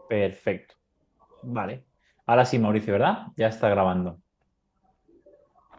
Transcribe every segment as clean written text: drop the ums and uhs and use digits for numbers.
Perfecto. Vale. Ahora sí, Mauricio, ¿verdad? Ya está grabando.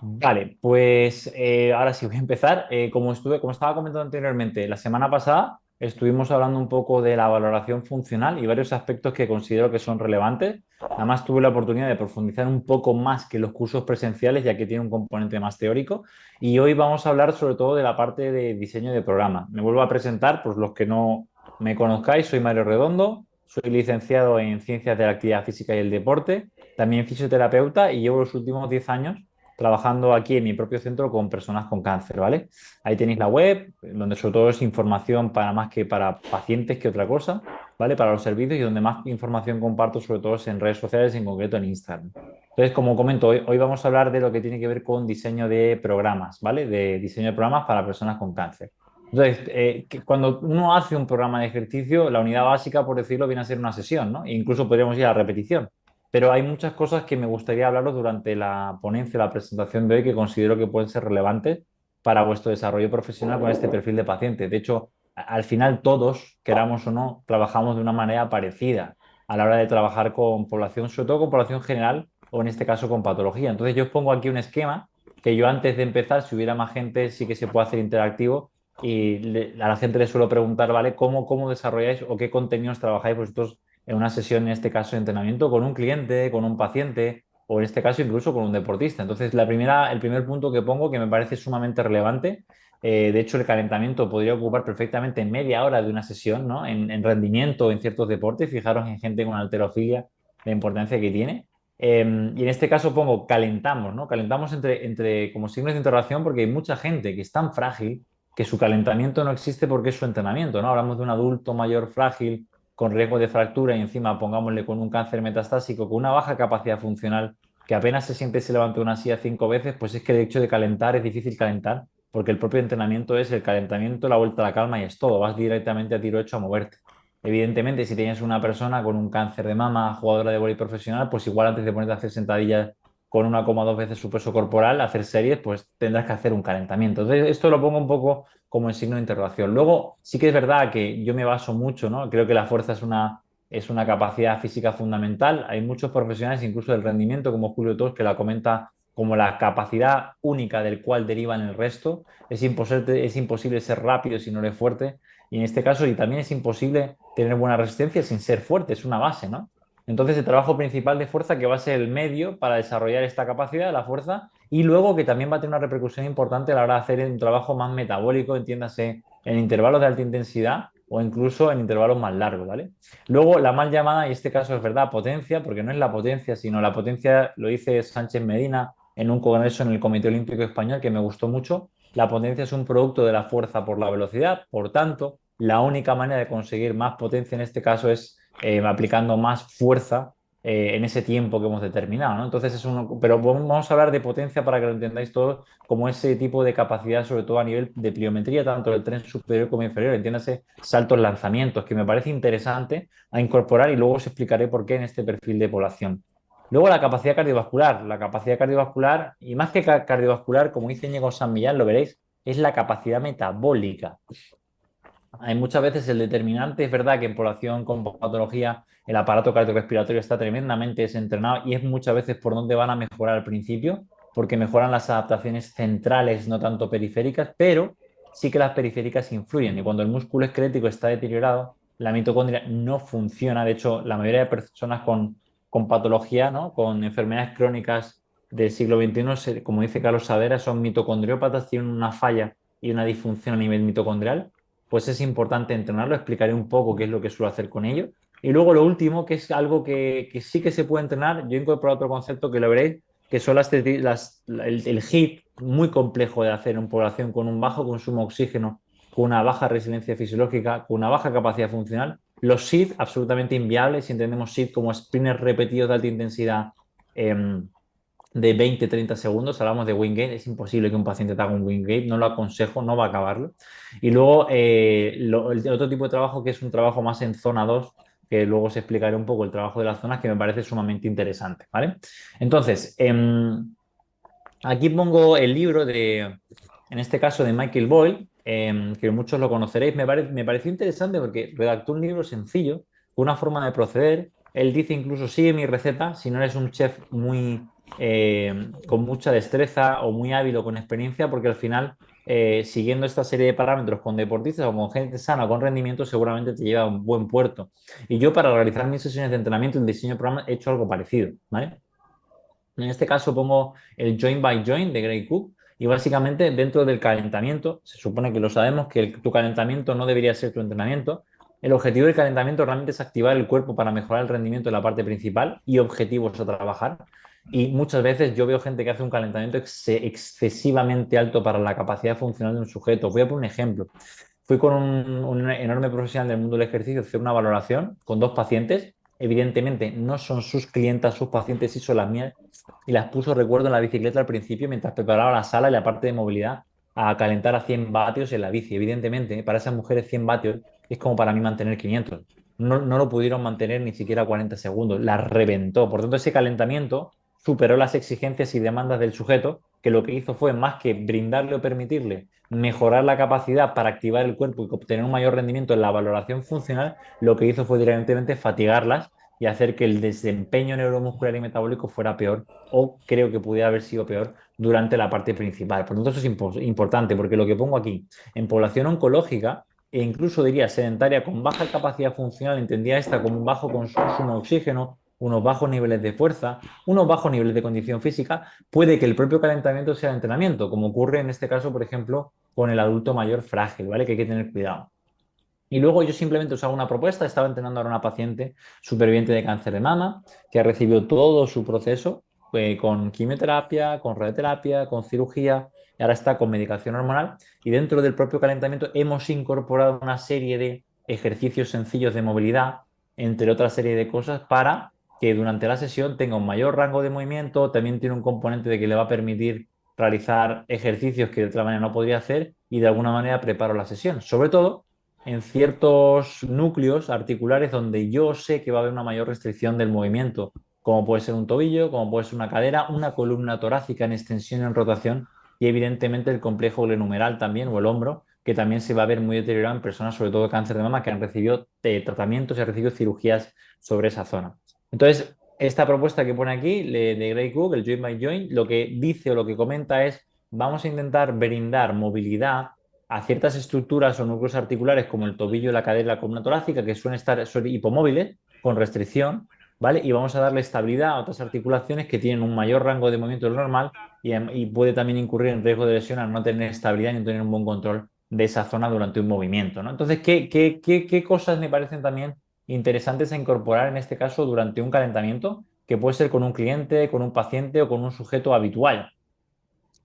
Vale, pues ahora sí voy a empezar. Como estaba comentando anteriormente, la semana pasada estuvimos hablando un poco de la valoración funcional y varios aspectos que considero que son relevantes. Además, tuve la oportunidad de profundizar un poco más que los cursos presenciales, ya que tiene un componente más teórico. Y hoy vamos a hablar sobre todo de la parte de diseño de programa. Me vuelvo a presentar, pues los que no me conozcáis, soy Mario Redondo, soy licenciado en Ciencias de la Actividad Física y el Deporte, también fisioterapeuta y llevo los últimos 10 años trabajando aquí en mi propio centro con personas con cáncer, ¿vale? Ahí tenéis la web, donde sobre todo es información para más que para pacientes que otra cosa, ¿vale? Para los servicios y donde más información comparto sobre todo es en redes sociales, en concreto en Instagram. Entonces, como comento, hoy vamos a hablar de lo que tiene que ver con diseño de programas, ¿vale? De diseño de programas para personas con cáncer. Entonces, cuando uno hace un programa de ejercicio, la unidad básica, por decirlo, viene a ser una sesión, ¿no? E incluso podríamos ir a repetición. Pero hay muchas cosas que me gustaría hablaros durante la ponencia, la presentación de hoy, que considero que pueden ser relevantes para vuestro desarrollo profesional con este perfil de paciente. De hecho, al final todos, queramos o no, trabajamos de una manera parecida a la hora de trabajar con población, sobre todo con población general o en este caso con patología. Entonces yo os pongo aquí un esquema que yo antes de empezar, si hubiera más gente, sí que se puede hacer interactivo y a la gente le suelo preguntar, ¿vale? ¿Cómo desarrolláis o qué contenidos trabajáis vosotros en una sesión, en este caso, de entrenamiento con un cliente, con un paciente o en este caso incluso con un deportista? Entonces, el primer punto que pongo que me parece sumamente relevante, de hecho, el calentamiento podría ocupar perfectamente media hora de una sesión, ¿no? En rendimiento en ciertos deportes, fijaros en gente con halterofilia, la importancia que tiene. Y en este caso pongo calentamos, ¿no? Calentamos entre como signos de interrogación porque hay mucha gente que es tan frágil que su calentamiento no existe porque es su entrenamiento, ¿no? Hablamos de un adulto mayor frágil con riesgo de fractura y encima pongámosle con un cáncer metastásico, con una baja capacidad funcional, que apenas se siente y se levanta una silla 5 veces, pues es que el hecho de calentar es difícil calentar, porque el propio entrenamiento es el calentamiento, la vuelta a la calma y es todo, vas directamente a tiro hecho a moverte. Evidentemente, si tienes una persona con un cáncer de mama, jugadora de voleibol profesional, pues igual antes de ponerte a hacer sentadillas con 1,2 veces su peso corporal, hacer series, pues tendrás que hacer un calentamiento. Entonces, esto lo pongo un poco como en signo de interrogación. Luego, sí que es verdad que yo me baso mucho, ¿no? Creo que la fuerza es una capacidad física fundamental. Hay muchos profesionales, incluso del rendimiento, como Julio Tos, que la comenta como la capacidad única del cual derivan el resto. Es imposible ser rápido si no eres fuerte. Y en este caso, y también es imposible tener buena resistencia sin ser fuerte, es una base, ¿no? Entonces, el trabajo principal de fuerza que va a ser el medio para desarrollar esta capacidad, la fuerza, y luego que también va a tener una repercusión importante a la hora de hacer un trabajo más metabólico, entiéndase, en intervalos de alta intensidad o incluso en intervalos más largos, ¿vale? Luego, la mal llamada, y este caso es verdad, potencia, porque no es la potencia, sino la potencia, lo dice Sánchez Medina en un congreso en el Comité Olímpico Español, que me gustó mucho. La potencia es un producto de la fuerza por la velocidad, por tanto, la única manera de conseguir más potencia en este caso es aplicando más fuerza en ese tiempo que hemos determinado, ¿no? Entonces pero vamos a hablar de potencia para que lo entendáis todo como ese tipo de capacidad, sobre todo a nivel de pliometría, tanto del tren superior como inferior, entiéndase saltos, lanzamientos, que me parece interesante a incorporar y luego os explicaré por qué en este perfil de población. Luego la capacidad cardiovascular, y más que cardiovascular, como dice Ñigo San Millán, lo veréis, es la capacidad metabólica. Hay muchas veces el determinante, es verdad que en población con patología el aparato cardiorrespiratorio está tremendamente desentrenado y es muchas veces por donde van a mejorar al principio, porque mejoran las adaptaciones centrales, no tanto periféricas, pero sí que las periféricas influyen. Y cuando el músculo esquelético está deteriorado, la mitocondria no funciona. De hecho, la mayoría de personas con patología, ¿no? Con enfermedades crónicas del siglo XXI, como dice Carlos Savera, son mitocondriópatas, tienen una falla y una disfunción a nivel mitocondrial, pues es importante entrenarlo. Explicaré un poco qué es lo que suelo hacer con ello. Y luego lo último, que es algo que sí que se puede entrenar, yo he incorporado otro concepto que lo veréis, que son el HIIT, muy complejo de hacer en población con un bajo consumo de oxígeno, con una baja resiliencia fisiológica, con una baja capacidad funcional. Los SID, absolutamente inviables, si entendemos SID como sprints repetidos de alta intensidad, de 20-30 segundos, hablamos de Wingate, es imposible que un paciente te haga un Wingate, no lo aconsejo, no va a acabarlo. Y luego el otro tipo de trabajo que es un trabajo más en zona 2, que luego os explicaré un poco el trabajo de las zonas, que me parece sumamente interesante, ¿vale? Entonces, aquí pongo el libro en este caso de Michael Boyle, que muchos lo conoceréis. Me pareció interesante porque redactó un libro sencillo, con una forma de proceder, Él dice incluso, sigue mi receta si no eres un chef con mucha destreza o muy hábil o con experiencia, porque al final, siguiendo esta serie de parámetros con deportistas o con gente sana o con rendimiento, seguramente te lleva a un buen puerto. Y yo para realizar mis sesiones de entrenamiento en diseño de programa he hecho algo parecido, ¿vale? En este caso pongo el joint by joint de Gray Cook y básicamente dentro del calentamiento, se supone que lo sabemos, que tu calentamiento no debería ser tu entrenamiento. El objetivo del calentamiento realmente es activar el cuerpo para mejorar el rendimiento de la parte principal y objetivos a trabajar. Y muchas veces yo veo gente que hace un calentamiento excesivamente alto para la capacidad funcional de un sujeto. Voy a poner un ejemplo. Fui con un enorme profesional del mundo del ejercicio a hacer una valoración con dos pacientes. Evidentemente no son sus clientas, sus pacientes, sí son las mías y las puso, recuerdo, en la bicicleta al principio mientras preparaba la sala y la parte de movilidad a calentar a 100 vatios en la bici. Evidentemente, para esas mujeres 100 vatios es como para mí mantener 500. No lo pudieron mantener ni siquiera 40 segundos, las reventó. Por tanto, ese calentamiento superó las exigencias y demandas del sujeto, que lo que hizo fue más que brindarle o permitirle mejorar la capacidad para activar el cuerpo y obtener un mayor rendimiento en la valoración funcional, lo que hizo fue directamente fatigarlas y hacer que el desempeño neuromuscular y metabólico fuera peor o creo que pudiera haber sido peor durante la parte principal. Por lo tanto, eso es importante porque lo que pongo aquí, en población oncológica e incluso diría sedentaria con baja capacidad funcional, entendía esta como un bajo consumo de oxígeno, unos bajos niveles de fuerza, unos bajos niveles de condición física, puede que el propio calentamiento sea el entrenamiento, como ocurre en este caso, por ejemplo, con el adulto mayor frágil, ¿vale? Que hay que tener cuidado. Y luego yo simplemente os hago una propuesta. Estaba entrenando ahora a una paciente superviviente de cáncer de mama que ha recibido todo su proceso con quimioterapia, con radioterapia, con cirugía y ahora está con medicación hormonal. Y dentro del propio calentamiento hemos incorporado una serie de ejercicios sencillos de movilidad, entre otra serie de cosas, para que durante la sesión tenga un mayor rango de movimiento. También tiene un componente de que le va a permitir realizar ejercicios que de otra manera no podría hacer y de alguna manera preparo la sesión. Sobre todo en ciertos núcleos articulares donde yo sé que va a haber una mayor restricción del movimiento, como puede ser un tobillo, como puede ser una cadera, una columna torácica en extensión y en rotación, y evidentemente el complejo glenohumeral también, o el hombro, que también se va a ver muy deteriorado en personas, sobre todo de cáncer de mama, que han recibido tratamientos y han recibido cirugías sobre esa zona. Entonces, esta propuesta que pone aquí de Gray Cook, el Joint by Joint, lo que dice o lo que comenta es, vamos a intentar brindar movilidad a ciertas estructuras o núcleos articulares como el tobillo, la cadera, la columna torácica, que suelen estar hipomóviles con restricción, ¿vale? Y vamos a darle estabilidad a otras articulaciones que tienen un mayor rango de movimiento de lo normal y puede también incurrir en riesgo de lesión al no tener estabilidad ni tener un buen control de esa zona durante un movimiento, ¿no? Entonces, ¿qué cosas me parecen también interesantes a incorporar en este caso durante un calentamiento? Que puede ser con un cliente, con un paciente o con un sujeto habitual.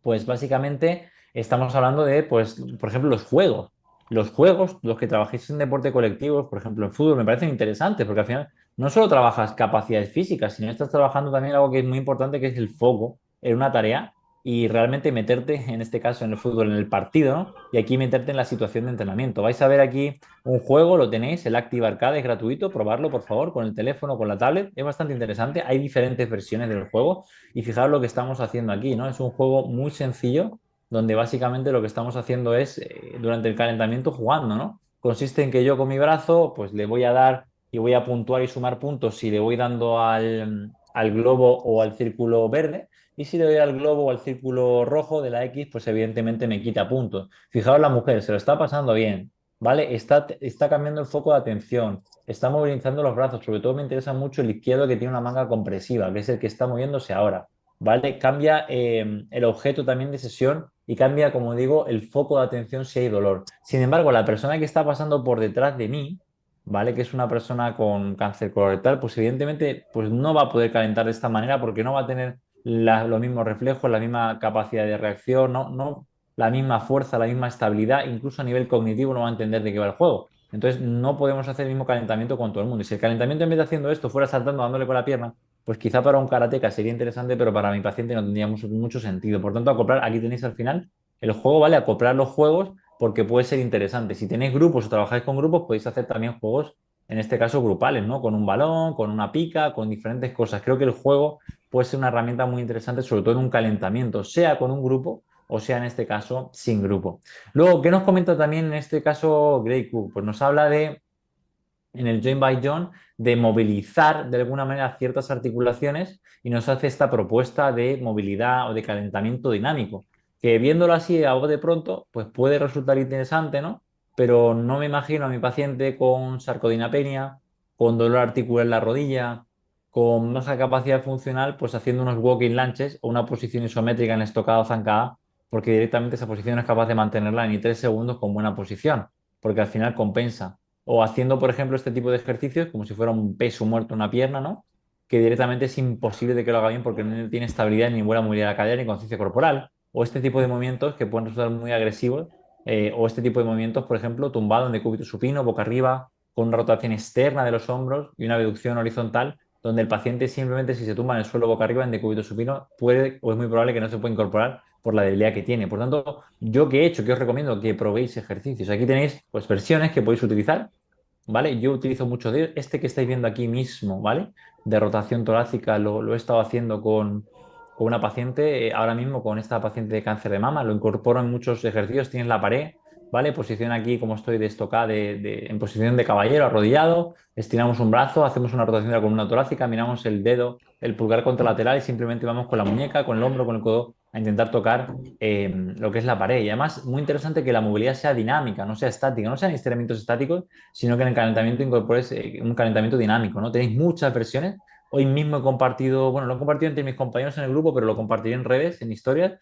Pues básicamente estamos hablando de, pues, por ejemplo, los juegos. Los juegos, los que trabajéis en deporte colectivo, por ejemplo, en fútbol, me parecen interesantes porque al final no solo trabajas capacidades físicas, sino estás trabajando también algo que es muy importante, que es el foco en una tarea y realmente meterte, en este caso en el fútbol, en el partido, ¿no? Y aquí meterte en la situación de entrenamiento. Vais a ver aquí un juego, lo tenéis, el Active Arcade es gratuito, probarlo por favor con el teléfono, con la tablet, es bastante interesante. Hay diferentes versiones del juego y fijaros lo que estamos haciendo aquí, ¿no? Es un juego muy sencillo donde básicamente lo que estamos haciendo es, durante el calentamiento, jugando, ¿no? Consiste en que yo con mi brazo, pues le voy a dar y voy a puntuar y sumar puntos si le voy dando al globo o al círculo verde. Y si le doy al globo o al círculo rojo de la X, pues evidentemente me quita puntos. Fijaos la mujer, se lo está pasando bien, ¿vale? Está cambiando el foco de atención, está movilizando los brazos. Sobre todo me interesa mucho el izquierdo que tiene una manga compresiva, que es el que está moviéndose ahora, ¿vale? Cambia el objeto también de sesión y cambia, como digo, el foco de atención si hay dolor. Sin embargo, la persona que está pasando por detrás de mí, ¿vale? Que es una persona con cáncer colorectal, pues evidentemente pues no va a poder calentar de esta manera porque no va a tener los mismos reflejos, la misma capacidad de reacción, no la misma fuerza, la misma estabilidad, incluso a nivel cognitivo no va a entender de qué va el juego. Entonces no podemos hacer el mismo calentamiento con todo el mundo. Y si el calentamiento en vez de haciendo esto fuera saltando, dándole con la pierna, pues quizá para un karateca sería interesante, pero para mi paciente no tendría mucho sentido. Por tanto, acoplar, aquí tenéis al final el juego, ¿vale? Acoplar los juegos porque puede ser interesante. Si tenéis grupos o trabajáis con grupos, podéis hacer también juegos, en este caso grupales, ¿no? Con un balón, con una pica, con diferentes cosas. Creo que el juego puede ser una herramienta muy interesante, sobre todo en un calentamiento, sea con un grupo o sea en este caso sin grupo. Luego, ¿qué nos comenta también en este caso Gray Cook? Pues nos habla de en el joint by joint de movilizar de alguna manera ciertas articulaciones y nos hace esta propuesta de movilidad o de calentamiento dinámico, que viéndolo así a de pronto, pues puede resultar interesante, ¿no? Pero no me imagino a mi paciente con sarcodinapenia, con dolor articular en la rodilla, con baja capacidad funcional, pues haciendo unos walking lunges o una posición isométrica en estocado zancada, porque directamente esa posición no es capaz de mantenerla ni 3 segundos con buena posición, porque al final compensa. O haciendo, por ejemplo, este tipo de ejercicios como si fuera un peso muerto en una pierna, ¿no? Que directamente es imposible de que lo haga bien porque no tiene estabilidad ni buena movilidad de la cadera ni conciencia corporal. O este tipo de movimientos que pueden resultar muy agresivos. O este tipo de movimientos, por ejemplo, tumbado en decúbito supino, boca arriba, con una rotación externa de los hombros y una abducción horizontal, donde el paciente simplemente si se tumba en el suelo boca arriba en decúbito supino puede o es muy probable que no se pueda incorporar por la debilidad que tiene. Por tanto, yo que he hecho, que os recomiendo que probéis ejercicios. Aquí tenéis pues versiones que podéis utilizar, ¿vale? Yo utilizo mucho de este que estáis viendo aquí mismo, ¿vale? De rotación torácica, lo he estado haciendo con una paciente, ahora mismo con esta paciente de cáncer de mama, lo incorporo en muchos ejercicios, tienes la pared, ¿vale? Posición aquí como estoy de estocada, en posición de caballero, arrodillado, estiramos un brazo, hacemos una rotación de la columna torácica, miramos el dedo, el pulgar contralateral y simplemente vamos con la muñeca, con el hombro, con el codo a intentar tocar lo que es la pared. Y además, muy interesante que la movilidad sea dinámica, no sea estática, no sean estiramientos estáticos, sino que en el calentamiento incorpores un calentamiento dinámico, ¿no? Tenéis muchas versiones. Hoy mismo he compartido, bueno, lo he compartido entre mis compañeros en el grupo, pero lo compartiré en redes, en historias,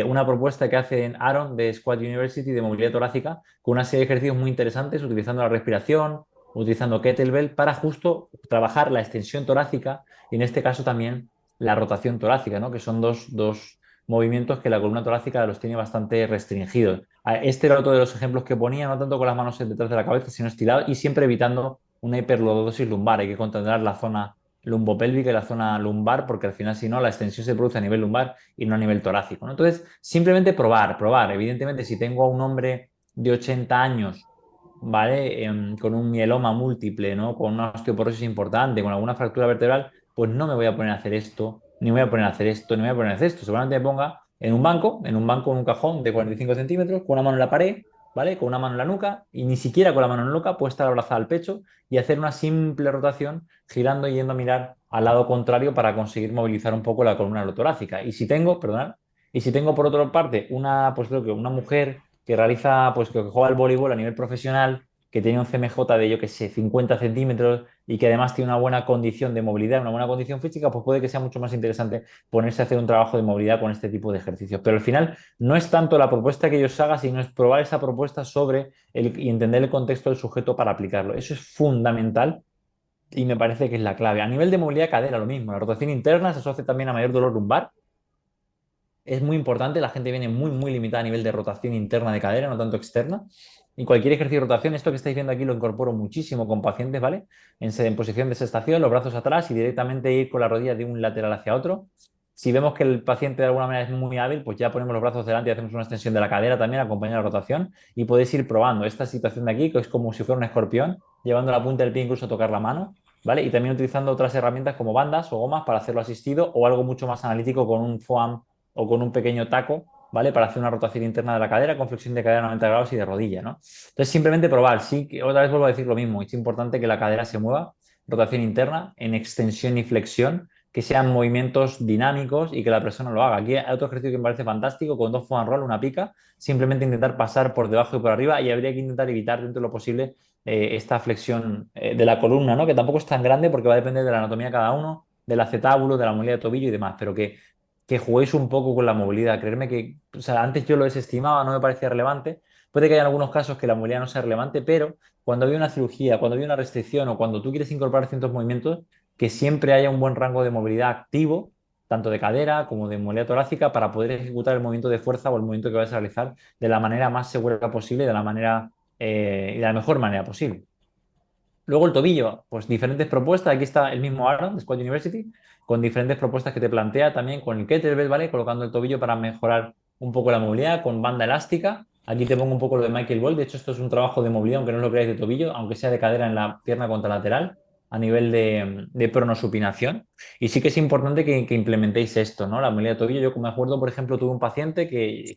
una propuesta que hacen Aaron de Squad University de movilidad torácica con una serie de ejercicios muy interesantes utilizando la respiración, utilizando kettlebell para justo trabajar la extensión torácica y en este caso también la rotación torácica, ¿no? Que son dos movimientos que la columna torácica los tiene bastante restringidos. Este era otro de los ejemplos que ponía, no tanto con las manos detrás de la cabeza, sino estirado y siempre evitando una hiperlordosis lumbar. Hay que controlar la zona lumbopélvica y la zona lumbar, porque al final, si no, la extensión se produce a nivel lumbar y no a nivel torácico, ¿no? Entonces, simplemente probar. Evidentemente, si tengo a un hombre de 80 años, ¿vale? Con un mieloma múltiple, ¿no? Con una osteoporosis importante, con alguna fractura vertebral, pues no me voy a poner a hacer esto, ni me voy a poner a hacer esto, ni me voy a poner a hacer esto. Seguramente me ponga en un cajón de 45 centímetros, con una mano en la pared, ¿vale? Con una mano en la nuca, y ni siquiera con la mano en la nuca puede estar abrazada al pecho y hacer una simple rotación, girando y yendo a mirar al lado contrario para conseguir movilizar un poco la columna torácica. Y si tengo, perdonad, y si tengo por otra parte pues creo que una mujer que realiza, pues que juega al voleibol a nivel profesional, que tiene un CMJ de, yo que sé, 50 centímetros y que además tiene una buena condición de movilidad, una buena condición física, pues puede que sea mucho más interesante ponerse a hacer un trabajo de movilidad con este tipo de ejercicios. Pero al final no es tanto la propuesta que ellos hagan, sino es probar esa propuesta y entender el contexto del sujeto para aplicarlo. Eso es fundamental y me parece que es la clave. A nivel de movilidad de cadera, lo mismo. La rotación interna se asocia también a mayor dolor lumbar. Es muy importante, la gente viene muy limitada a nivel de rotación interna de cadera, no tanto externa. Y cualquier ejercicio de rotación, esto que estáis viendo aquí lo incorporo muchísimo con pacientes, ¿vale? En posición de sextación, los brazos atrás y directamente ir con la rodilla de un lateral hacia otro. Si vemos que el paciente de alguna manera es muy hábil, pues ya ponemos los brazos delante y hacemos una extensión de la cadera también, acompañada de la rotación. Y podéis ir probando esta situación de aquí, que es como si fuera un escorpión, llevando la punta del pie incluso a tocar la mano, ¿vale? Y también utilizando otras herramientas como bandas o gomas para hacerlo asistido o algo mucho más analítico con un foam o con un pequeño taco, ¿vale? Para hacer una rotación interna de la cadera con flexión de cadera a 90 grados y de rodilla, ¿no? Entonces, simplemente probar. Sí, otra vez vuelvo a decir lo mismo. Es importante que la cadera se mueva, rotación interna, en extensión y flexión, que sean movimientos dinámicos y que la persona lo haga. Aquí hay otro ejercicio que me parece fantástico, con dos foam roll, una pica, simplemente intentar pasar por debajo y por arriba y habría que intentar evitar dentro de lo posible esta flexión de la columna, ¿no? Que tampoco es tan grande porque va a depender de la anatomía de cada uno, del acetábulo, de la movilidad de tobillo y demás, pero que juguéis un poco con la movilidad. Creerme que, o sea, antes yo lo desestimaba, no me parecía relevante. Puede que haya algunos casos que la movilidad no sea relevante, pero cuando hay una cirugía, cuando hay una restricción o cuando tú quieres incorporar ciertos movimientos, que siempre haya un buen rango de movilidad activo, tanto de cadera como de movilidad torácica, para poder ejecutar el movimiento de fuerza o el movimiento que vas a realizar de la manera más segura posible, y de la mejor manera posible. Luego el tobillo, pues diferentes propuestas. Aquí está el mismo Aaron de Squad University, con diferentes propuestas que te plantea también con el kettlebell, ¿vale? Colocando el tobillo para mejorar un poco la movilidad, con banda elástica. Aquí te pongo un poco lo de Michael Boyle. De hecho, esto es un trabajo de movilidad, aunque no lo creáis, de tobillo, aunque sea de cadera en la pierna contralateral, a nivel de pronosupinación. Y sí que es importante que implementéis esto, ¿no? La movilidad de tobillo. Yo me acuerdo, por ejemplo, tuve un paciente que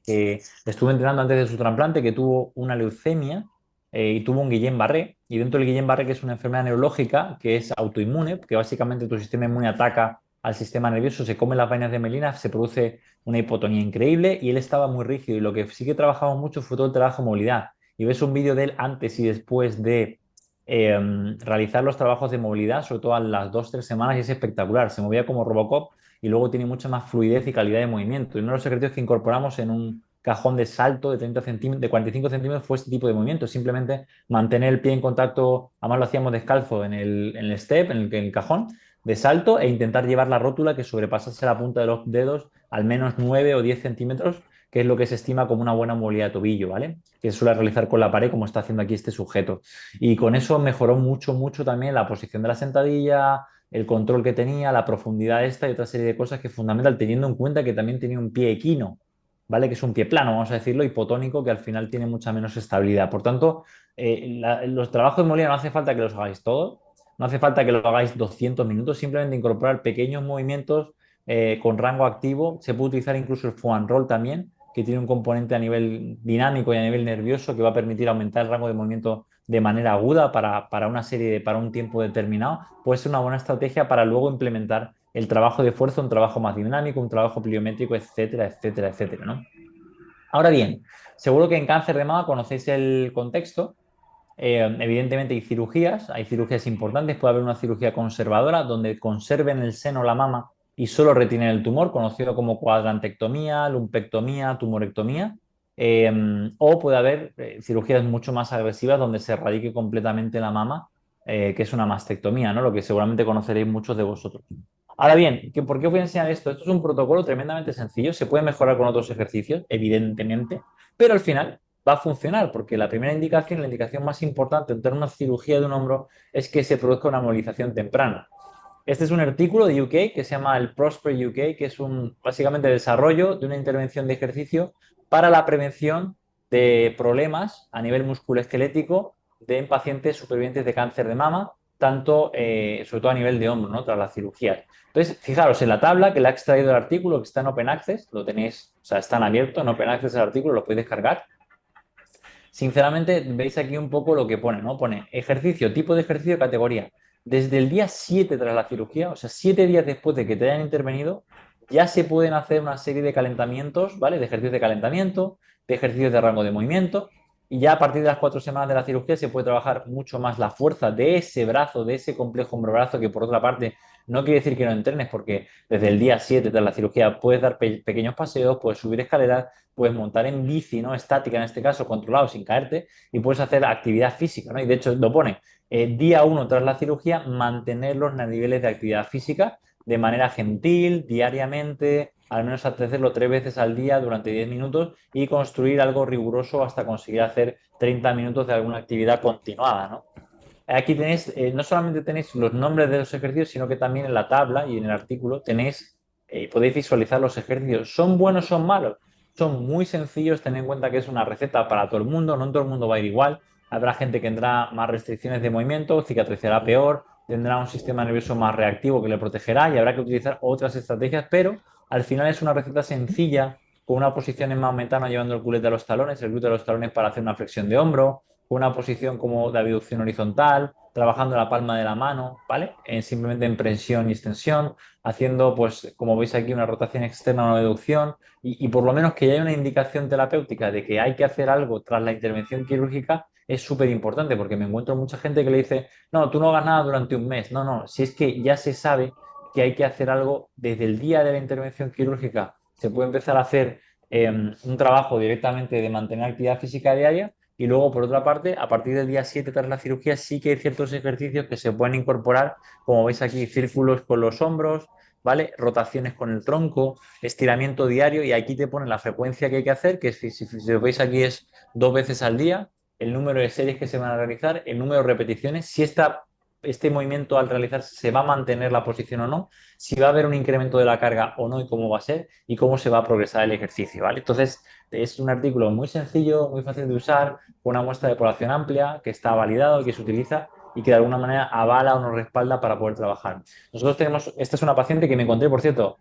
estuve entrenando antes de su trasplante, que tuvo una leucemia y tuvo un Guillain-Barré. Y dentro del Guillain-Barré, que es una enfermedad neurológica, que es autoinmune, que básicamente tu sistema inmune ataca al sistema nervioso, se come las vainas de melina, se produce una hipotonía increíble y él estaba muy rígido. Y lo que sí que trabajamos mucho fue todo el trabajo de movilidad. Y ves un vídeo de él antes y después de realizar los trabajos de movilidad, sobre todo a las 2 o 3 semanas, y es espectacular. Se movía como Robocop y luego tiene mucha más fluidez y calidad de movimiento. Y uno de los secretos que incorporamos en un cajón de salto de 30 centímetros, de 45 centímetros fue este tipo de movimiento, simplemente mantener el pie en contacto, además lo hacíamos descalzo en el step, en el cajón de salto e intentar llevar la rótula que sobrepasase la punta de los dedos al menos 9 o 10 centímetros, que es lo que se estima como una buena movilidad de tobillo, ¿vale? Que se suele realizar con la pared como está haciendo aquí este sujeto. Y con eso mejoró mucho, mucho también la posición de la sentadilla, el control que tenía, la profundidad esta y otra serie de cosas que es fundamental, teniendo en cuenta que también tenía un pie equino, ¿vale? Que es un pie plano, vamos a decirlo, hipotónico, que al final tiene mucha menos estabilidad. Por tanto, los trabajos de movilidad no hace falta que los hagáis todos, no hace falta que lo hagáis 200 minutos, simplemente incorporar pequeños movimientos con rango activo. Se puede utilizar incluso el foam roll también, que tiene un componente a nivel dinámico y a nivel nervioso que va a permitir aumentar el rango de movimiento de manera aguda para una serie, para un tiempo determinado. Puede ser una buena estrategia para luego implementar el trabajo de fuerza, un trabajo más dinámico, un trabajo pliométrico, etcétera, etcétera, etcétera, ¿no? Ahora bien, seguro que en cáncer de mama conocéis el contexto. Evidentemente hay cirugías importantes, puede haber una cirugía conservadora donde conserven el seno, la mama y solo retienen el tumor, conocido como cuadrantectomía, lumpectomía, tumorectomía. O puede haber cirugías mucho más agresivas donde se erradique completamente la mama, que es una mastectomía, ¿no? Lo que seguramente conoceréis muchos de vosotros. Ahora bien, ¿por qué os voy a enseñar esto? Esto es un protocolo tremendamente sencillo, se puede mejorar con otros ejercicios, evidentemente, pero al final va a funcionar, porque la primera indicación, la indicación más importante en una cirugía de un hombro, es que se produzca una movilización temprana. Este es un artículo de UK que se llama el Prosper UK, que es básicamente el desarrollo de una intervención de ejercicio para la prevención de problemas a nivel musculoesquelético en pacientes supervivientes de cáncer de mama, tanto, sobre todo a nivel de hombro, ¿no? Tras la cirugía. Entonces, fijaros en la tabla que le ha extraído el artículo, que está en Open Access, lo tenéis, o sea, está en abierto en Open Access el artículo, lo podéis descargar. Sinceramente, veis aquí un poco lo que pone, ¿no? Pone ejercicio, tipo de ejercicio, categoría. Desde el día 7 tras la cirugía, o sea, 7 días después de que te hayan intervenido, ya se pueden hacer una serie de calentamientos, ¿vale? De ejercicios de calentamiento, de ejercicios de rango de movimiento, y ya a partir de las 4 semanas de la cirugía se puede trabajar mucho más la fuerza de ese brazo, de ese complejo hombro-brazo, que por otra parte no quiere decir que no entrenes, porque desde el día 7 tras la cirugía puedes dar pequeños paseos, puedes subir escaleras, puedes montar en bici, ¿no? Estática en este caso, controlado sin caerte, y puedes hacer actividad física, ¿no? Y de hecho lo pone, día 1 tras la cirugía, mantener los niveles de actividad física de manera gentil, diariamente, al menos hacerlo 3 veces al día durante 10 minutos y construir algo riguroso hasta conseguir hacer 30 minutos de alguna actividad continuada, ¿no? Aquí tenéis, no solamente tenéis los nombres de los ejercicios, sino que también en la tabla y en el artículo tenéis, podéis visualizar los ejercicios. ¿Son buenos o son malos? Son muy sencillos, tened en cuenta que es una receta para todo el mundo, no todo el mundo va a ir igual. Habrá gente que tendrá más restricciones de movimiento, cicatrizará peor, tendrá un sistema nervioso más reactivo que le protegerá y habrá que utilizar otras estrategias, pero al final es una receta sencilla, con una posición en maometano llevando el culete a los talones, el glúteo a los talones para hacer una flexión de hombro, una posición como de abducción horizontal, trabajando la palma de la mano, ¿vale? Simplemente en prensión y extensión, haciendo, pues, como veis aquí, una rotación externa o una deducción, y por lo menos que ya haya una indicación terapéutica de que hay que hacer algo tras la intervención quirúrgica es súper importante, porque me encuentro mucha gente que le dice, no, tú no hagas nada durante un mes. No, no, si es que ya se sabe que hay que hacer algo desde el día de la intervención quirúrgica, se puede empezar a hacer un trabajo directamente de mantener actividad física diaria y luego, por otra parte, a partir del día 7 tras la cirugía, sí que hay ciertos ejercicios que se pueden incorporar, como veis aquí, círculos con los hombros, ¿vale? Rotaciones con el tronco, estiramiento diario, y aquí te pone la frecuencia que hay que hacer, que si os veis aquí es 2 veces al día, el número de series que se van a realizar, el número de repeticiones, si este movimiento al realizarse se va a mantener la posición o no, si va a haber un incremento de la carga o no y cómo va a ser y cómo se va a progresar el ejercicio, ¿vale? Entonces, es un artículo muy sencillo, muy fácil de usar, con una muestra de población amplia, que está validado, que se utiliza y que de alguna manera avala o nos respalda para poder trabajar. Nosotros tenemos, esta es una paciente que me encontré, por cierto,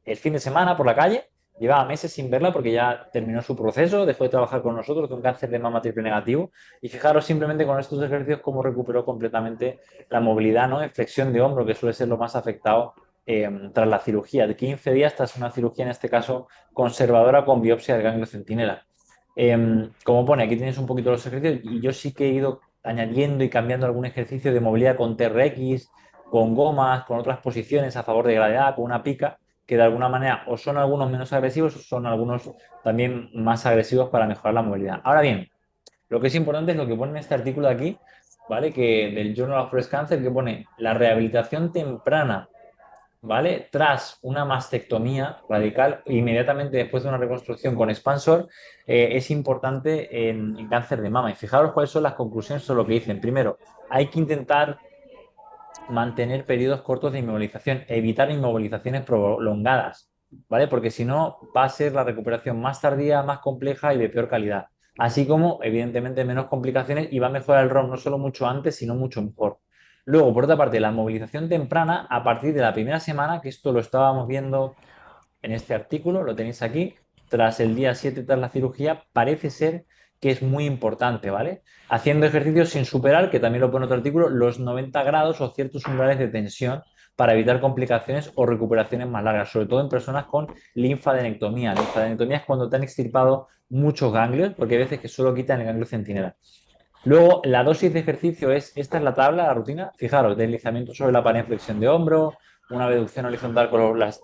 el fin de semana por la calle, Llevaba meses sin verla porque ya terminó su proceso, dejó de trabajar con nosotros con cáncer de mama triple negativo. Y fijaros simplemente con estos ejercicios cómo recuperó completamente la movilidad, ¿no? En flexión de hombro, que suele ser lo más afectado tras la cirugía. De 15 días tras una cirugía, en este caso, conservadora con biopsia del ganglio centinela. Como pone, aquí tienes un poquito los ejercicios y yo sí que he ido añadiendo y cambiando algún ejercicio de movilidad con TRX, con gomas, con otras posiciones a favor de gravedad, con una pica, que de alguna manera o son algunos menos agresivos o son algunos también más agresivos para mejorar la movilidad. Ahora bien, lo que es importante es lo que pone en este artículo de aquí, ¿vale? Que del Journal of Breast Cancer, que pone la rehabilitación temprana, ¿vale? Tras una mastectomía radical, inmediatamente después de una reconstrucción con expansor, es importante en cáncer de mama. Y fijaros cuáles son las conclusiones sobre lo que dicen. Primero, hay que intentar mantener periodos cortos de inmovilización, evitar inmovilizaciones prolongadas, ¿vale? Porque si no, va a ser la recuperación más tardía, más compleja y de peor calidad. Así como, evidentemente, menos complicaciones y va a mejorar el ROM no solo mucho antes, sino mucho mejor. Luego, por otra parte, la movilización temprana a partir de la primera semana, que esto lo estábamos viendo en este artículo, lo tenéis aquí, tras el día 7 tras la cirugía, parece ser que es muy importante, ¿vale? Haciendo ejercicios sin superar, que también lo pone otro artículo, los 90 grados o ciertos umbrales de tensión para evitar complicaciones o recuperaciones más largas, sobre todo en personas con linfadenectomía. Linfadenectomía es cuando te han extirpado muchos ganglios, porque hay veces que solo quitan el ganglio centinela. Luego, la dosis de ejercicio esta es la tabla, la rutina. Fijaros, deslizamiento sobre la pared en flexión de hombro, una abducción horizontal con las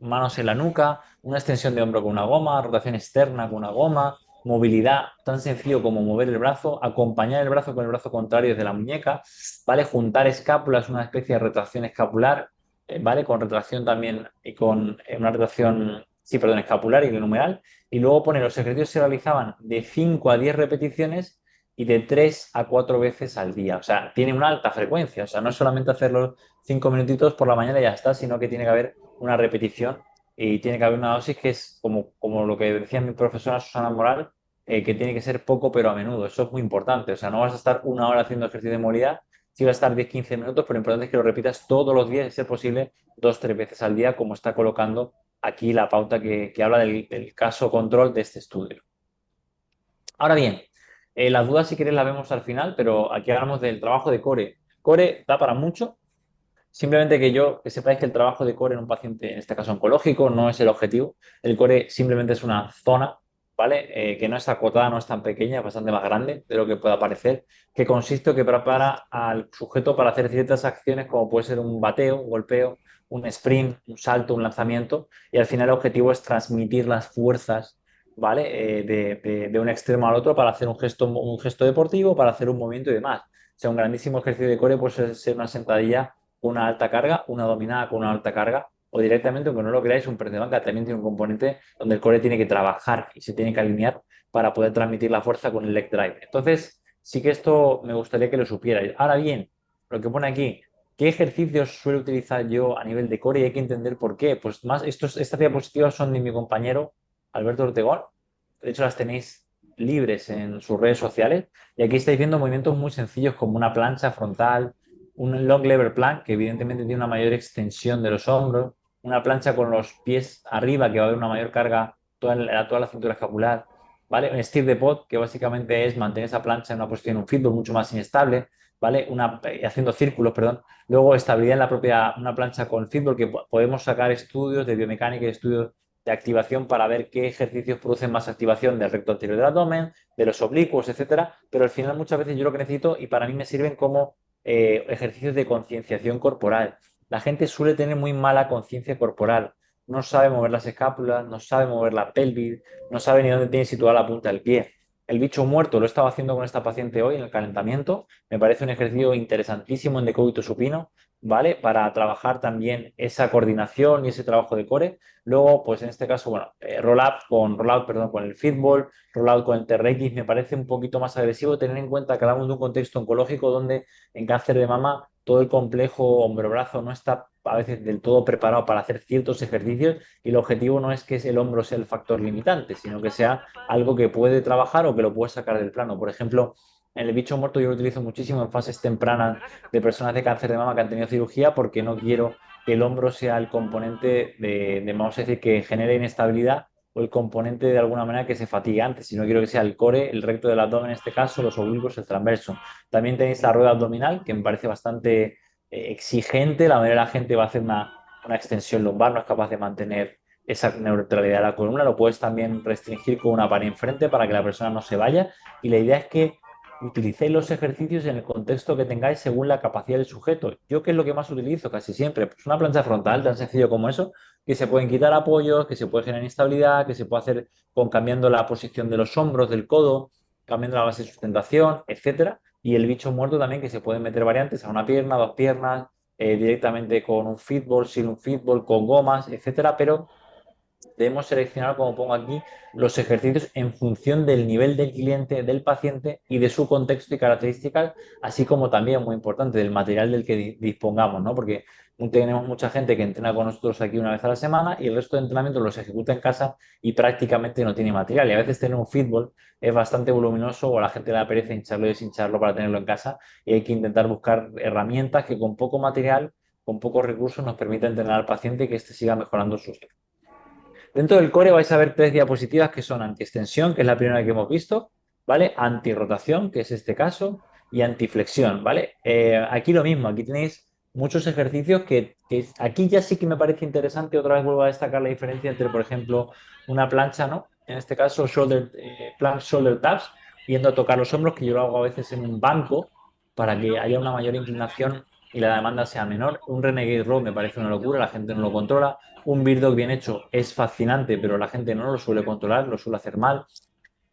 manos en la nuca, una extensión de hombro con una goma, rotación externa con una goma, movilidad tan sencillo como mover el brazo, acompañar el brazo con el brazo contrario desde la muñeca, ¿vale? Juntar escápulas, una especie de retracción escapular, ¿vale? Con retracción también y con una retracción, sí, perdón, escapular y numeral. Y luego pone los ejercicios se realizaban de 5 a 10 repeticiones y de 3 a 4 veces al día. O sea, tiene una alta frecuencia. O sea, no es solamente hacerlo 5 minutitos por la mañana y ya está, sino que tiene que haber una repetición y tiene que haber una dosis que es como lo que decía mi profesora Susana Moral, que tiene que ser poco pero a menudo. Eso es muy importante. O sea, no vas a estar una hora haciendo ejercicio de movilidad, sí vas a estar 10-15 minutos, pero lo importante es que lo repitas todos los días, de ser posible, 2-3 veces al día, como está colocando aquí la pauta que habla del caso control de este estudio. Ahora bien, las dudas si queréis las vemos al final, pero aquí hablamos del trabajo de core. Core da para mucho, simplemente que sepáis que el trabajo de core en un paciente, en este caso oncológico, no es el objetivo. El core simplemente es una zona, ¿vale? Que no es acotada, no es tan pequeña, es bastante más grande de lo que pueda parecer, que consiste o que prepara al sujeto para hacer ciertas acciones como puede ser un bateo, un golpeo, un sprint, un salto, un lanzamiento, y al final el objetivo es transmitir las fuerzas, ¿vale? De un extremo al otro para hacer un gesto deportivo, para hacer un movimiento y demás. O sea, un grandísimo ejercicio de core puede ser una sentadilla con una alta carga, una dominada con una alta carga, o directamente, aunque no lo creáis, un press de banca también tiene un componente donde el core tiene que trabajar y se tiene que alinear para poder transmitir la fuerza con el leg drive. Entonces, sí que esto me gustaría que lo supierais. Ahora bien, lo que pone aquí, ¿qué ejercicios suelo utilizar yo a nivel de core? Y hay que entender por qué. Pues más, estas diapositivas son de mi compañero Alberto Ortegón. De hecho, las tenéis libres en sus redes sociales. Y aquí estáis viendo movimientos muy sencillos como una plancha frontal, un long lever plank, que evidentemente tiene una mayor extensión de los hombros, una plancha con los pies arriba, que va a haber una mayor carga toda la cintura escapular, ¿vale? Un steer de pot, que básicamente es mantener esa plancha en una posición, un feedback mucho más inestable, ¿vale? Haciendo círculos, perdón. Luego, estabilidad en la propia, una plancha con feedback, que podemos sacar estudios de biomecánica y estudios de activación para ver qué ejercicios producen más activación del recto anterior del abdomen, de los oblicuos, etcétera. Pero al final muchas veces yo lo que necesito y para mí me sirven como ejercicios de concienciación corporal. La gente suele tener muy mala conciencia corporal. No sabe mover las escápulas, no sabe mover la pelvis, no sabe ni dónde tiene situada la punta del pie. El bicho muerto lo he estado haciendo con esta paciente hoy en el calentamiento. Me parece un ejercicio interesantísimo en decúbito supino, ¿vale? Para trabajar también esa coordinación y ese trabajo de core. Luego, pues en este caso, bueno, rollout, perdón, con el fitball, rollout con el TRX, me parece un poquito más agresivo tener en cuenta que hablamos de un contexto oncológico donde en cáncer de mama todo el complejo hombro-brazo no está a veces del todo preparado para hacer ciertos ejercicios y el objetivo no es que el hombro sea el factor limitante, sino que sea algo que puede trabajar o que lo puede sacar del plano. Por ejemplo, En el bicho muerto yo lo utilizo muchísimo en fases tempranas de personas de cáncer de mama que han tenido cirugía porque no quiero que el hombro sea el componente vamos a decir, que genere inestabilidad o el componente de alguna manera que se fatigue antes, sino quiero que sea el core, el recto del abdomen en este caso, los oblicuos, el transverso. También tenéis la rueda abdominal, que me parece bastante exigente. La mayoría de la gente va a hacer una extensión lumbar, no es capaz de mantener esa neutralidad de la columna. Lo puedes también restringir con una pared enfrente para que la persona no se vaya. Y la idea es que utilicéis los ejercicios en el contexto que tengáis según la capacidad del sujeto. Yo, ¿qué es lo que más utilizo casi siempre? Pues una plancha frontal tan sencillo como eso, que se pueden quitar apoyos, que se puede generar instabilidad, que se puede hacer con cambiando la posición de los hombros, del codo, cambiando la base de sustentación, etcétera. Y el bicho muerto también, que se pueden meter variantes a una pierna, dos piernas, directamente con un fitball, sin un fitball, con gomas, etcétera. Pero debemos seleccionar, como pongo aquí, los ejercicios en función del nivel del cliente, del paciente y de su contexto y características, así como también, muy importante, del material del que dispongamos, ¿no? Porque tenemos mucha gente que entrena con nosotros aquí una vez a la semana y el resto de entrenamientos los ejecuta en casa y prácticamente no tiene material. Y a veces tener un fútbol es bastante voluminoso o a la gente le da pereza hincharlo y deshincharlo para tenerlo en casa y hay que intentar buscar herramientas que con poco material, con pocos recursos nos permitan entrenar al paciente y que éste siga mejorando sus. Dentro del core vais a ver tres diapositivas que son antiextensión, que es la primera que hemos visto, ¿vale? Antirrotación, que es este caso, y antiflexión, ¿vale? Aquí lo mismo, aquí tenéis muchos ejercicios que aquí ya sí que me parece interesante, otra vez vuelvo a destacar la diferencia entre, por ejemplo, una plancha, ¿no? En este caso, plank shoulder taps, yendo a tocar los hombros, que yo lo hago a veces en un banco para que haya una mayor inclinación y la demanda sea menor. Un renegade row me parece una locura, la gente no lo controla. Un Beer Dog bien hecho es fascinante, pero la gente no lo suele controlar, lo suele hacer mal.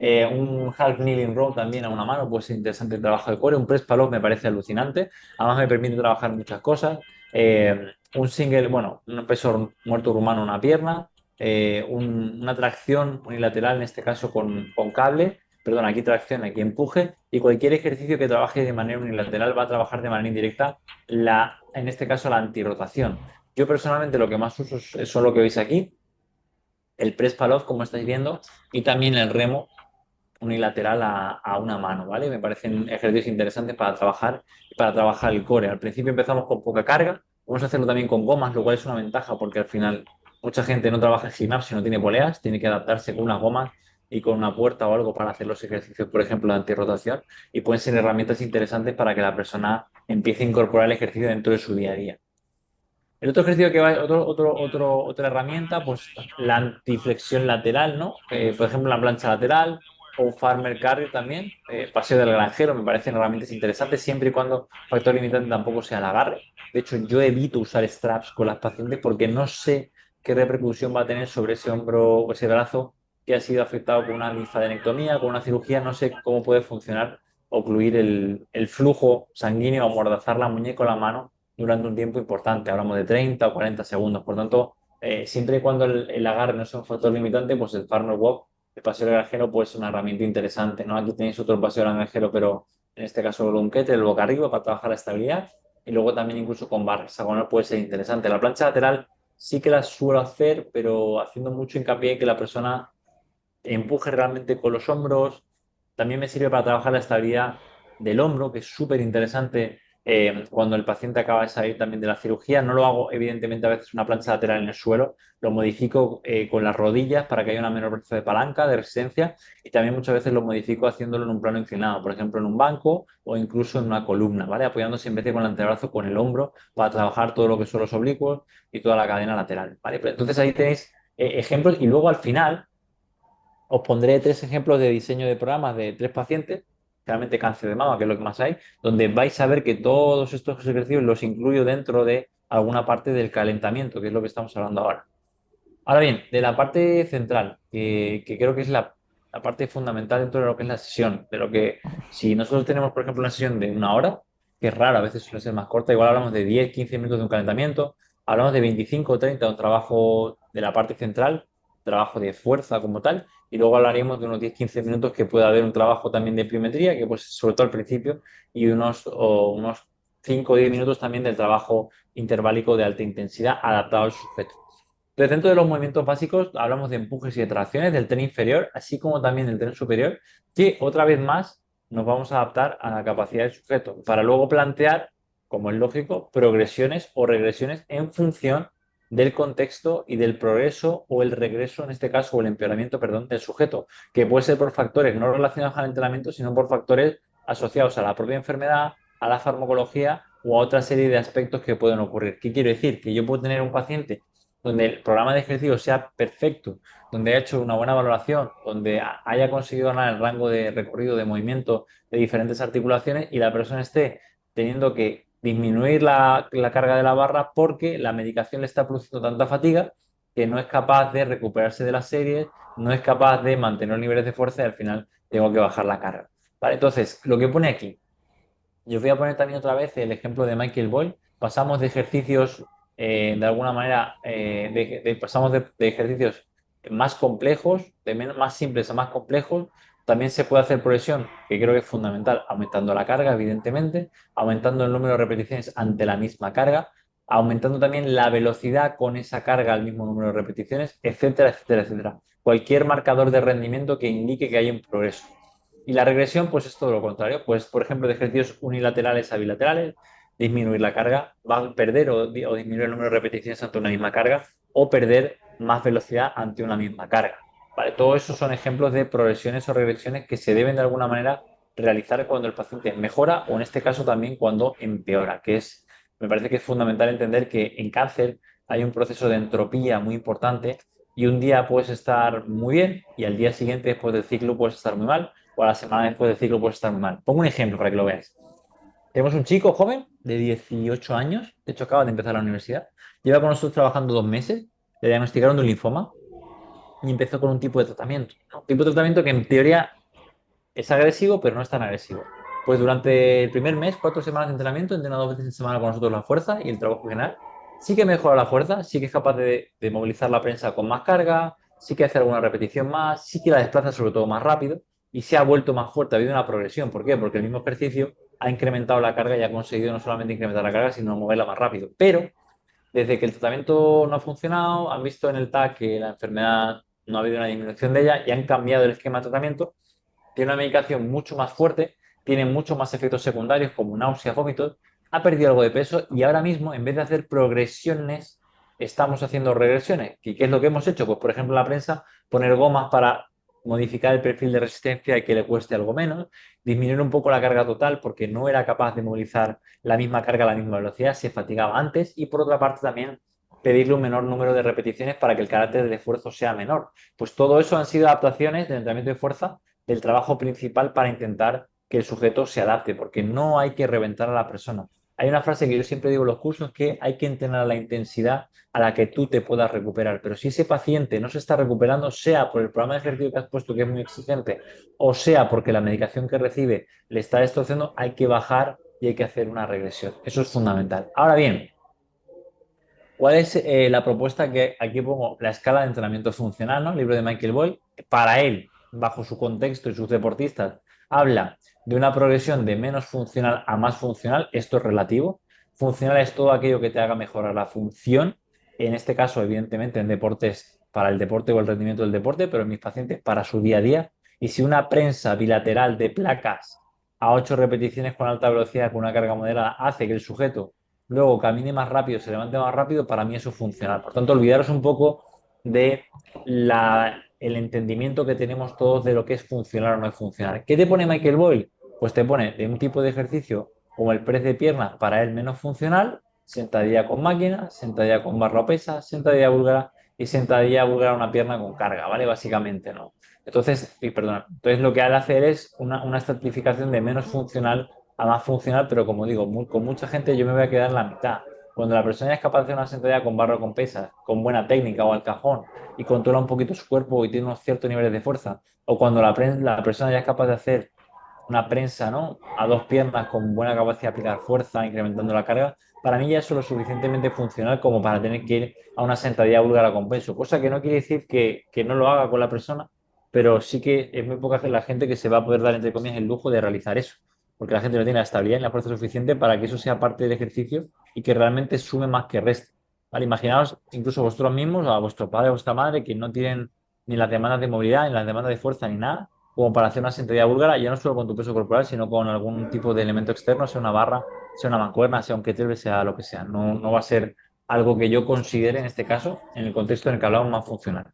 Un half kneeling row también a una mano puede ser interesante el trabajo de core. Un press pull me parece alucinante. Además me permite trabajar muchas cosas. Un single, bueno, un peso muerto rumano a una pierna. Una tracción unilateral, en este caso con cable. Perdón, aquí tracción, aquí empuje. Y cualquier ejercicio que trabaje de manera unilateral va a trabajar de manera indirecta, en este caso, la antirrotación. Yo personalmente lo que más uso son lo que veis aquí, el press pull como estáis viendo, y también el remo unilateral a una mano, ¿vale? Me parecen ejercicios interesantes para trabajar el core. Al principio empezamos con poca carga, vamos a hacerlo también con gomas, lo cual es una ventaja porque al final mucha gente no trabaja en gimnasio, no tiene poleas, tiene que adaptarse con unas gomas y con una puerta o algo para hacer los ejercicios, por ejemplo, de antirrotación, y pueden ser herramientas interesantes para que la persona empiece a incorporar el ejercicio dentro de su día a día. El otro ejercicio que va, otra herramienta, pues la antiflexión lateral, ¿no? Por ejemplo, la plancha lateral o un farmer carry también, paseo del granjero, me parecen herramientas interesantes siempre y cuando factor limitante tampoco sea el agarre. De hecho, yo evito usar straps con las pacientes porque no sé qué repercusión va a tener sobre ese hombro o ese brazo que ha sido afectado con una linfadenectomía, con una cirugía, no sé cómo puede funcionar ocluir el flujo sanguíneo o amordazar la muñeca o la mano durante un tiempo importante. Hablamos de 30 o 40 segundos. Por tanto, siempre y cuando el agarre no sea un factor limitante, pues el farmer walk, el paseo del granjero, puede ser una herramienta interesante, ¿no? Aquí tenéis otro paseo del granjero, pero en este caso el lunquete, el boca arriba para trabajar la estabilidad. Y luego también incluso con barra hexagonal puede ser interesante. La plancha lateral sí que la suelo hacer, pero haciendo mucho hincapié en que la persona empuje realmente con los hombros. También me sirve para trabajar la estabilidad del hombro, que es súper interesante cuando el paciente acaba de salir también de la cirugía. No lo hago, evidentemente, a veces una plancha lateral en el suelo, lo modifico con las rodillas para que haya una menor brecha de palanca, de resistencia, y también muchas veces lo modifico haciéndolo en un plano inclinado, por ejemplo, en un banco o incluso en una columna, ¿vale? Apoyándose en vez de con el antebrazo, con el hombro, para trabajar todo lo que son los oblicuos y toda la cadena lateral, ¿vale? Pero entonces ahí tenéis ejemplos y luego al final os pondré tres ejemplos de diseño de programas de tres pacientes, realmente cáncer de mama, que es lo que más hay, donde vais a ver que todos estos ejercicios los incluyo dentro de alguna parte del calentamiento, que es lo que estamos hablando ahora. Ahora bien, de la parte central, que creo que es la parte fundamental dentro de lo que es la sesión, de lo que si nosotros tenemos, por ejemplo, una sesión de una hora, que es rara, a veces suele ser más corta, igual hablamos de 10, 15 minutos de un calentamiento, hablamos de 25 o 30 de un trabajo de la parte central, trabajo de fuerza como tal, y luego hablaríamos de unos 10, 15 minutos que puede haber un trabajo también de pliometría, que pues sobre todo al principio, y unos 5 o 10 minutos también del trabajo interválico de alta intensidad adaptado al sujeto. Entonces, dentro de los movimientos básicos hablamos de empujes y de tracciones del tren inferior, así como también del tren superior, que otra vez más nos vamos a adaptar a la capacidad del sujeto para luego plantear, como es lógico, progresiones o regresiones en función del contexto y del progreso o el regreso, en este caso, o el empeoramiento, perdón, del sujeto, que puede ser por factores no relacionados al entrenamiento, sino por factores asociados a la propia enfermedad, a la farmacología o a otra serie de aspectos que pueden ocurrir. ¿Qué quiero decir? Que yo puedo tener un paciente donde el programa de ejercicio sea perfecto, donde haya hecho una buena valoración, donde haya conseguido ganar el rango de recorrido de movimiento de diferentes articulaciones y la persona esté teniendo que disminuir la carga de la barra porque la medicación le está produciendo tanta fatiga que no es capaz de recuperarse de las series, no es capaz de mantener niveles de fuerza y al final tengo que bajar la carga. ¿Vale? Entonces, lo que pone aquí, yo voy a poner también otra vez el ejemplo de Michael Boyle. Pasamos de ejercicios, de alguna manera, pasamos de ejercicios más complejos, más simples a más complejos. También se puede hacer progresión, que creo que es fundamental, aumentando la carga, evidentemente, aumentando el número de repeticiones ante la misma carga, aumentando también la velocidad con esa carga al mismo número de repeticiones, etcétera, etcétera, etcétera. Cualquier marcador de rendimiento que indique que hay un progreso. Y la regresión, pues es todo lo contrario. Pues, por ejemplo, de ejercicios unilaterales a bilaterales, disminuir la carga, va a perder o disminuir el número de repeticiones ante una misma carga o perder más velocidad ante una misma carga. ¿Vale? Todo eso son ejemplos de progresiones o regresiones que se deben de alguna manera realizar cuando el paciente mejora o en este caso también cuando empeora, me parece que es fundamental entender que en cáncer hay un proceso de entropía muy importante y un día puedes estar muy bien y al día siguiente después del ciclo puedes estar muy mal o a la semana después del ciclo puede estar muy mal. Pongo un ejemplo para que lo veáis. Tenemos un chico joven de 18 años, de hecho acaba de empezar la universidad, lleva con nosotros trabajando 2 meses, le diagnosticaron de un linfoma y empezó con un tipo de tratamiento. ¿No? Un tipo de tratamiento que en teoría es agresivo, pero no es tan agresivo. Pues durante el primer mes, 4 semanas de entrenamiento, entrena 2 veces en semana con nosotros la fuerza y el trabajo general. Sí que mejora la fuerza, sí que es capaz de movilizar la prensa con más carga, sí que hace alguna repetición más, sí que la desplaza sobre todo más rápido y se ha vuelto más fuerte, ha habido una progresión. ¿Por qué? Porque el mismo ejercicio ha incrementado la carga y ha conseguido no solamente incrementar la carga, sino moverla más rápido. Pero desde que el tratamiento no ha funcionado, han visto en el TAC que la enfermedad no ha habido una disminución de ella y han cambiado el esquema de tratamiento. Tiene una medicación mucho más fuerte, tiene muchos más efectos secundarios como náuseas, vómitos, ha perdido algo de peso y ahora mismo, en vez de hacer progresiones, estamos haciendo regresiones. ¿Y qué es lo que hemos hecho? Pues, por ejemplo, en la prensa, poner gomas para modificar el perfil de resistencia y que le cueste algo menos, disminuir un poco la carga total porque no era capaz de movilizar la misma carga a la misma velocidad, se fatigaba antes y por otra parte también pedirle un menor número de repeticiones para que el carácter del esfuerzo sea menor. Pues todo eso han sido adaptaciones del entrenamiento de fuerza del trabajo principal para intentar que el sujeto se adapte, porque no hay que reventar a la persona. Hay una frase que yo siempre digo en los cursos que hay que entrenar la intensidad a la que tú te puedas recuperar, pero si ese paciente no se está recuperando, sea por el programa de ejercicio que has puesto que es muy exigente, o sea porque la medicación que recibe le está destrozando, hay que bajar y hay que hacer una regresión. Eso es fundamental. Ahora bien, ¿cuál es la propuesta que aquí pongo? La escala de entrenamiento funcional, ¿no? El libro de Michael Boyle. Para él, bajo su contexto y sus deportistas, habla de una progresión de menos funcional a más funcional. Esto es relativo. Funcional es todo aquello que te haga mejorar la función. En este caso, evidentemente, en deportes, para el deporte o el rendimiento del deporte, pero en mis pacientes, para su día a día. Y si una prensa bilateral de placas a 8 repeticiones con alta velocidad, con una carga moderada, hace que el sujeto luego camine más rápido, se levante más rápido, para mí eso es funcional. Por tanto, olvidaros un poco de el entendimiento que tenemos todos de lo que es funcional o no es funcional. ¿Qué te pone Michael Boyle? Pues te pone de un tipo de ejercicio como el press de piernas para él menos funcional, sentadilla con máquina, sentadilla con barra o pesa, sentadilla búlgara y sentadilla búlgara una pierna con carga, ¿vale? Básicamente, ¿no? Entonces, perdona, entonces lo que ha de hacer es una estratificación de menos funcional a más funcional, pero como digo, con mucha gente yo me voy a quedar en la mitad. Cuando la persona es capaz de hacer una sentadilla con barra o con pesas, con buena técnica o al cajón y controla un poquito su cuerpo y tiene unos ciertos niveles de fuerza, o cuando la persona ya es capaz de hacer una prensa, ¿no? A 2 piernas con buena capacidad de aplicar fuerza, incrementando la carga, para mí ya eso es lo suficientemente funcional como para tener que ir a una sentadilla búlgara con peso, cosa que no quiere decir que no lo haga con la persona, pero sí que es muy poca la gente que se va a poder dar, entre comillas, el lujo de realizar eso, porque la gente no tiene la estabilidad y la fuerza suficiente para que eso sea parte del ejercicio y que realmente sume más que reste. ¿Vale? Imaginaos incluso vosotros mismos, a vuestro padre o vuestra madre, que no tienen ni las demandas de movilidad, ni las demandas de fuerza, ni nada, como para hacer una sentadilla búlgara, ya no solo con tu peso corporal, sino con algún tipo de elemento externo, sea una barra, sea una mancuerna, sea un kettlebell, sea lo que sea. No, no va a ser algo que yo considere en este caso, en el contexto en el que hablamos, más funcional.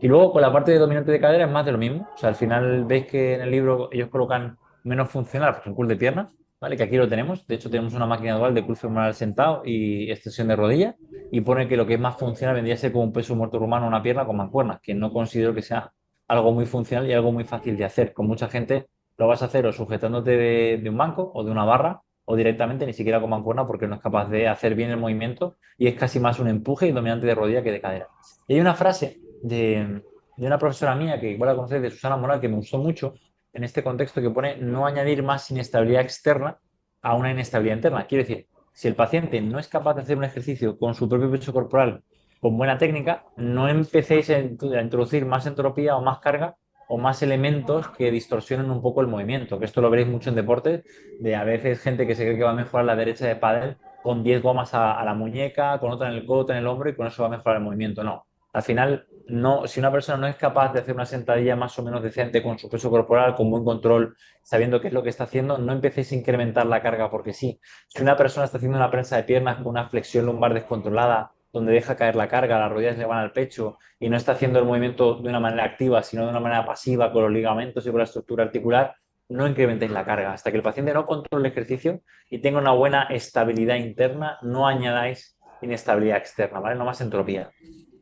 Y luego con la parte de dominante de cadera es más de lo mismo. O sea, al final veis que en el libro ellos colocan menos funcional, pues un curl de pierna, ¿vale? Que aquí lo tenemos. De hecho, tenemos una máquina dual de curl femoral sentado y extensión de rodilla. Y pone que lo que es más funcional vendría a ser como un peso muerto rumano una pierna con mancuernas, que no considero que sea algo muy funcional y algo muy fácil de hacer. Con mucha gente lo vas a hacer o sujetándote de un banco o de una barra o directamente ni siquiera con mancuerna porque no es capaz de hacer bien el movimiento y es casi más un empuje y dominante de rodilla que de cadera. Y hay una frase de una profesora mía que igual la conocéis, de Susana Moral, que me gustó mucho en este contexto, que pone no añadir más inestabilidad externa a una inestabilidad interna. Quiere decir, si el paciente no es capaz de hacer un ejercicio con su propio peso corporal con buena técnica, no empecéis a introducir más entropía o más carga o más elementos que distorsionen un poco el movimiento, que esto lo veréis mucho en deportes, de a veces gente que se cree que va a mejorar la derecha de pádel con 10 gomas a la muñeca, con otra en el codo, otra en el hombro y con eso va a mejorar el movimiento. No, al final, no, si una persona no es capaz de hacer una sentadilla más o menos decente con su peso corporal, con buen control, sabiendo qué es lo que está haciendo, no empecéis a incrementar la carga porque sí. Si una persona está haciendo una prensa de piernas con una flexión lumbar descontrolada, donde deja caer la carga, las rodillas le van al pecho y no está haciendo el movimiento de una manera activa, sino de una manera pasiva con los ligamentos y con la estructura articular, no incrementéis la carga. Hasta que el paciente no controle el ejercicio y tenga una buena estabilidad interna, no añadáis inestabilidad externa, ¿vale? No más entropía.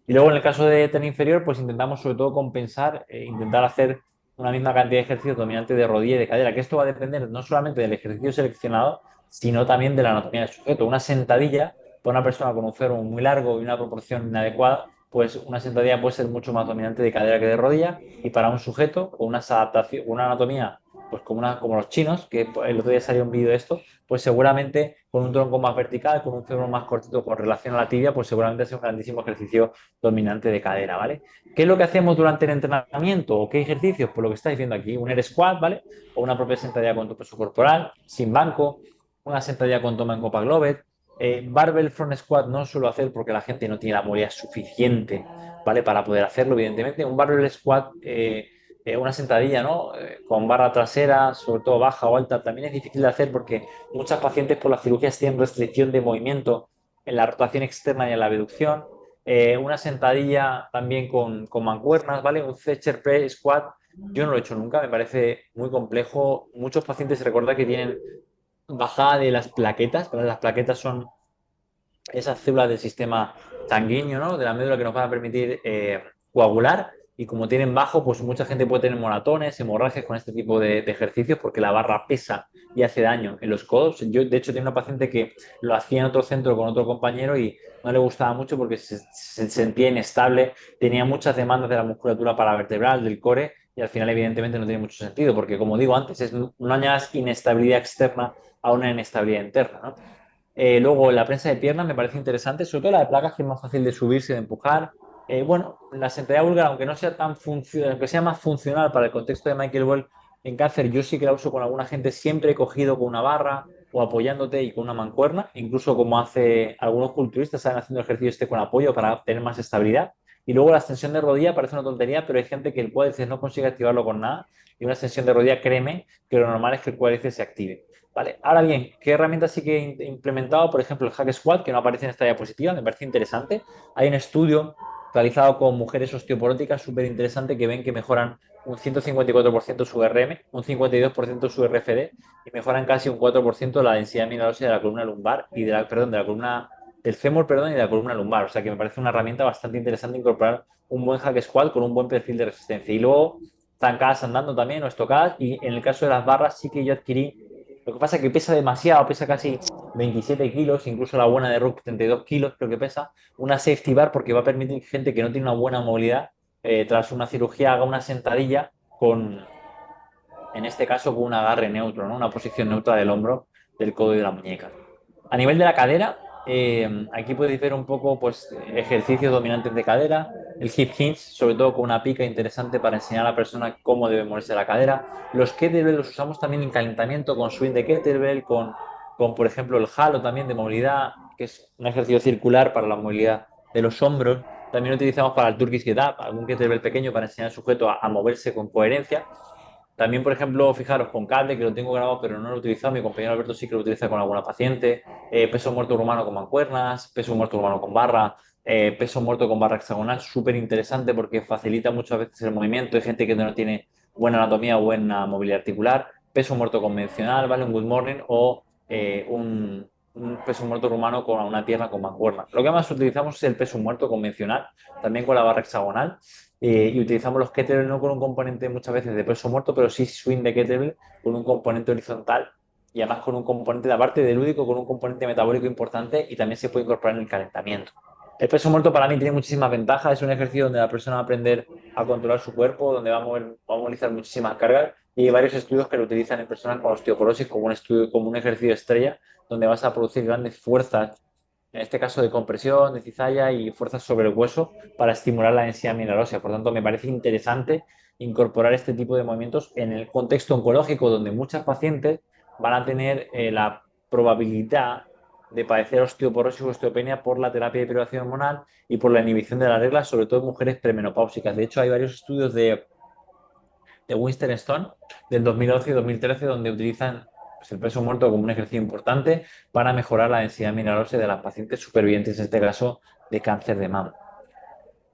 Y luego en el caso de tren inferior, pues intentamos sobre todo compensar, intentar hacer una misma cantidad de ejercicios dominantes de rodilla y de cadera, que esto va a depender no solamente del ejercicio seleccionado, sino también de la anatomía del sujeto. Una sentadilla para una persona con un fémur muy largo y una proporción inadecuada, pues una sentadilla puede ser mucho más dominante de cadera que de rodilla, y para un sujeto con una adaptación, una anatomía pues como los chinos, que el otro día salió un vídeo de esto, pues seguramente con un tronco más vertical, con un fémur más cortito con relación a la tibia, pues seguramente es un grandísimo ejercicio dominante de cadera, ¿vale? ¿Qué es lo que hacemos durante el entrenamiento o qué ejercicios? Pues lo que estáis viendo aquí, un air squat, ¿vale? O una propia sentadilla con tu peso corporal, sin banco, una sentadilla con toma en copa globet. Barbell front squat no suelo hacer porque la gente no tiene la movilidad suficiente, ¿vale? Para poder hacerlo, evidentemente. Un barbell squat, una sentadilla, ¿no? Con barra trasera, sobre todo baja o alta, también es difícil de hacer porque muchas pacientes por las cirugías tienen restricción de movimiento en la rotación externa y en la abducción. Una sentadilla también con mancuernas, ¿vale? Un Thatcher Press Squat, yo no lo he hecho nunca, me parece muy complejo. Muchos pacientes recuerda que tienen bajada de las plaquetas, ¿vale? Las plaquetas son esas células del sistema sanguíneo, ¿no? De la médula que nos van a permitir coagular. Y como tienen bajo, pues mucha gente puede tener moratones, hemorragias con este tipo de ejercicios porque la barra pesa y hace daño en los codos. Yo, de hecho, tenía una paciente que lo hacía en otro centro con otro compañero y no le gustaba mucho porque se sentía inestable, tenía muchas demandas de la musculatura paravertebral, del core, y al final, evidentemente, no tiene mucho sentido porque, como digo antes, no añadas inestabilidad externa a una inestabilidad interna, ¿no? Luego, la prensa de piernas me parece interesante, sobre todo la de placas, que es más fácil de subirse, de empujar. Bueno, la sentadilla búlgara, aunque no sea tan funcional, aunque sea más funcional para el contexto de Michael Ball en cáncer, yo sí que la uso con alguna gente, siempre he cogido con una barra o apoyándote y con una mancuerna, incluso como hace algunos culturistas, saben haciendo ejercicio este con apoyo para tener más estabilidad. Y luego la extensión de rodilla parece una tontería, pero hay gente que el cuádriceps no consigue activarlo con nada. Y una extensión de rodilla, créeme, que lo normal es que el cuádriceps se active. Vale, ahora bien, ¿qué herramientas sí que he implementado? Por ejemplo, el Hack Squat, que no aparece en esta diapositiva, me parece interesante. Hay un estudio realizado con mujeres osteoporóticas súper interesante que ven que mejoran un 154% su RM, un 52% su RFD y mejoran casi un 4% la densidad mineral ósea de la columna lumbar y perdón, de la columna del fémur, perdón, y de la columna lumbar. O sea que me parece una herramienta bastante interesante incorporar un buen Hack Squat con un buen perfil de resistencia. Y luego zancadas andando también o estocadas, y en el caso de las barras sí que yo adquirí. Lo que pasa es que pesa demasiado, pesa casi 27 kilos, incluso la buena de Rook 32 kilos creo que pesa. Una safety bar porque va a permitir que gente que no tiene una buena movilidad tras una cirugía haga una sentadilla con, en este caso, con un agarre neutro, ¿no? Una posición neutra del hombro, del codo y de la muñeca. A nivel de la cadera, aquí podéis ver un poco pues, ejercicios dominantes de cadera, el hip hinge, sobre todo con una pica interesante para enseñar a la persona cómo debe moverse la cadera. Los kettlebell los usamos también en calentamiento con swing de kettlebell, con por ejemplo el halo también de movilidad, que es un ejercicio circular para la movilidad de los hombros. También lo utilizamos para el Turkish Get Up, algún kettlebell pequeño para enseñar al sujeto a moverse con coherencia. También, por ejemplo, fijaros con cable, que lo tengo grabado, pero no lo he utilizado. Mi compañero Alberto sí que lo utiliza con alguna paciente. Peso muerto rumano con mancuernas, peso muerto rumano con barra, peso muerto con barra hexagonal. Súper interesante porque facilita muchas veces el movimiento. Hay gente que no tiene buena anatomía o buena movilidad articular. Peso muerto convencional, ¿vale? Un good morning o un peso muerto rumano con una pierna con mancuerna. Lo que más utilizamos es el peso muerto convencional, también con la barra hexagonal. Y utilizamos los kettlebell no con un componente muchas veces de peso muerto, pero sí swing de kettlebell con un componente horizontal y además con un componente, de aparte de lúdico, con un componente metabólico importante y también se puede incorporar en el calentamiento. El peso muerto para mí tiene muchísimas ventajas, es un ejercicio donde la persona va a aprender a controlar su cuerpo, donde va a movilizar muchísimas cargas y hay varios estudios que lo utilizan en personas con osteoporosis como un estudio, como un ejercicio estrella, donde vas a producir grandes fuerzas, en este caso de compresión, de cizalla y fuerzas sobre el hueso para estimular la densidad mineral ósea. Por tanto, me parece interesante incorporar este tipo de movimientos en el contexto oncológico, donde muchas pacientes van a tener la probabilidad de padecer osteoporosis o osteopenia por la terapia de privación hormonal y por la inhibición de la regla, sobre todo en mujeres premenopáusicas. De hecho, hay varios estudios de Winston Stone del 2011 y 2013 donde utilizan pues, el peso muerto como un ejercicio importante para mejorar la densidad mineral ósea de las pacientes supervivientes, en este caso de cáncer de mama.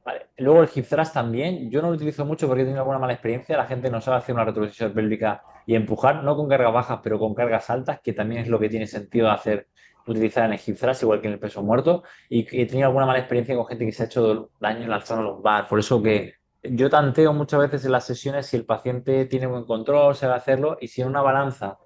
Vale. Luego el hip thrust también, yo no lo utilizo mucho porque he tenido alguna mala experiencia, la gente no sabe hacer una retrocesión pélvica y empujar, no con cargas bajas, pero con cargas altas, que también es lo que tiene sentido hacer, utilizar en el hip thrust, igual que en el peso muerto, y he tenido alguna mala experiencia con gente que se ha hecho daño en la zona lumbar, por eso que yo tanteo muchas veces en las sesiones si el paciente tiene buen control, sabe hacerlo, y si en una balanza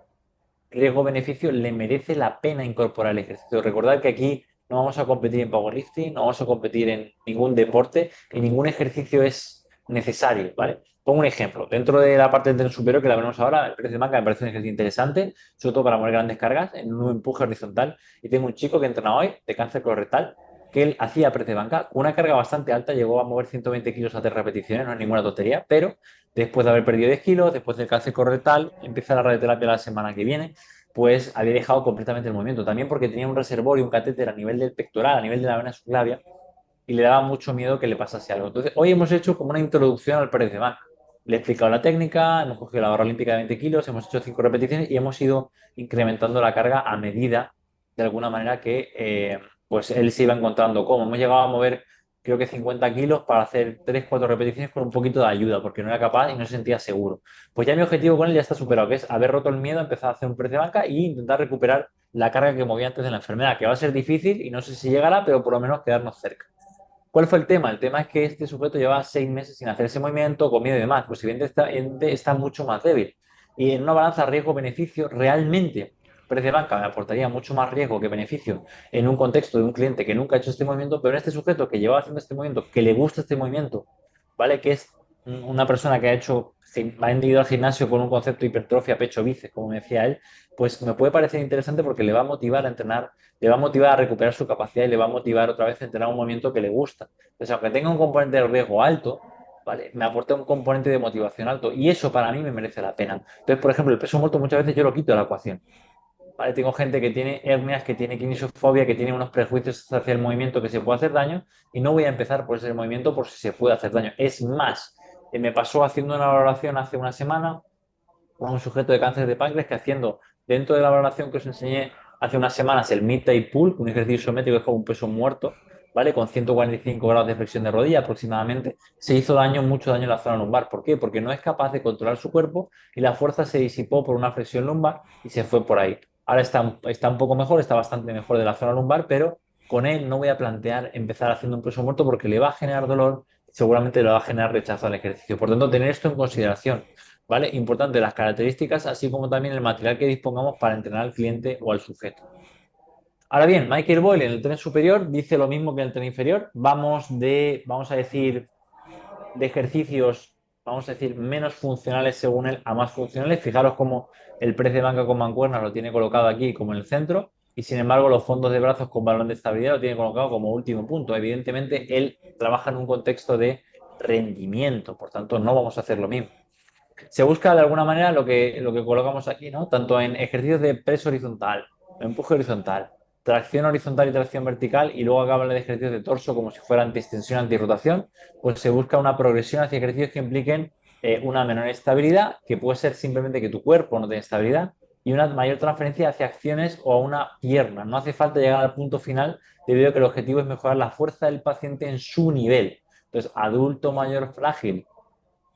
riesgo-beneficio, le merece la pena incorporar el ejercicio. Recordad que aquí no vamos a competir en powerlifting, no vamos a competir en ningún deporte y ningún ejercicio es necesario, ¿vale? Pongo un ejemplo. Dentro de la parte del tren superior, que la veremos ahora, el press de banca me parece un ejercicio interesante, sobre todo para mover grandes cargas en un empuje horizontal. Y tengo un chico que entrena hoy de cáncer colorectal que él hacía press de banca con una carga bastante alta, llegó a mover 120 kilos a 3 repeticiones, no es ninguna tontería, pero después de haber perdido 10 kilos, después del cáncer colorectal, empieza la radioterapia la semana que viene, pues había dejado completamente el movimiento. También porque tenía un reservorio, un catéter a nivel del pectoral, a nivel de la vena subclavia, y le daba mucho miedo que le pasase algo. Entonces, hoy hemos hecho como una introducción al press de banca. Le he explicado la técnica, hemos cogido la barra olímpica de 20 kilos, hemos hecho 5 repeticiones y hemos ido incrementando la carga a medida, de alguna manera, que pues él se iba encontrando cómodo. Hemos llegado a mover, creo que 50 kilos para hacer 3 4 repeticiones con un poquito de ayuda, porque no era capaz y no se sentía seguro. Pues ya mi objetivo con él ya está superado, que es haber roto el miedo, empezar a hacer un press de banca e intentar recuperar la carga que movía antes de la enfermedad, que va a ser difícil y no sé si llegará, pero por lo menos quedarnos cerca. ¿Cuál fue el tema? El tema es que este sujeto lleva 6 meses sin hacer ese movimiento, con miedo y demás. Pues evidentemente está mucho más débil. Y en una balanza riesgo-beneficio, realmente precio de banca me aportaría mucho más riesgo que beneficio en un contexto de un cliente que nunca ha hecho este movimiento, pero en este sujeto que lleva haciendo este movimiento, que le gusta este movimiento, ¿vale? Que es una persona que ha ido al gimnasio con un concepto de hipertrofia pecho-bíceps, como me decía él, pues me puede parecer interesante porque le va a motivar a entrenar, le va a motivar a recuperar su capacidad y le va a motivar otra vez a entrenar un movimiento que le gusta. Entonces, aunque tenga un componente de riesgo alto, ¿vale? Me aporta un componente de motivación alto y eso para mí me merece la pena. Entonces, por ejemplo, el peso muerto muchas veces yo lo quito de la ecuación. ¿Vale? Tengo gente que tiene hernias, que tiene kinesofobia, que tiene unos prejuicios hacia el movimiento que se puede hacer daño y no voy a empezar por ese movimiento por si se puede hacer daño. Es más, me pasó haciendo una valoración hace una semana a un sujeto de cáncer de páncreas que haciendo dentro de la valoración que os enseñé hace unas semanas el mid-thigh pull, un ejercicio isométrico que es como un peso muerto, ¿vale? Con 145 grados de flexión de rodilla aproximadamente, se hizo daño, mucho daño en la zona lumbar. ¿Por qué? Porque no es capaz de controlar su cuerpo y la fuerza se disipó por una flexión lumbar y se fue por ahí. Ahora está un poco mejor, está bastante mejor de la zona lumbar, pero con él no voy a plantear empezar haciendo un peso muerto porque le va a generar dolor, seguramente le va a generar rechazo al ejercicio. Por tanto, tener esto en consideración. ¿Vale? Importante las características, así como también el material que dispongamos para entrenar al cliente o al sujeto. Ahora bien, Michael Boyle en el tren superior dice lo mismo que en el tren inferior. Vamos a decir, de ejercicios, vamos a decir, menos funcionales según él a más funcionales. Fijaros cómo el press de banca con mancuernas lo tiene colocado aquí como en el centro y sin embargo los fondos de brazos con balón de estabilidad lo tiene colocado como último punto. Evidentemente él trabaja en un contexto de rendimiento, por tanto no vamos a hacer lo mismo. Se busca de alguna manera lo que colocamos aquí, ¿no? Tanto en ejercicios de press horizontal, empuje horizontal, tracción horizontal y tracción vertical, y luego acaba de ejercicios de torso como si fuera antiextensión, antirrotación, pues se busca una progresión hacia ejercicios que impliquen una menor estabilidad, que puede ser simplemente que tu cuerpo no tiene estabilidad, y una mayor transferencia hacia acciones o a una pierna. No hace falta llegar al punto final debido a que el objetivo es mejorar la fuerza del paciente en su nivel. Entonces, adulto mayor frágil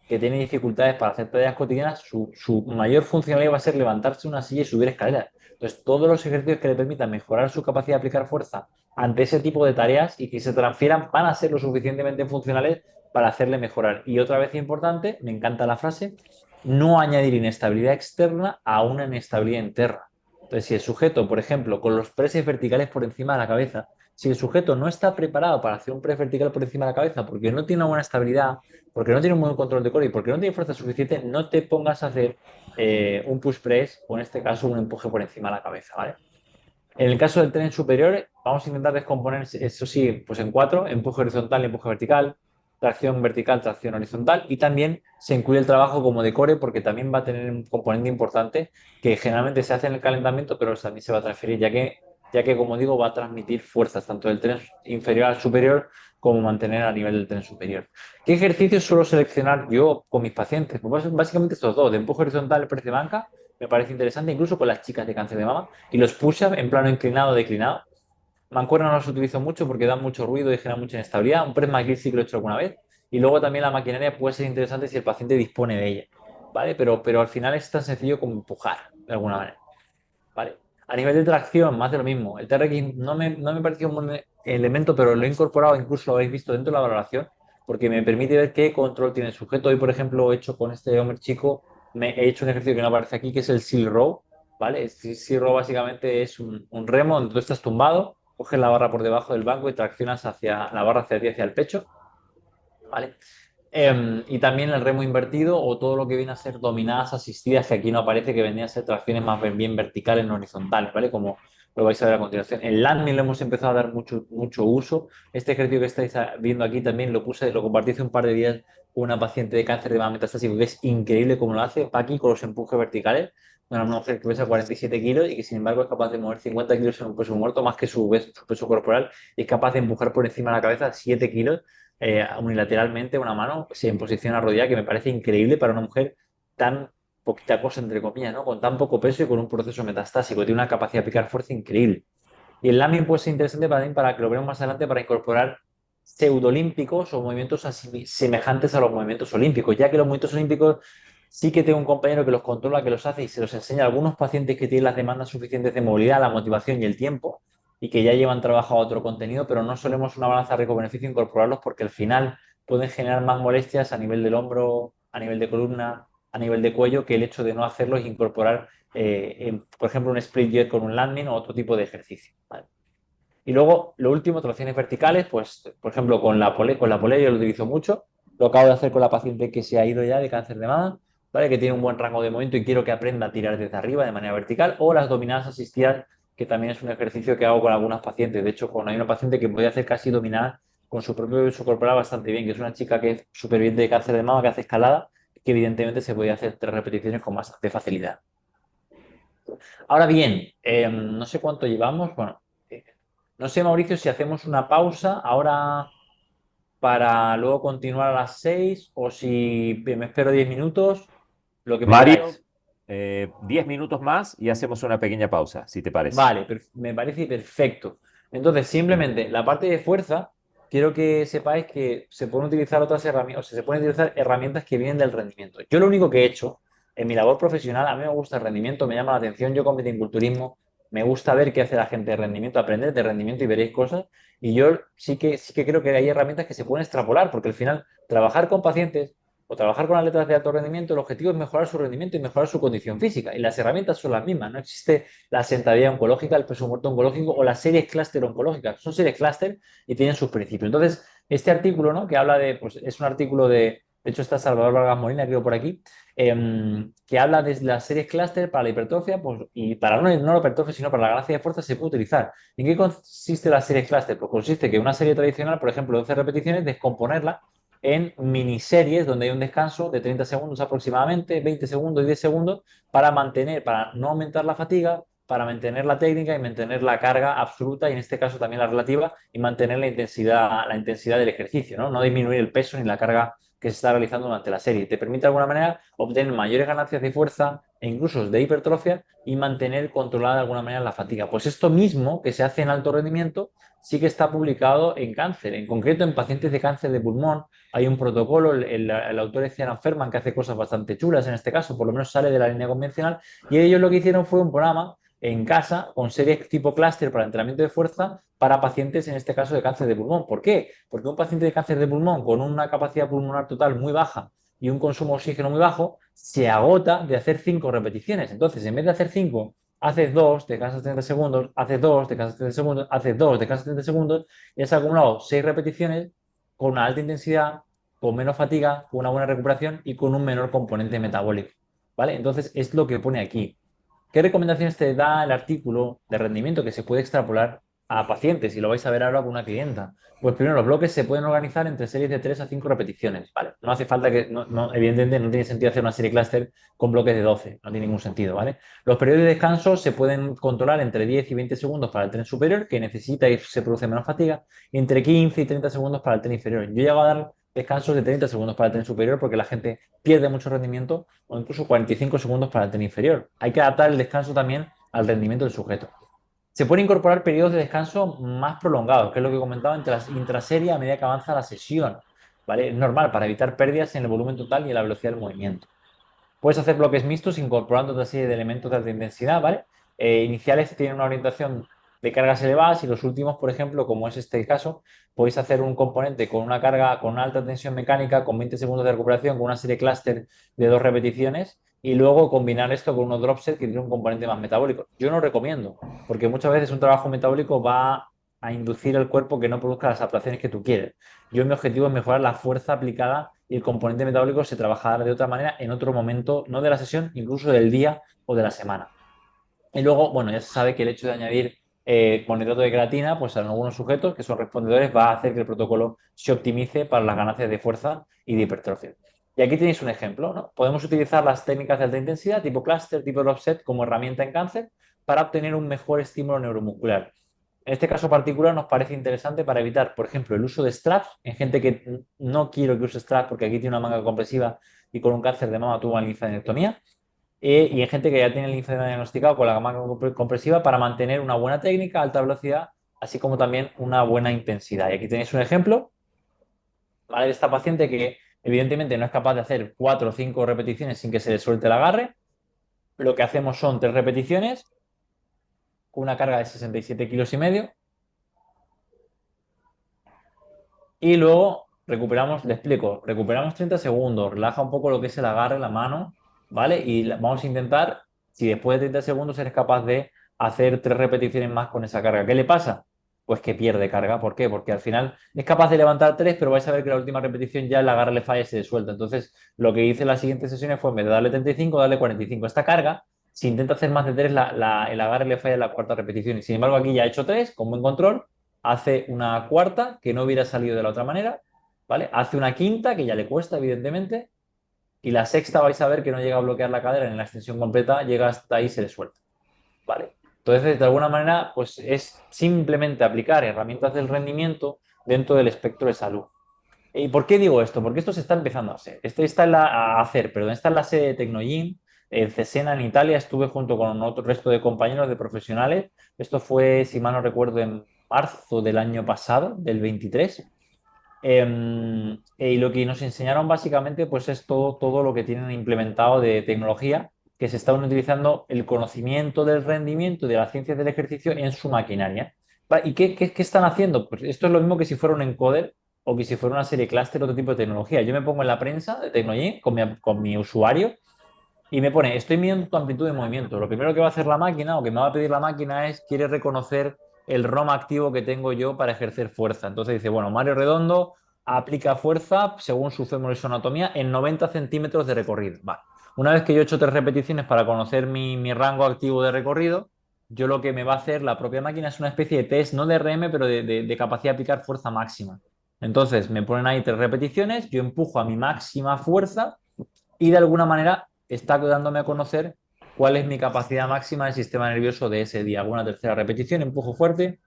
que tiene dificultades para hacer tareas cotidianas, su mayor funcionalidad va a ser levantarse una silla y subir escaleras. Entonces, todos los ejercicios que le permitan mejorar su capacidad de aplicar fuerza ante ese tipo de tareas y que se transfieran van a ser lo suficientemente funcionales para hacerle mejorar. Y otra vez importante, me encanta la frase, no añadir inestabilidad externa a una inestabilidad interna. Entonces, si el sujeto, por ejemplo, con los preses verticales por encima de la cabeza, si el sujeto no está preparado para hacer un press vertical por encima de la cabeza porque no tiene una buena estabilidad, porque no tiene un buen control de core y porque no tiene fuerza suficiente, no te pongas a hacer un push press o en este caso un empuje por encima de la cabeza, ¿vale? En el caso del tren superior, vamos a intentar descomponer, eso sí, pues en cuatro: empuje horizontal y empuje vertical, tracción horizontal, y también se incluye el trabajo como de core porque también va a tener un componente importante que generalmente se hace en el calentamiento, pero también se va a transferir, ya que como digo, va a transmitir fuerzas tanto del tren inferior al superior como mantener a nivel del tren superior. ¿Qué ejercicios suelo seleccionar yo con mis pacientes? Pues básicamente estos dos: de empuje horizontal, press de banca, me parece interesante, incluso con las chicas de cáncer de mama, y los push-ups en plano inclinado o declinado. Mancuerna no los utilizo mucho porque dan mucho ruido y generan mucha inestabilidad. Un press McGill sí que lo he hecho alguna vez. Y luego también la maquinaria puede ser interesante si el paciente dispone de ella, ¿vale? Pero al final es tan sencillo como empujar, de alguna manera, ¿vale? A nivel de tracción, más de lo mismo. El TRX no me pareció un buen elemento, pero lo he incorporado, incluso lo habéis visto dentro de la valoración, porque me permite ver qué control tiene el sujeto. Hoy, por ejemplo, he hecho con este hombre chico, he hecho un ejercicio que no aparece aquí, que es el seal row, ¿vale? El seal row básicamente es un remo donde tú estás tumbado, coges la barra por debajo del banco y traccionas hacia la barra hacia ti, hacia el pecho, ¿vale? Y también el remo invertido o todo lo que viene a ser dominadas asistidas, que aquí no aparece, que vendrían a ser tracciones más bien verticales, no horizontales, ¿vale? Como lo vais a ver a continuación. El landing lo hemos empezado a dar mucho, mucho uso. Este ejercicio que estáis viendo aquí también lo compartí hace un par de días con una paciente de cáncer de mama metastásico, que es increíble cómo lo hace Paqui con los empujes verticales. Una mujer que pesa 47 kilos y que sin embargo es capaz de mover 50 kilos en un peso muerto, más que su peso corporal, y es capaz de empujar por encima de la cabeza 7 kilos unilateralmente una mano, en posición arrodillada, que me parece increíble para una mujer tan poquita cosa, entre comillas, ¿no? Con tan poco peso y con un proceso metastásico. Tiene una capacidad de picar fuerza increíble. Y el lambing puede ser interesante para que lo veamos más adelante, para incorporar pseudolímpicos o movimientos semejantes a los movimientos olímpicos, ya que los movimientos olímpicos sí que tengo un compañero que los controla, que los hace y se los enseña a algunos pacientes que tienen las demandas suficientes de movilidad, la motivación y el tiempo, y que ya llevan trabajado otro contenido, pero no solemos una balanza riesgo-beneficio incorporarlos porque al final pueden generar más molestias a nivel del hombro, a nivel de columna, a nivel de cuello, que el hecho de no hacerlos e incorporar, por ejemplo, un split jet con un landing o otro tipo de ejercicio, ¿vale? Y luego, lo último, tracciones verticales, pues, por ejemplo, con la polea yo lo utilizo mucho. Lo acabo de hacer con la paciente que se ha ido ya de cáncer de mama, ¿vale? Que tiene un buen rango de movimiento y quiero que aprenda a tirar desde arriba de manera vertical. O las dominadas asistidas, que también es un ejercicio que hago con algunas pacientes. De hecho, hay una paciente que puede hacer casi dominadas con su propio peso corporal bastante bien, que es una chica que es superviviente de cáncer de mama, que hace escalada, que evidentemente se puede hacer 3 repeticiones con bastante facilidad. Ahora bien, no sé cuánto llevamos. Bueno, eh, no sé, Mauricio, si hacemos una pausa ahora para luego continuar a las 6 o si me espero 10 minutos, lo que me Mario, digáis. 10 minutos más y hacemos una pequeña pausa, si te parece. Vale, me parece perfecto. Entonces, simplemente la parte de fuerza, quiero que sepáis que se pueden utilizar otras herramientas, o sea, se pueden utilizar herramientas que vienen del rendimiento. Yo lo único que he hecho en mi labor profesional, a mí me gusta el rendimiento, me llama la atención, yo compito en culturismo, me gusta ver qué hace la gente de rendimiento, aprender de rendimiento y veréis cosas. Y yo sí que creo que hay herramientas que se pueden extrapolar, porque al final trabajar con pacientes o trabajar con atletas de alto rendimiento, el objetivo es mejorar su rendimiento y mejorar su condición física. Y las herramientas son las mismas, no existe la sentadilla oncológica, el peso muerto oncológico o las series clúster oncológicas. Son series clúster y tienen sus principios. Entonces, este artículo, ¿no? Que habla pues es un artículo de hecho está Salvador Vargas Molina, creo por aquí, que habla de las series clúster para la hipertrofia, pues, y para no la hipertrofia, sino para la ganancia de fuerza se puede utilizar. ¿En qué consiste la serie clúster? Pues consiste que una serie tradicional, por ejemplo, 12 repeticiones, descomponerla en miniseries donde hay un descanso de 30 segundos aproximadamente, 20 segundos y 10 segundos, para no aumentar la fatiga, para mantener la técnica y mantener la carga absoluta y en este caso también la relativa y mantener la intensidad del ejercicio, ¿no? No disminuir el peso ni la carga que se está realizando durante la serie. Te permite de alguna manera obtener mayores ganancias de fuerza e incluso de hipertrofia y mantener controlada de alguna manera la fatiga. Pues esto mismo que se hace en alto rendimiento sí que está publicado en cáncer, en concreto en pacientes de cáncer de pulmón. Hay un protocolo, el autor es Ciaran Ferman, que hace cosas bastante chulas en este caso, por lo menos sale de la línea convencional, y ellos lo que hicieron fue un programa en casa con series tipo clúster para entrenamiento de fuerza para pacientes, en este caso, de cáncer de pulmón. ¿Por qué? Porque un paciente de cáncer de pulmón con una capacidad pulmonar total muy baja y un consumo de oxígeno muy bajo, se agota de hacer 5 repeticiones. Entonces, en vez de hacer 5, haces 2, te cansas 30 segundos, haces 2, te cansas 30 segundos, haces 2, te cansas 30 segundos y has acumulado 6 repeticiones con una alta intensidad, con menos fatiga, con una buena recuperación y con un menor componente metabólico. ¿Vale? Entonces, es lo que pone aquí. ¿Qué recomendaciones te da el artículo de rendimiento que se puede extrapolar a pacientes? Y lo vais a ver ahora con una clienta. Pues primero, los bloques se pueden organizar entre series de 3 a 5 repeticiones. ¿Vale? No hace falta que, evidentemente, no tiene sentido hacer una serie clúster con bloques de 12. No tiene ningún sentido, ¿vale? Los periodos de descanso se pueden controlar entre 10 y 20 segundos para el tren superior, que necesita y se produce menos fatiga, y entre 15 y 30 segundos para el tren inferior. Yo llego a dar descansos de 30 segundos para el tren superior porque la gente pierde mucho rendimiento, o incluso 45 segundos para el tren inferior. Hay que adaptar el descanso también al rendimiento del sujeto. Se pueden incorporar periodos de descanso más prolongados, que es lo que comentaba entre las intraserie a medida que avanza la sesión. ¿Vale? Es normal para evitar pérdidas en el volumen total y en la velocidad del movimiento. Puedes hacer bloques mixtos incorporando otra serie de elementos de alta intensidad, ¿vale? Iniciales tienen una orientación de cargas elevadas y los últimos, por ejemplo, como es este caso, podéis hacer un componente con una carga con una alta tensión mecánica, con 20 segundos de recuperación, con una serie clúster de 2 repeticiones y luego combinar esto con unos drop set que tiene un componente más metabólico. Yo no recomiendo, porque muchas veces un trabajo metabólico va a inducir al cuerpo que no produzca las adaptaciones que tú quieres. Yo mi objetivo es mejorar la fuerza aplicada y el componente metabólico se trabajará de otra manera en otro momento, no de la sesión, incluso del día o de la semana. Y luego, bueno, ya se sabe que el hecho de añadir monohidrato de creatina, pues en algunos sujetos que son respondedores, va a hacer que el protocolo se optimice para las ganancias de fuerza y de hipertrofia. Y aquí tenéis un ejemplo, ¿no? Podemos utilizar las técnicas de alta intensidad, tipo cluster, tipo offset, como herramienta en cáncer para obtener un mejor estímulo neuromuscular. En este caso particular nos parece interesante para evitar, por ejemplo, el uso de straps en gente que no quiero que use straps porque aquí tiene una manga compresiva y con un cáncer de mama tuvo una linfadenectomía. Y en gente que ya tiene el linfedema diagnosticado con la manga compresiva para mantener una buena técnica, alta velocidad, así como también una buena intensidad. Y aquí tenéis un ejemplo, ¿vale? De esta paciente que evidentemente no es capaz de hacer 4 o 5 repeticiones sin que se le suelte el agarre. Lo que hacemos son 3 repeticiones con una carga de 67 kilos y medio. Y luego recuperamos, le explico, recuperamos 30 segundos, relaja un poco lo que es el agarre, la mano, ¿vale? Y vamos a intentar, si después de 30 segundos eres capaz de hacer 3 repeticiones más con esa carga. ¿Qué le pasa? Pues que pierde carga. ¿Por qué? Porque al final es capaz de levantar 3, pero vais a ver que la última repetición ya el agarre le falla y se suelta. Entonces, lo que hice en las siguientes sesiones fue, en vez de darle 35, darle 45. Esta carga, si intenta hacer más de 3, el agarre le falla en la cuarta repetición. Y sin embargo, aquí ya ha hecho 3, con buen control, hace una cuarta que no hubiera salido de la otra manera, ¿vale? Hace una quinta que ya le cuesta, evidentemente, y la sexta vais a ver que no llega a bloquear la cadera en la extensión completa, llega hasta ahí y se le suelta, ¿vale? Entonces, de alguna manera, pues es simplemente aplicar herramientas del rendimiento dentro del espectro de salud. ¿Y por qué digo esto? Porque esto se está empezando a hacer. Está en la sede de Tecnogym, en Cesena, en Italia. Estuve junto con otro resto de compañeros de profesionales. Esto fue, si mal no recuerdo, en marzo del año pasado, del 23. Y lo que nos enseñaron básicamente pues es todo lo que tienen implementado de tecnología, que se está utilizando el conocimiento del rendimiento y de las ciencias del ejercicio en su maquinaria. ¿Y qué están haciendo? Pues esto es lo mismo que si fuera un encoder o que si fuera una serie cluster, otro tipo de tecnología. Yo me pongo en la prensa de Tecnogym con mi usuario y me pone, estoy midiendo tu amplitud de movimiento. Lo primero que va a hacer la máquina o que me va a pedir la máquina es, quiere reconocer el ROM activo que tengo yo para ejercer fuerza. Entonces dice, bueno, Mario Redondo aplica fuerza según su fémur y su anatomía en 90 centímetros de recorrido. Vale. Una vez que yo he hecho 3 repeticiones para conocer mi rango activo de recorrido, yo lo que me va a hacer la propia máquina es una especie de test, no de RM, pero de capacidad de aplicar fuerza máxima. Entonces me ponen ahí 3 repeticiones, yo empujo a mi máxima fuerza y de alguna manera está dándome a conocer cuál es mi capacidad máxima del sistema nervioso de ese día. Hago una tercera repetición, empujo fuerte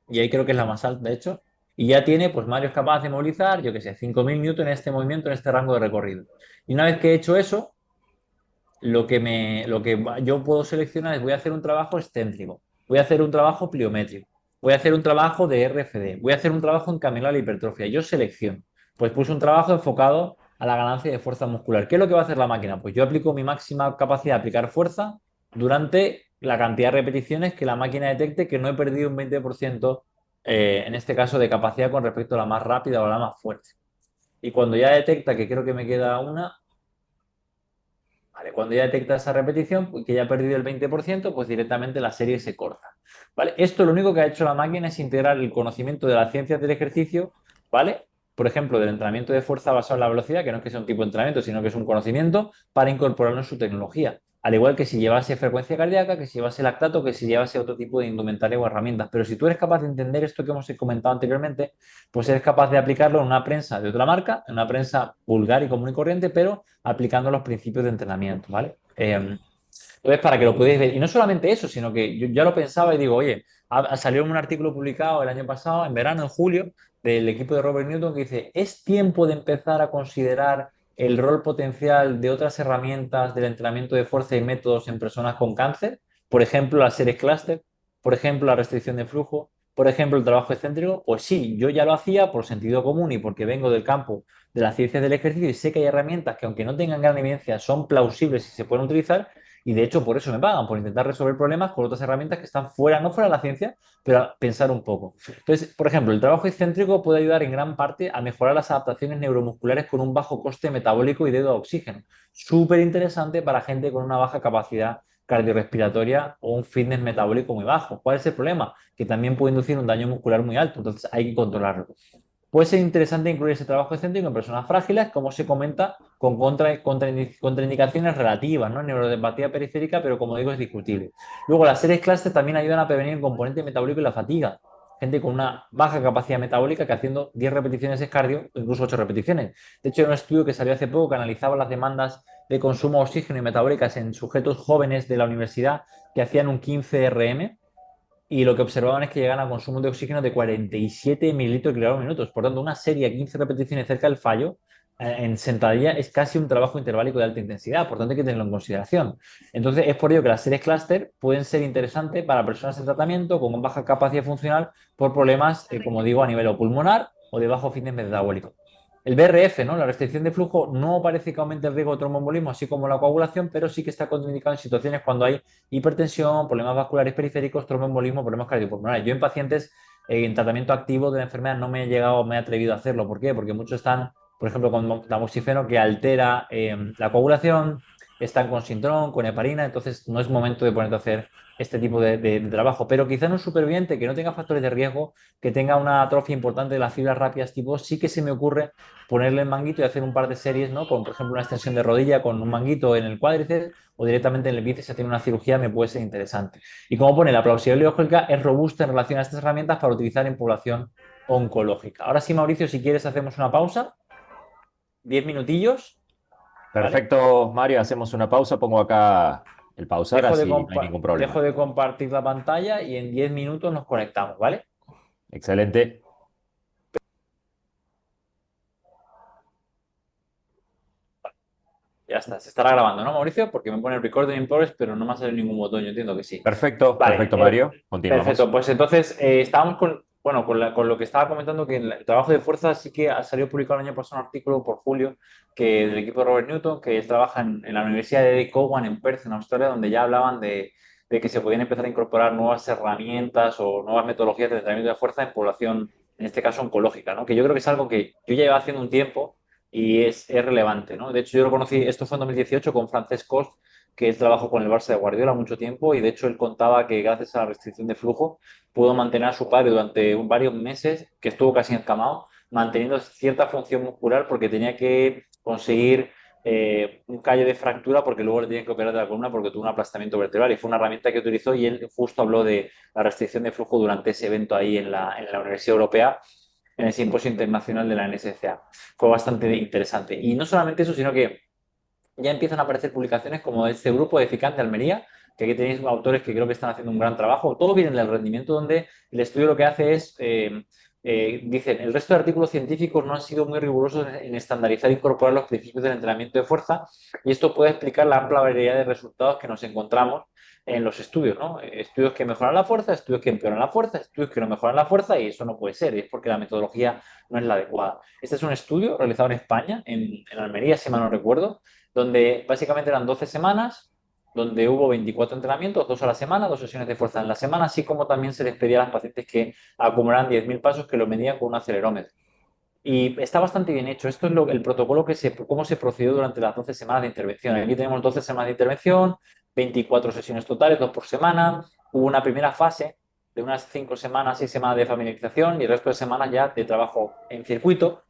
y ahí creo que es la más alta, de hecho. Y ya tiene, pues Mario es capaz de movilizar, yo qué sé, 5.000 newton en este movimiento, en este rango de recorrido. Y una vez que he hecho eso, lo que yo puedo seleccionar es voy a hacer un trabajo excéntrico, voy a hacer un trabajo pliométrico, voy a hacer un trabajo de RFD, voy a hacer un trabajo encaminado a la hipertrofia. Yo selecciono. Pues puse un trabajo enfocado a la ganancia de fuerza muscular. ¿Qué es lo que va a hacer la máquina? Pues yo aplico mi máxima capacidad de aplicar fuerza durante la cantidad de repeticiones que la máquina detecte que no he perdido un 20%, en este caso, de capacidad con respecto a la más rápida o a la más fuerte. Y cuando ya detecta que creo que me queda una, ¿vale? Cuando ya detecta esa repetición, pues, que ya ha perdido el 20%, pues directamente la serie se corta. ¿Vale? Esto lo único que ha hecho la máquina es integrar el conocimiento de las ciencias del ejercicio, ¿vale? Por ejemplo, del entrenamiento de fuerza basado en la velocidad, que no es que sea un tipo de entrenamiento, sino que es un conocimiento para incorporarlo en su tecnología. Al igual que si llevase frecuencia cardíaca, que si llevase lactato, que si llevase otro tipo de indumentaria o herramientas. Pero si tú eres capaz de entender esto que hemos comentado anteriormente, pues eres capaz de aplicarlo en una prensa de otra marca, en una prensa vulgar y común y corriente, pero aplicando los principios de entrenamiento, ¿vale? Entonces, para que lo podáis ver. Y no solamente eso, sino que yo ya lo pensaba y digo, oye, salió un artículo publicado el año pasado, en verano, en julio, del equipo de Robert Newton, que dice, es tiempo de empezar a considerar el rol potencial de otras herramientas del entrenamiento de fuerza y métodos en personas con cáncer, por ejemplo, las series cluster, por ejemplo, la restricción de flujo, por ejemplo, el trabajo excéntrico. Pues sí, yo ya lo hacía por sentido común y porque vengo del campo de las ciencias del ejercicio y sé que hay herramientas que, aunque no tengan gran evidencia, son plausibles y se pueden utilizar. Y de hecho, por eso me pagan, por intentar resolver problemas con otras herramientas que están fuera, no fuera de la ciencia, pero a pensar un poco. Entonces, por ejemplo, el trabajo excéntrico puede ayudar en gran parte a mejorar las adaptaciones neuromusculares con un bajo coste metabólico y debido a oxígeno. Súper interesante para gente con una baja capacidad cardiorrespiratoria o un fitness metabólico muy bajo. ¿Cuál es el problema? Que también puede inducir un daño muscular muy alto, entonces hay que controlarlo. Puede ser interesante incluir ese trabajo excéntrico en personas frágiles, como se comenta, con contraindicaciones relativas, ¿no? Neuropatía periférica, pero como digo, es discutible. Luego, las series cluster también ayudan a prevenir el componente metabólico y la fatiga. Gente con una baja capacidad metabólica que haciendo 10 repeticiones es cardio, o incluso 8 repeticiones. De hecho, hay un estudio que salió hace poco que analizaba las demandas de consumo de oxígeno y metabólicas en sujetos jóvenes de la universidad que hacían un 15 RM, y lo que observaban es que llegan a consumos de oxígeno de 47 mililitros por minutos. Por tanto, una serie a 15 repeticiones cerca del fallo, en sentadilla, es casi un trabajo interválico de alta intensidad. Por tanto, hay que tenerlo en consideración. Entonces, es por ello que las series cluster pueden ser interesantes para personas en tratamiento con baja capacidad funcional por problemas, como digo, a nivel o pulmonar o de bajo fitness metabólico. El BRF, ¿no? La restricción de flujo, no parece que aumente el riesgo de tromboembolismo, así como la coagulación, pero sí que está contraindicado en situaciones cuando hay hipertensión, problemas vasculares periféricos, tromboembolismo, problemas cardiopulmonares. Yo en pacientes en tratamiento activo de la enfermedad no me he llegado, me he atrevido a hacerlo. ¿Por qué? Porque muchos están, por ejemplo, con tamoxifeno que altera la coagulación, están con sintrón, con heparina, entonces no es momento de ponerte a hacer este tipo de trabajo. Pero quizá en un superviviente que no tenga factores de riesgo, que tenga una atrofia importante de las fibras rápidas tipo, sí que se me ocurre ponerle el manguito y hacer un par de series, ¿no? Con, por ejemplo, una extensión de rodilla con un manguito en el cuádriceps o directamente en el bíceps si tiene una cirugía, me puede ser interesante. Y como pone, la plausibilidad biológica es robusta en relación a estas herramientas para utilizar en población oncológica. Ahora sí, Mauricio, si quieres hacemos una pausa, 10 minutillos, ¿vale? Perfecto, Mario, hacemos una pausa, pongo acá el pausar, Dejo de, así no hay ningún dejo problema. de compartir la pantalla y en 10 minutos nos conectamos, ¿vale? Excelente. Ya está, se estará grabando, ¿no, Mauricio? Porque me pone recording in progress, pero no me ha salido ningún botón, yo entiendo que sí. Perfecto, Vale, perfecto, Mario. perfecto. Continuamos. Pues entonces estábamos con, bueno, con lo que estaba comentando, que el trabajo de fuerza sí que ha salido publicado el año pasado un artículo por julio que del equipo de Robert Newton, que él trabaja en la Universidad de Cowan en Perth, en Australia, donde ya hablaban de que se podían empezar a incorporar nuevas herramientas o nuevas metodologías de entrenamiento de fuerza en población, en este caso oncológica, ¿no? Que yo creo que es algo que yo ya llevo haciendo un tiempo y es relevante, ¿no? De hecho, yo lo conocí, esto fue en 2018 con Francesc Cost, que él trabajó con el Barça de Guardiola mucho tiempo y de hecho él contaba que gracias a la restricción de flujo pudo mantener a su padre durante varios meses, que estuvo casi encamado, manteniendo cierta función muscular porque tenía que conseguir un callo de fractura porque luego le tenían que operar de la columna porque tuvo un aplastamiento vertebral y fue una herramienta que utilizó y él justo habló de la restricción de flujo durante ese evento ahí en la Universidad Europea, en el Simposio Internacional de la NSCA. Fue bastante interesante. Y no solamente eso, sino que ya empiezan a aparecer publicaciones como este grupo de FICAN de Almería, que aquí tenéis autores que creo que están haciendo un gran trabajo. Todo viene del rendimiento, donde el estudio lo que hace es Dicen, el resto de artículos científicos no han sido muy rigurosos en estandarizar e incorporar los principios del entrenamiento de fuerza y esto puede explicar la amplia variedad de resultados que nos encontramos en los estudios, ¿no? Estudios que mejoran la fuerza, estudios que empeoran la fuerza, estudios que no mejoran la fuerza y eso no puede ser, es porque la metodología no es la adecuada. Este es un estudio realizado en España, en Almería, si mal no recuerdo, donde básicamente eran 12 semanas, donde hubo 24 entrenamientos, 2 a la semana, 2 sesiones de fuerza en la semana, así como también se les pedía a las pacientes que acumularan 10.000 pasos que lo medían con un acelerómetro. Y está bastante bien hecho. Esto es el protocolo cómo se procedió durante las 12 semanas de intervención. Aquí tenemos 12 semanas de intervención, 24 sesiones totales, 2 por semana. Hubo una primera fase de unas 5 semanas, 6 semanas de familiarización y el resto de semanas ya de trabajo en circuito.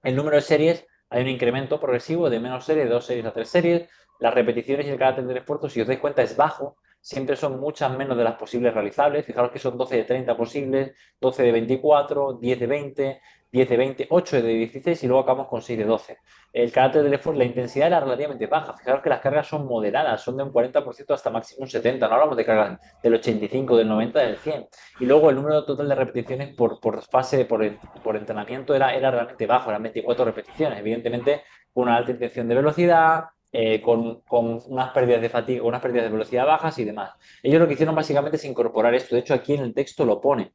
El número de series, hay un incremento progresivo de menos series, de 2 series a 3 series. Las repeticiones y el carácter del esfuerzo, si os dais cuenta, es bajo. Siempre son muchas menos de las posibles realizables. Fijaros que son 12 de 30 posibles, 12 de 24, 10 de 20, 10 de 20, 8 de 16 y luego acabamos con 6 de 12. El carácter del esfuerzo, la intensidad era relativamente baja. Fijaros que las cargas son moderadas, son de un 40% hasta máximo un 70%. No hablamos de cargas del 85, del 90, del 100. Y luego el número total de repeticiones por fase, por entrenamiento era realmente bajo, eran 24 repeticiones. Evidentemente, con una alta intención de velocidad, con unas pérdidas de fatiga, unas pérdidas de velocidad bajas y demás. Ellos lo que hicieron básicamente es incorporar esto. De hecho, aquí en el texto lo pone.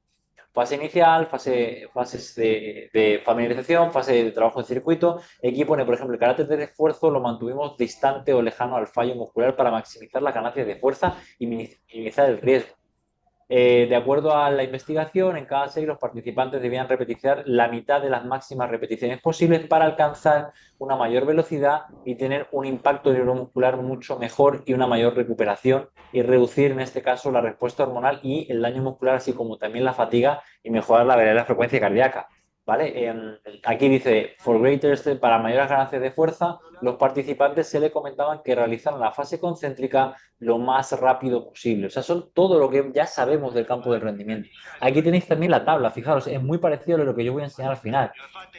Fase inicial, fases de familiarización, fase de trabajo en circuito. Aquí pone, por ejemplo, el carácter del esfuerzo lo mantuvimos distante o lejano al fallo muscular para maximizar las ganancias de fuerza y minimizar el riesgo. De acuerdo a la investigación, en cada serie los participantes debían repetizar la mitad de las máximas repeticiones posibles para alcanzar una mayor velocidad y tener un impacto neuromuscular mucho mejor y una mayor recuperación y reducir en este caso la respuesta hormonal y el daño muscular, así como también la fatiga y mejorar la verdadera frecuencia cardíaca. ¿Vale? Aquí dice, for greater strength, para mayores ganancias de fuerza, los participantes se le comentaban que realizaran la fase concéntrica lo más rápido posible. O sea, son todo lo que ya sabemos del campo del rendimiento. Aquí tenéis también la tabla, fijaros, es muy parecido a lo que yo voy a enseñar al final.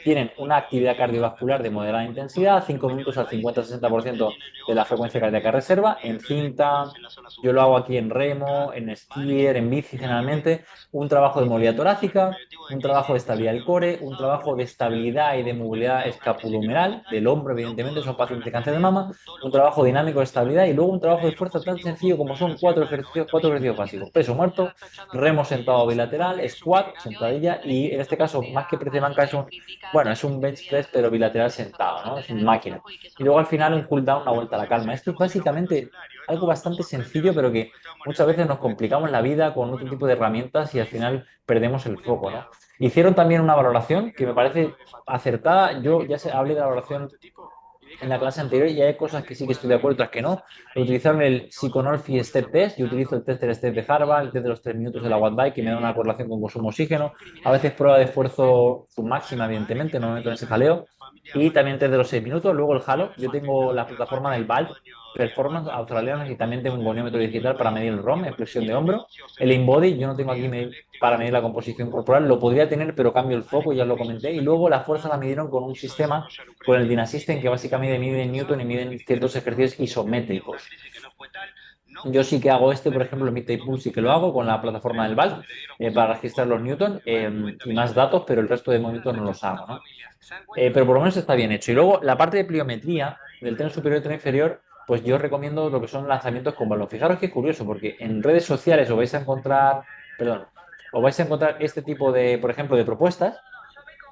Tienen una actividad cardiovascular de moderada intensidad, 5 minutos al 50-60% de la frecuencia cardíaca reserva, en cinta, yo lo hago aquí en remo, en skier, en bici generalmente, un trabajo de movilidad torácica, un trabajo de estabilidad del core, un trabajo de estabilidad y de movilidad escapulohumeral, del hombro, evidentemente, son pacientes de cáncer de mama, un trabajo dinámico de estabilidad y luego un trabajo de fuerza tan sencillo como son cuatro ejercicios básicos. Peso muerto, remo sentado bilateral, squat, sentadilla y en este caso, más que press de banca, es un bench press pero bilateral sentado, ¿no? Es una máquina. Y luego al final un cool down, una vuelta a la calma. Esto es básicamente algo bastante sencillo, pero que muchas veces nos complicamos la vida con otro tipo de herramientas y al final perdemos el foco, ¿no? Hicieron también una valoración que me parece acertada. Yo ya hablé de la valoración en la clase anterior y hay cosas que sí que estoy de acuerdo, otras que no. Utilizaron el Psychonorphy Step Test, yo utilizo el test del Step de Harvard, el test de los 3 minutos de la Watt Bike, que me da una correlación con consumo de oxígeno. A veces prueba de esfuerzo máxima, evidentemente, no me meto en ese jaleo. Y también test de los 6 minutos. Luego el Halo, yo tengo la plataforma del VALD Performance australiana y también tengo un goniómetro digital para medir el ROM, flexión de hombro. El InBody, yo no tengo aquí para medir la composición corporal, lo podría tener, pero cambio el foco, ya lo comenté. Y luego la fuerza la midieron con un sistema, con el Dynasystem, que básicamente mide en Newton y miden ciertos ejercicios isométricos. Yo sí que hago por ejemplo, el Midday Pulse sí que lo hago con la plataforma del VALD para registrar los Newton y más datos, pero el resto de movimientos no los hago, ¿no? Pero por lo menos está bien hecho. Y luego la parte de pliometría del tren superior y tren inferior, pues yo recomiendo lo que son lanzamientos con balón. Fijaros que es curioso, porque en redes sociales os vais a encontrar este tipo de, por ejemplo, de propuestas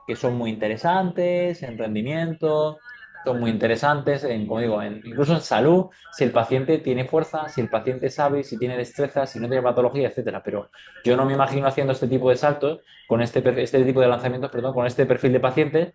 que son muy interesantes en rendimiento, son muy interesantes en, como digo, incluso en salud, si el paciente tiene fuerza, si el paciente sabe, si tiene destreza, si no tiene patología, etcétera. Pero yo no me imagino haciendo este tipo de saltos con este tipo de lanzamientos, perdón, con este perfil de paciente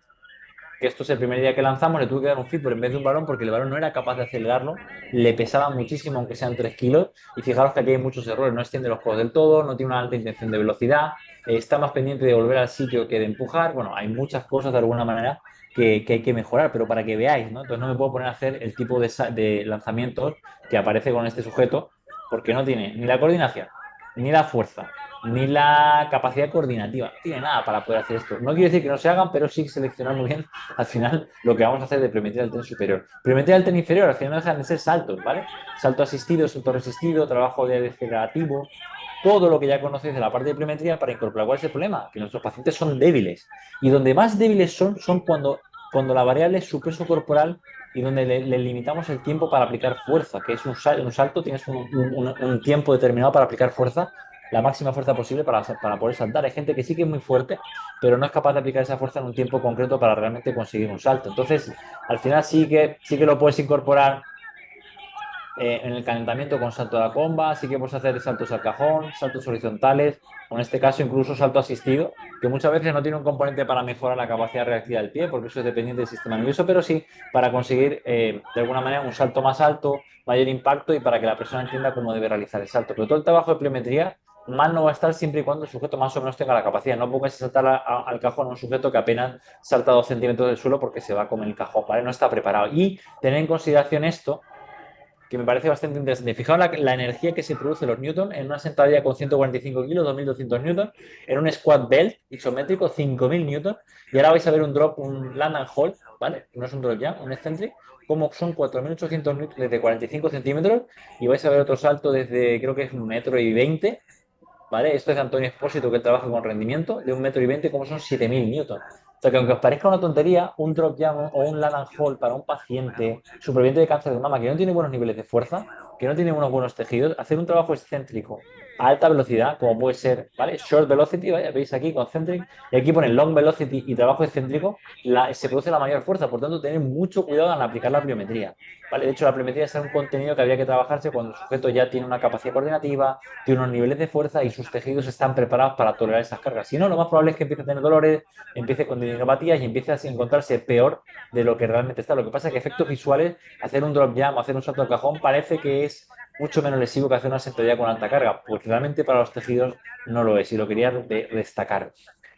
que esto es el primer día que lanzamos, le tuve que dar un fitball en vez de un balón porque el balón no era capaz de acelerarlo, le pesaba muchísimo, aunque sean 3 kilos, y fijaros que aquí hay muchos errores, no extiende los codos del todo, no tiene una alta intención de velocidad, está más pendiente de volver al sitio que de empujar, bueno, hay muchas cosas de alguna manera que hay que mejorar, pero para que veáis, ¿no? Entonces no me puedo poner a hacer el tipo de lanzamientos que aparece con este sujeto, porque no tiene ni la coordinación, ni la fuerza, ni la capacidad coordinativa. No tiene nada para poder hacer esto. No quiere decir que no se hagan, pero sí seleccionar muy bien al final lo que vamos a hacer de pliometría del tren superior. Pliometría del tren inferior, al final no dejan de ser saltos, ¿vale? Salto asistido, salto resistido, trabajo de acelerativo. todo lo que ya conocéis de la parte de pliometría para incorporar. ¿Cuál es el problema? Que nuestros pacientes son débiles. Y donde más débiles son cuando la variable es su peso corporal y donde le limitamos el tiempo para aplicar fuerza, que es un salto, tienes un tiempo determinado para aplicar fuerza, la máxima fuerza posible para poder saltar. Hay gente que sí que es muy fuerte, pero no es capaz de aplicar esa fuerza en un tiempo concreto para realmente conseguir un salto. Entonces, al final sí que lo puedes incorporar en el calentamiento con salto a la comba, sí que puedes hacer saltos al cajón, saltos horizontales, o en este caso incluso salto asistido, que muchas veces no tiene un componente para mejorar la capacidad reactiva del pie, porque eso es dependiente del sistema nervioso, pero sí para conseguir de alguna manera un salto más alto, mayor impacto y para que la persona entienda cómo debe realizar el salto. Pero todo el trabajo de pliometría mal no va a estar siempre y cuando el sujeto más o menos tenga la capacidad. No pongas a saltar al cajón a un sujeto que apenas salta 2 centímetros del suelo porque se va a comer el cajón, ¿vale? No está preparado. Y tener en consideración esto, que me parece bastante interesante. Fijaos la energía que se produce los Newton en una sentadilla con 145 kilos, 2200 Newton, en un squat belt isométrico, 5000 Newton, y ahora vais a ver un drop, un land and hold, ¿vale? No es un drop ya, un eccentric, como son 4800 Newton desde 45 centímetros, y vais a ver otro salto desde, creo que es 1,20 m, ¿vale? Esto es de Antonio Espósito, que él trabaja con rendimiento, de 1,20 m, como son 7000 newton. O sea que aunque os parezca una tontería, un drop jump o un land and hold para un paciente superviviente de cáncer de mama que no tiene buenos niveles de fuerza, que no tiene unos buenos tejidos, hacer un trabajo excéntrico a alta velocidad, como puede ser, ¿vale? Short velocity, ¿vale? Veis aquí concentric, y aquí ponen long velocity y trabajo excéntrico, se produce la mayor fuerza, por tanto, tener mucho cuidado al aplicar la pliometría, ¿vale? De hecho, la pliometría es un contenido que habría que trabajarse cuando el sujeto ya tiene una capacidad coordinativa, tiene unos niveles de fuerza y sus tejidos están preparados para tolerar esas cargas. Si no, lo más probable es que empiece a tener dolores, empiece con tendinopatías y empiece a encontrarse peor de lo que realmente está. Lo que pasa es que efectos visuales, hacer un drop jump, hacer un salto al cajón, parece que es mucho menos lesivo que hacer una sentadilla con alta carga, pues realmente para los tejidos no lo es y lo quería destacar.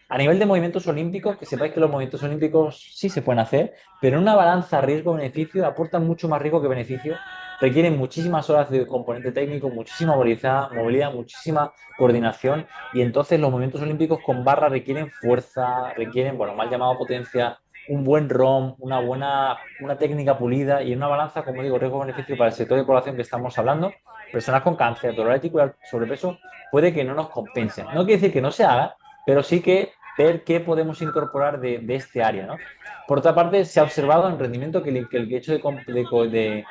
A nivel de movimientos olímpicos, que sepáis que los movimientos olímpicos sí se pueden hacer, pero en una balanza riesgo-beneficio aportan mucho más riesgo que beneficio, requieren muchísimas horas de componente técnico, muchísima movilidad, muchísima coordinación, y entonces los movimientos olímpicos con barra requieren fuerza, requieren, bueno, mal llamado potencia, un buen ROM, una técnica pulida y en una balanza, como digo, riesgo-beneficio para el sector de población que estamos hablando, personas con cáncer, dolor articular, sobrepeso, puede que no nos compensen. No quiere decir que no se haga, pero sí que ver qué podemos incorporar de este área, ¿no? Por otra parte, se ha observado en rendimiento que el hecho de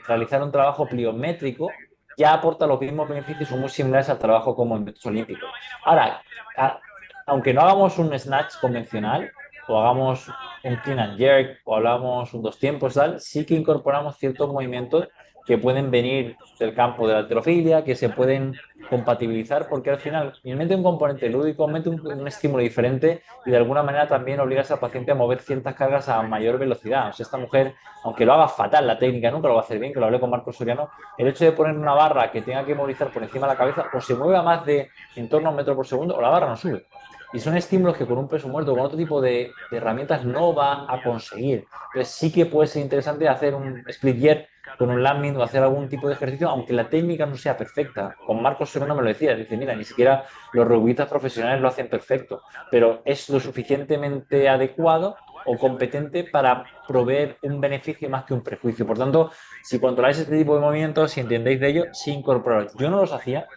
realizar un trabajo pliométrico ya aporta los mismos beneficios o muy similares al trabajo como en metros olímpicos. Ahora, a- aunque no hagamos un snatch convencional o hagamos un clean and jerk o hagamos un dos tiempos, tal, sí que incorporamos ciertos movimientos que pueden venir del campo de la halterofilia, que se pueden compatibilizar, porque al final mete un componente lúdico, mete un estímulo diferente y de alguna manera también obligas al paciente a mover ciertas cargas a mayor velocidad. O sea, esta mujer, aunque lo haga fatal la técnica, nunca lo va a hacer bien, que lo hablé con Marcos Soriano, el hecho de poner una barra que tenga que movilizar por encima de la cabeza o se mueva más de en torno a 1 metro por segundo o la barra no sube. Y son estímulos que con un peso muerto, con otro tipo de herramientas, no va a conseguir. Entonces sí que puede ser interesante hacer un split jerk con un landing o hacer algún tipo de ejercicio, aunque la técnica no sea perfecta. Con Marcos Serrano me lo decía, dice, mira, ni siquiera los rugbyistas profesionales lo hacen perfecto, pero es lo suficientemente adecuado o competente para proveer un beneficio más que un prejuicio. Por tanto, si controláis este tipo de movimientos, si entendéis de ello, sí incorporaros. Yo no los hacía,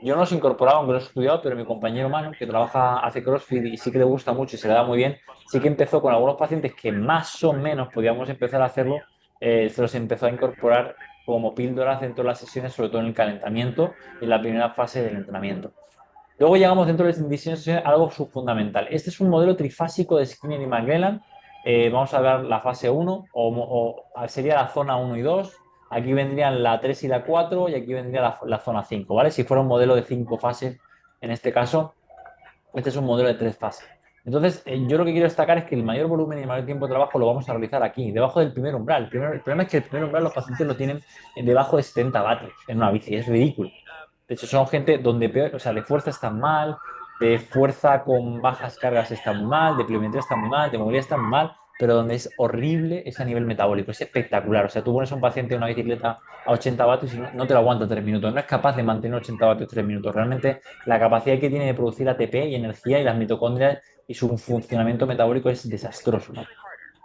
yo no los incorporaba, aunque los he estudiado, pero mi compañero Manu, que trabaja, hace CrossFit y sí que le gusta mucho y se le da muy bien, sí que empezó con algunos pacientes que más o menos podíamos empezar a hacerlo, se los empezó a incorporar como píldoras dentro de las sesiones, sobre todo en el calentamiento y en la primera fase del entrenamiento. Luego llegamos dentro del diseño de sesiones a algo subfundamental. Este es un modelo trifásico de Skinner y McLellan. Vamos a ver la fase uno o sería la zona uno y 2. Aquí vendrían la 3 y la 4 y aquí vendría la zona 5, ¿vale? Si fuera un modelo de 5 fases, en este caso, este es un modelo de 3 fases. Entonces, yo lo que quiero destacar es que el mayor volumen y el mayor tiempo de trabajo lo vamos a realizar aquí, debajo del primer umbral. El problema es que el primer umbral los pacientes lo tienen debajo de 70 vatios en una bici, es ridículo. De hecho, son gente donde peor, o sea, de fuerza está mal, de fuerza con bajas cargas está muy mal, de pliometría está muy mal, de movilidad está muy mal, pero donde es horrible es a nivel metabólico, es espectacular. O sea, tú pones a un paciente en una bicicleta a 80 vatios y no te lo aguanta 3 minutos, no es capaz de mantener 80 vatios 3 minutos. Realmente la capacidad que tiene de producir ATP y energía y las mitocondrias y su funcionamiento metabólico es desastroso, ¿no?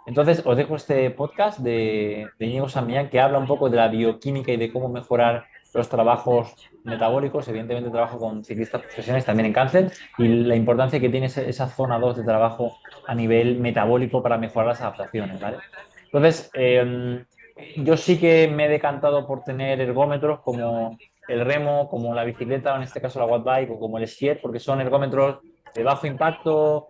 Entonces, os dejo este podcast de Íñigo San Millán que habla un poco de la bioquímica y de cómo mejorar los trabajos metabólicos. Evidentemente trabajo con ciclistas profesionales también en cáncer y la importancia que tiene esa zona 2 de trabajo a nivel metabólico para mejorar las adaptaciones, ¿vale? Entonces, yo sí que me he decantado por tener ergómetros como el remo, como la bicicleta, o en este caso la watt bike, o como el skier, porque son ergómetros de bajo impacto,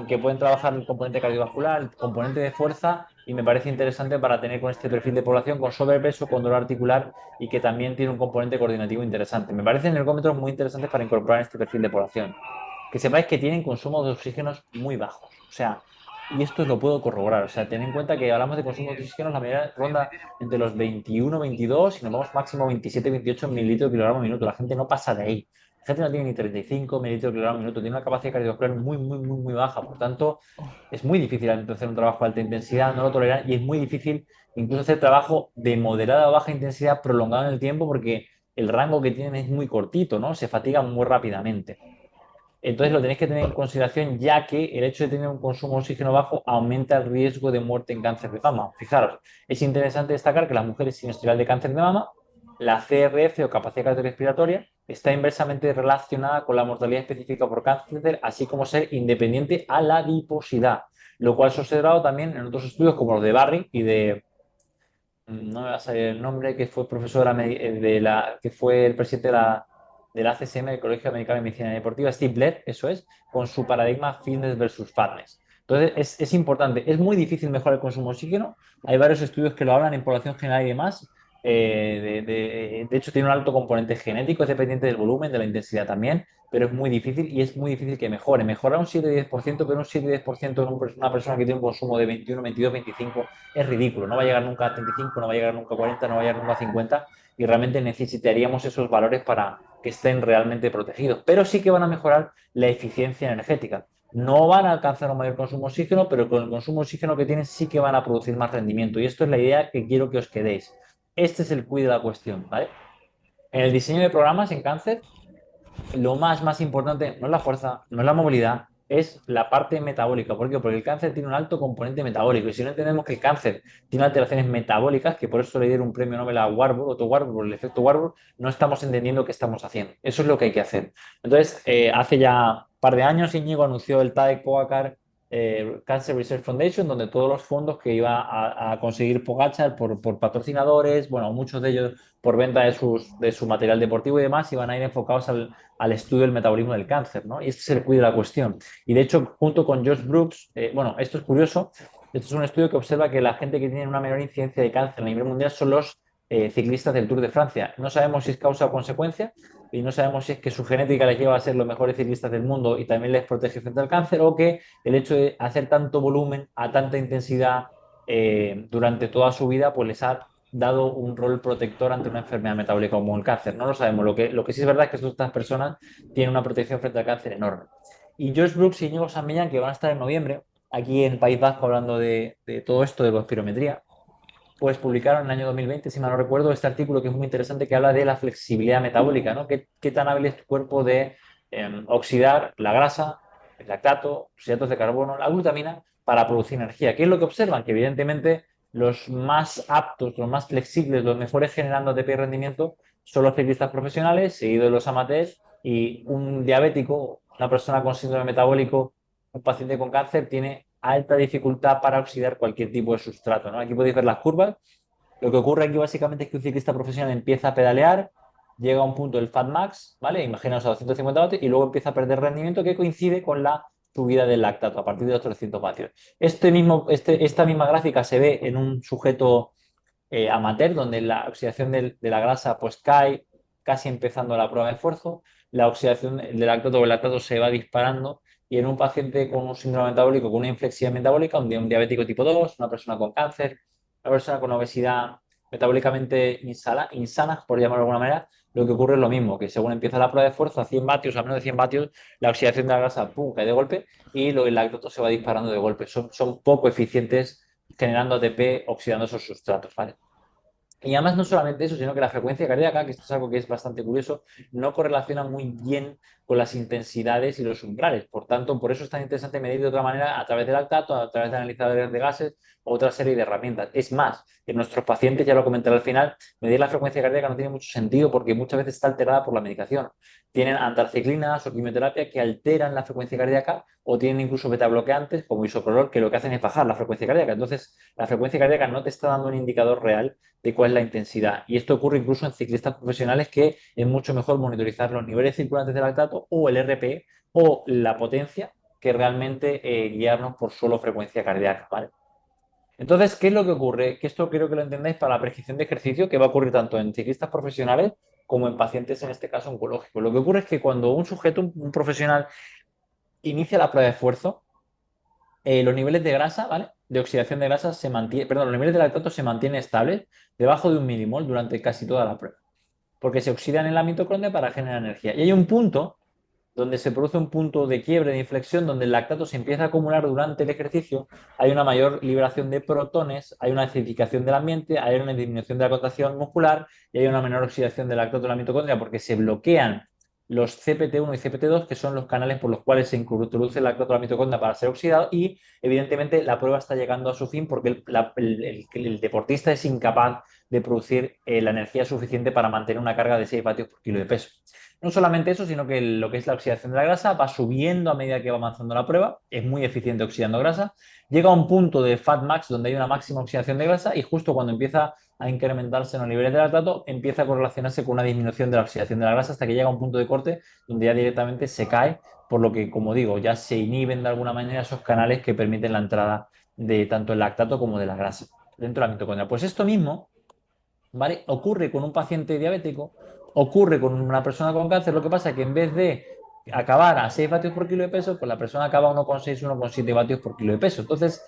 que pueden trabajar el componente cardiovascular, el componente de fuerza, y me parece interesante para tener con este perfil de población, con sobrepeso, con dolor articular y que también tiene un componente coordinativo interesante. Me parecen ergómetros muy interesantes para incorporar en este perfil de población. Que sepáis que tienen consumos de oxígenos muy bajos. O sea, y esto os lo puedo corroborar. O sea, tened en cuenta que hablamos de consumo de oxígeno, la mayoría ronda entre los 21, 22 y nos vamos máximo 27, 28 mililitros por kilogramo minuto. La gente no pasa de ahí. La gente no tiene ni 35 mililitros por kilogramo minuto. Tiene una capacidad cardiovascular muy, muy, muy, muy baja. Por tanto, es muy difícil hacer un trabajo de alta intensidad, no lo toleran y es muy difícil incluso hacer trabajo de moderada o baja intensidad prolongado en el tiempo porque el rango que tienen es muy cortito, ¿no? Se fatigan muy rápidamente. Entonces lo tenéis que tener en consideración ya que el hecho de tener un consumo de oxígeno bajo aumenta el riesgo de muerte en cáncer de mama. Fijaros, es interesante destacar que las mujeres sin historial de cáncer de mama, la CRF o capacidad cardiorrespiratoria está inversamente relacionada con la mortalidad específica por cáncer, así como ser independiente a la adiposidad, lo cual se ha observado también en otros estudios como los de Barry y de no me va a salir el nombre, que fue profesora que fue el presidente de la ACSM, del Colegio Americano de Medicina Deportiva, Steve Blair, eso es, con su paradigma fitness versus fatness. Entonces, es importante, es muy difícil mejorar el consumo de oxígeno. Hay varios estudios que lo hablan en población general y demás. De hecho, tiene un alto componente genético, es dependiente del volumen, de la intensidad también, pero es muy difícil y es muy difícil que mejore. Mejora un 7-10%, pero un 7-10% en una persona que tiene un consumo de 21, 22, 25 es ridículo. No va a llegar nunca a 35, no va a llegar nunca a 40, no va a llegar nunca a 50 y realmente necesitaríamos esos valores para que estén realmente protegidos. Pero sí que van a mejorar la eficiencia energética. No van a alcanzar un mayor consumo de oxígeno, pero con el consumo de oxígeno que tienen sí que van a producir más rendimiento. Y esto es la idea que quiero que os quedéis. Este es el quid de la cuestión, ¿vale? En el diseño de programas en cáncer lo más importante no es la fuerza, no es la movilidad, es la parte metabólica. ¿Por qué? Porque el cáncer tiene un alto componente metabólico. Y si no entendemos que el cáncer tiene alteraciones metabólicas, que por eso le dieron un premio Nobel a Warburg, Otto Warburg, por el efecto Warburg, no estamos entendiendo qué estamos haciendo. Eso es lo que hay que hacer. Entonces, hace ya un par de años, Íñigo anunció el TADE Pogacar Cancer Research Foundation, donde todos los fondos que iba a conseguir Pogacar por patrocinadores, bueno, muchos de ellos por venta de su material deportivo y demás, iban a ir enfocados al estudio del metabolismo del cáncer, ¿no? Y este es el quid de la cuestión. Y de hecho, junto con Josh Brooks, bueno, esto es curioso, esto es un estudio que observa que la gente que tiene una menor incidencia de cáncer a nivel mundial son los ciclistas del Tour de Francia. No sabemos si es causa o consecuencia y no sabemos si es que su genética les lleva a ser los mejores ciclistas del mundo y también les protege frente al cáncer o que el hecho de hacer tanto volumen a tanta intensidad durante toda su vida pues les ha dado un rol protector ante una enfermedad metabólica como el cáncer. No lo sabemos. Lo que sí es verdad es que estas personas tienen una protección frente al cáncer enorme. Y Josh Brooks y Íñigo San Millán, que van a estar en noviembre aquí en País Vasco hablando de todo esto de la espirometría, pues publicaron en el año 2020, si mal no recuerdo, este artículo que es muy interesante que habla de la flexibilidad metabólica, ¿no? ¿Qué tan hábil es tu cuerpo de oxidar la grasa, el lactato, los hidratos de carbono, la glutamina para producir energía? ¿Qué es lo que observan? Que evidentemente los más aptos, los más flexibles, los mejores generando ATP y rendimiento son los ciclistas profesionales, seguidos de los amateurs y un diabético, una persona con síndrome metabólico, un paciente con cáncer tiene alta dificultad para oxidar cualquier tipo de sustrato, ¿no? Aquí podéis ver las curvas. Lo que ocurre aquí básicamente es que un ciclista profesional empieza a pedalear, llega a un punto del Fat Max, ¿vale? Imaginaos a 250 vatios y luego empieza a perder rendimiento que coincide con la subida del lactato a partir de los 300 vatios. Esta misma gráfica se ve en un sujeto amateur, donde la oxidación de la grasa pues cae casi empezando la prueba de esfuerzo, la oxidación del lactato o el lactato se va disparando y en un paciente con un síndrome metabólico, con una inflexión metabólica, un diabético tipo 2, una persona con cáncer, una persona con obesidad metabólicamente insana, por llamarlo de alguna manera, lo que ocurre es lo mismo, que según empieza la prueba de esfuerzo a 100 vatios, a menos de 100 vatios, la oxidación de la grasa pum, cae de golpe y el lactato se va disparando de golpe. Son poco eficientes generando ATP, oxidando esos sustratos, ¿vale? Y además no solamente eso, sino que la frecuencia cardíaca, que esto es algo que es bastante curioso, no correlaciona muy bien con las intensidades y los umbrales. Por tanto, por eso es tan interesante medir de otra manera a través del lactato, a través de analizadores de gases o otra serie de herramientas. Es más, en nuestros pacientes, ya lo comentaré al final, medir la frecuencia cardíaca no tiene mucho sentido porque muchas veces está alterada por la medicación. Tienen antraciclinas o quimioterapia que alteran la frecuencia cardíaca o tienen incluso betabloqueantes como isoprolol que lo que hacen es bajar la frecuencia cardíaca. Entonces, la frecuencia cardíaca no te está dando un indicador real de cuál es la intensidad. Y esto ocurre incluso en ciclistas profesionales que es mucho mejor monitorizar los niveles circulantes de lactato o el RPE o la potencia que realmente guiarnos por solo frecuencia cardíaca, ¿vale? Entonces, ¿qué es lo que ocurre? Que esto quiero que lo entendáis para la prescripción de ejercicio, que va a ocurrir tanto en ciclistas profesionales como en pacientes, en este caso, oncológicos. Lo que ocurre es que cuando un sujeto, un profesional, inicia la prueba de esfuerzo, los niveles de grasa, ¿vale? De oxidación de grasa se mantiene, perdón, los niveles de lactato se mantienen estables debajo de 1 milimol durante casi toda la prueba, porque se oxidan en la mitocondria para generar energía. Y hay un punto donde se produce un punto de quiebre, de inflexión, donde el lactato se empieza a acumular durante el ejercicio, hay una mayor liberación de protones, hay una acidificación del ambiente, hay una disminución de la contracción muscular y hay una menor oxidación del lactato en la mitocondria porque se bloquean los CPT1 y CPT2, que son los canales por los cuales se introduce el lactato a la mitocondria para ser oxidado y, evidentemente, la prueba está llegando a su fin porque el deportista es incapaz de producir la energía suficiente para mantener una carga de 6 vatios por kilo de peso. No solamente eso, sino que lo que es la oxidación de la grasa va subiendo a medida que va avanzando la prueba, es muy eficiente oxidando grasa, llega a un punto de fat max donde hay una máxima oxidación de grasa y justo cuando empieza a incrementarse los niveles de lactato, empieza a correlacionarse con una disminución de la oxidación de la grasa hasta que llega a un punto de corte donde ya directamente se cae, por lo que, como digo, ya se inhiben de alguna manera esos canales que permiten la entrada de tanto el lactato como de la grasa dentro de la mitocondria. Pues esto mismo, ¿vale? Ocurre con un paciente diabético, ocurre con una persona con cáncer, lo que pasa es que en vez de acabar a 6 vatios por kilo de peso, pues la persona acaba a 1,6, 1,7 vatios por kilo de peso. Entonces,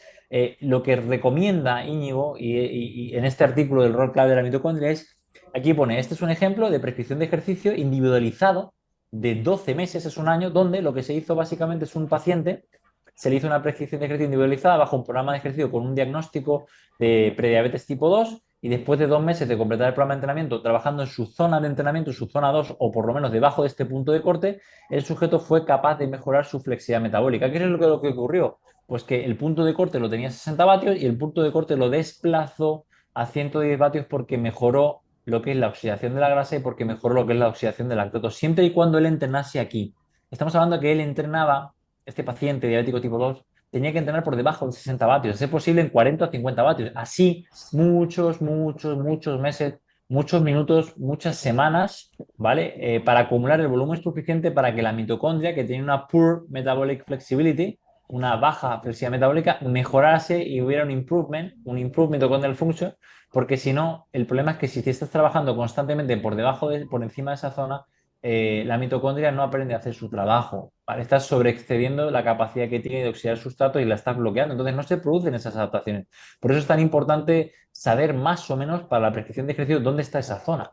lo que recomienda Íñigo y en este artículo del rol clave de la mitocondria es, aquí pone, este es un ejemplo de prescripción de ejercicio individualizado de 12 meses, es un año, donde lo que se hizo básicamente es un paciente, se le hizo una prescripción de ejercicio individualizada bajo un programa de ejercicio con un diagnóstico de prediabetes tipo 2 y después de 2 meses de completar el programa de entrenamiento, trabajando en su zona de entrenamiento, su zona 2 o por lo menos debajo de este punto de corte, el sujeto fue capaz de mejorar su flexibilidad metabólica. ¿Qué es lo que ocurrió? Pues que el punto de corte lo tenía a 60 vatios y el punto de corte lo desplazó a 110 vatios porque mejoró lo que es la oxidación de la grasa y porque mejoró lo que es la oxidación del lactato, siempre y cuando él entrenase aquí. Estamos hablando de que él entrenaba, este paciente diabético tipo 2, tenía que entrenar por debajo de 60 vatios, a ser posible en 40 o 50 vatios. Así, muchos meses, muchos minutos, muchas semanas, ¿vale? Para acumular el volumen suficiente para que la mitocondria, que tiene una poor metabolic flexibility, una baja flexibilidad metabólica, mejorase y hubiera un improved mitochondrial function, porque si no, el problema es que si te estás trabajando constantemente por encima de esa zona, la mitocondria no aprende a hacer su trabajo, ¿vale? Estás sobreexcediendo la capacidad que tiene de oxidar sustrato y la estás bloqueando. Entonces no se producen esas adaptaciones. Por eso es tan importante saber más o menos para la prescripción de ejercicio dónde está esa zona,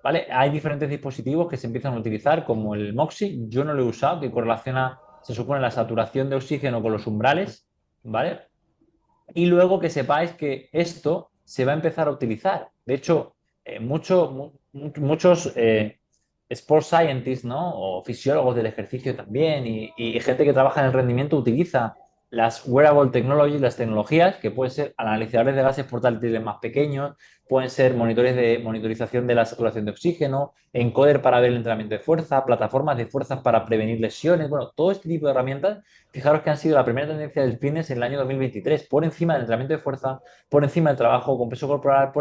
¿vale? Hay diferentes dispositivos que se empiezan a utilizar, como el MOXIE, yo no lo he usado, que correlaciona, se supone, la saturación de oxígeno con los umbrales, ¿vale? Y luego que sepáis que esto se va a empezar a utilizar. De hecho, muchos sports scientists, ¿no? O fisiólogos del ejercicio también y gente que trabaja en el rendimiento utiliza las wearable technologies, las tecnologías, que pueden ser analizadores de gases portátiles más pequeños, pueden ser monitores de monitorización de la saturación de oxígeno, encoder para ver el entrenamiento de fuerza, plataformas de fuerzas para prevenir lesiones, bueno, todo este tipo de herramientas. Fijaros que han sido la primera tendencia del fitness en el año 2023, por encima del entrenamiento de fuerza, por encima del trabajo con peso corporal,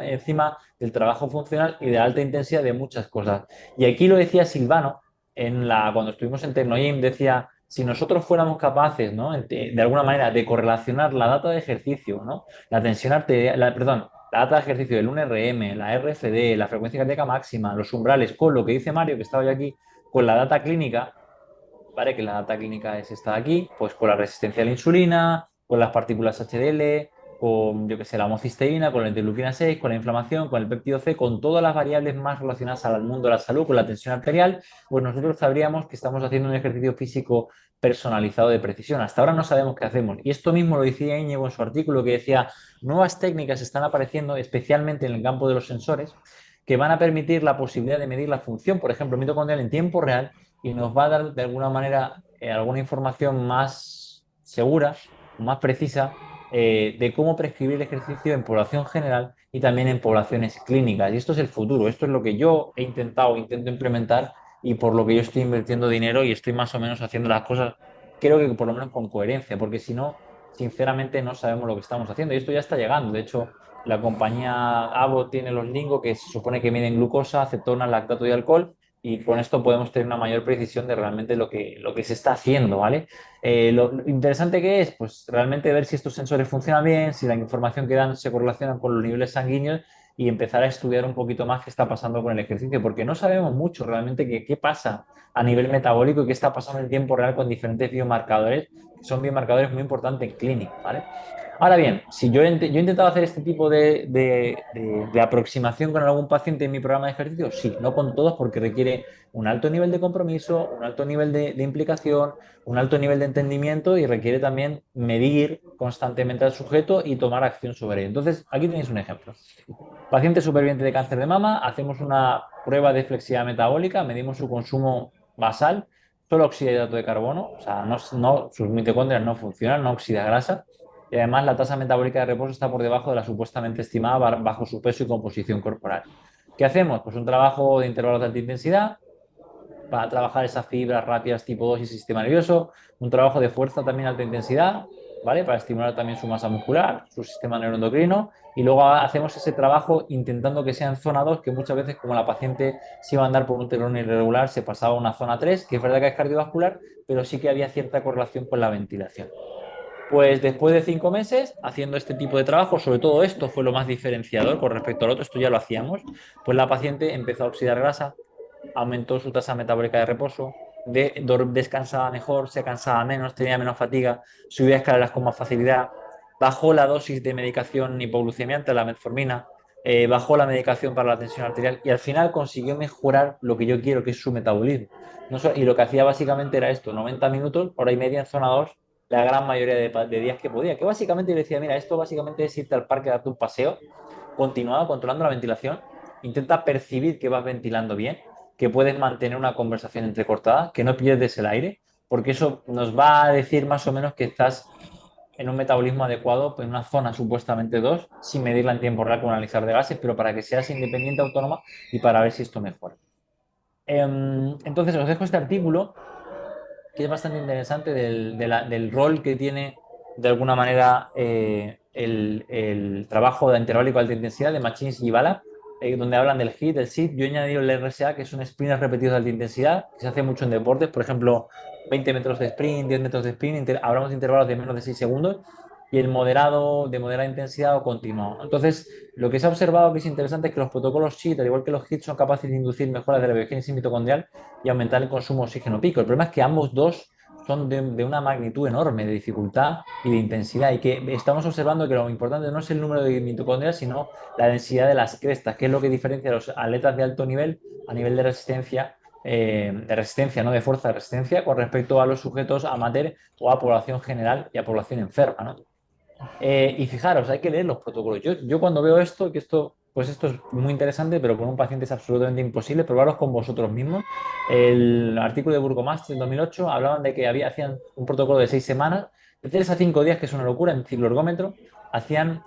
encima del trabajo funcional y de alta intensidad de muchas cosas. Y aquí lo decía Silvano, cuando estuvimos en Tecnogym, decía, si nosotros fuéramos capaces, ¿no? de alguna manera, de correlacionar la data de ejercicio, ¿no? La tensión arterial, perdón, la data de ejercicio del 1RM, la RFD, la frecuencia cardíaca máxima, los umbrales, con lo que dice Mario, que estaba yo aquí, con la data clínica, ¿vale? Que la data clínica es esta de aquí, pues con la resistencia a la insulina, con las partículas HDL, con, yo que sé, la homocisteína, con la interleucina 6, con la inflamación, con el péptido C, con todas las variables más relacionadas al mundo de la salud, con la tensión arterial, pues nosotros sabríamos que estamos haciendo un ejercicio físico personalizado de precisión. Hasta ahora no sabemos qué hacemos. Y esto mismo lo decía Íñigo en su artículo, que decía, nuevas técnicas están apareciendo, especialmente en el campo de los sensores, que van a permitir la posibilidad de medir la función, por ejemplo, mitocondrial en tiempo real y nos va a dar de alguna manera alguna información más segura, más precisa de cómo prescribir el ejercicio en población general y también en poblaciones clínicas. Y esto es el futuro, esto es lo que yo he intentado, intento implementar y por lo que yo estoy invirtiendo dinero y estoy más o menos haciendo las cosas, creo que por lo menos con coherencia, porque si no, sinceramente no sabemos lo que estamos haciendo y esto ya está llegando. De hecho, la compañía Abbott tiene los Lingo que se supone que miden glucosa, acetona, lactato y alcohol y con esto podemos tener una mayor precisión de realmente lo que se está haciendo, ¿vale? Lo interesante que es, pues realmente ver si estos sensores funcionan bien, si la información que dan se correlaciona con los niveles sanguíneos y empezar a estudiar un poquito más qué está pasando con el ejercicio, porque no sabemos mucho realmente qué pasa a nivel metabólico y qué está pasando en tiempo real con diferentes biomarcadores, que son biomarcadores muy importantes en clínica, ¿vale? Ahora bien, si yo he intentado hacer este tipo de aproximación con algún paciente en mi programa de ejercicio, sí, no con todos porque requiere un alto nivel de compromiso, un alto nivel de implicación, un alto nivel de entendimiento y requiere también medir constantemente al sujeto y tomar acción sobre él. Entonces, aquí tenéis un ejemplo. Paciente superviviente de cáncer de mama, hacemos una prueba de flexibilidad metabólica, medimos su consumo basal, solo oxida hidrato de carbono, o sea, sus mitocondrias no funcionan, no oxida grasa, y además la tasa metabólica de reposo está por debajo de la supuestamente estimada bajo su peso y composición corporal. ¿Qué hacemos? Pues un trabajo de intervalos de alta intensidad para trabajar esas fibras rápidas tipo 2 y sistema nervioso, un trabajo de fuerza también alta intensidad, ¿vale? Para estimular también su masa muscular, su sistema neuroendocrino, y luego hacemos ese trabajo intentando que sea en zona 2, que muchas veces como la paciente se iba a andar por un terreno irregular, se pasaba a una zona 3, que es verdad que es cardiovascular, pero sí que había cierta correlación con la ventilación. Pues después de 5 meses haciendo este tipo de trabajo, sobre todo esto fue lo más diferenciador con respecto al otro, esto ya lo hacíamos, pues la paciente empezó a oxidar grasa, aumentó su tasa metabólica de reposo, descansaba mejor, se cansaba menos, tenía menos fatiga, subía escaleras con más facilidad, bajó la dosis de medicación hipoglucemiante, la metformina, bajó la medicación para la tensión arterial y al final consiguió mejorar lo que yo quiero, que es su metabolismo. Y lo que hacía básicamente era esto, 90 minutos, hora y media en zona 2 la gran mayoría de días que podía. Que básicamente yo le decía, mira, esto básicamente es irte al parque, darte un paseo, continuado controlando la ventilación, intenta percibir que vas ventilando bien, que puedes mantener una conversación entrecortada, que no pierdes el aire, porque eso nos va a decir más o menos que estás en un metabolismo adecuado en una zona supuestamente 2 sin medirla en tiempo real con analizar de gases, pero para que seas independiente, autónoma y para ver si esto mejora. Entonces os dejo este artículo que es bastante interesante del rol que tiene de alguna manera el trabajo de intervalo de alta intensidad de Machines y Bala, donde hablan del HIIT, del SIT. Yo he añadido el RSA, que son sprints repetidos de alta intensidad, que se hace mucho en deportes, por ejemplo, 20 metros de sprint, 10 metros de sprint, hablamos de intervalos de menos de 6 segundos, y el moderado, de moderada intensidad o continuo. Entonces, lo que se ha observado que es interesante es que los protocolos SIT, al igual que los HIIT, son capaces de inducir mejoras de la biogénesis mitocondrial y aumentar el consumo de oxígeno pico. El problema es que ambos dos son de una magnitud enorme de dificultad y de intensidad y que estamos observando que lo importante no es el número de mitocondrias, sino la densidad de las crestas, que es lo que diferencia a los atletas de alto nivel a nivel de resistencia, no de fuerza de resistencia, con respecto a los sujetos amateur o a población general y a población enferma, ¿no? Y fijaros, hay que leer los protocolos. Yo cuando veo esto, pues esto es muy interesante, pero con un paciente es absolutamente imposible, probarlos con vosotros mismos. El artículo de Burgomastre en 2008 hablaban de que hacían un protocolo de 6 semanas, de 3 a 5 días, que es una locura, en ciclo ergómetro, hacían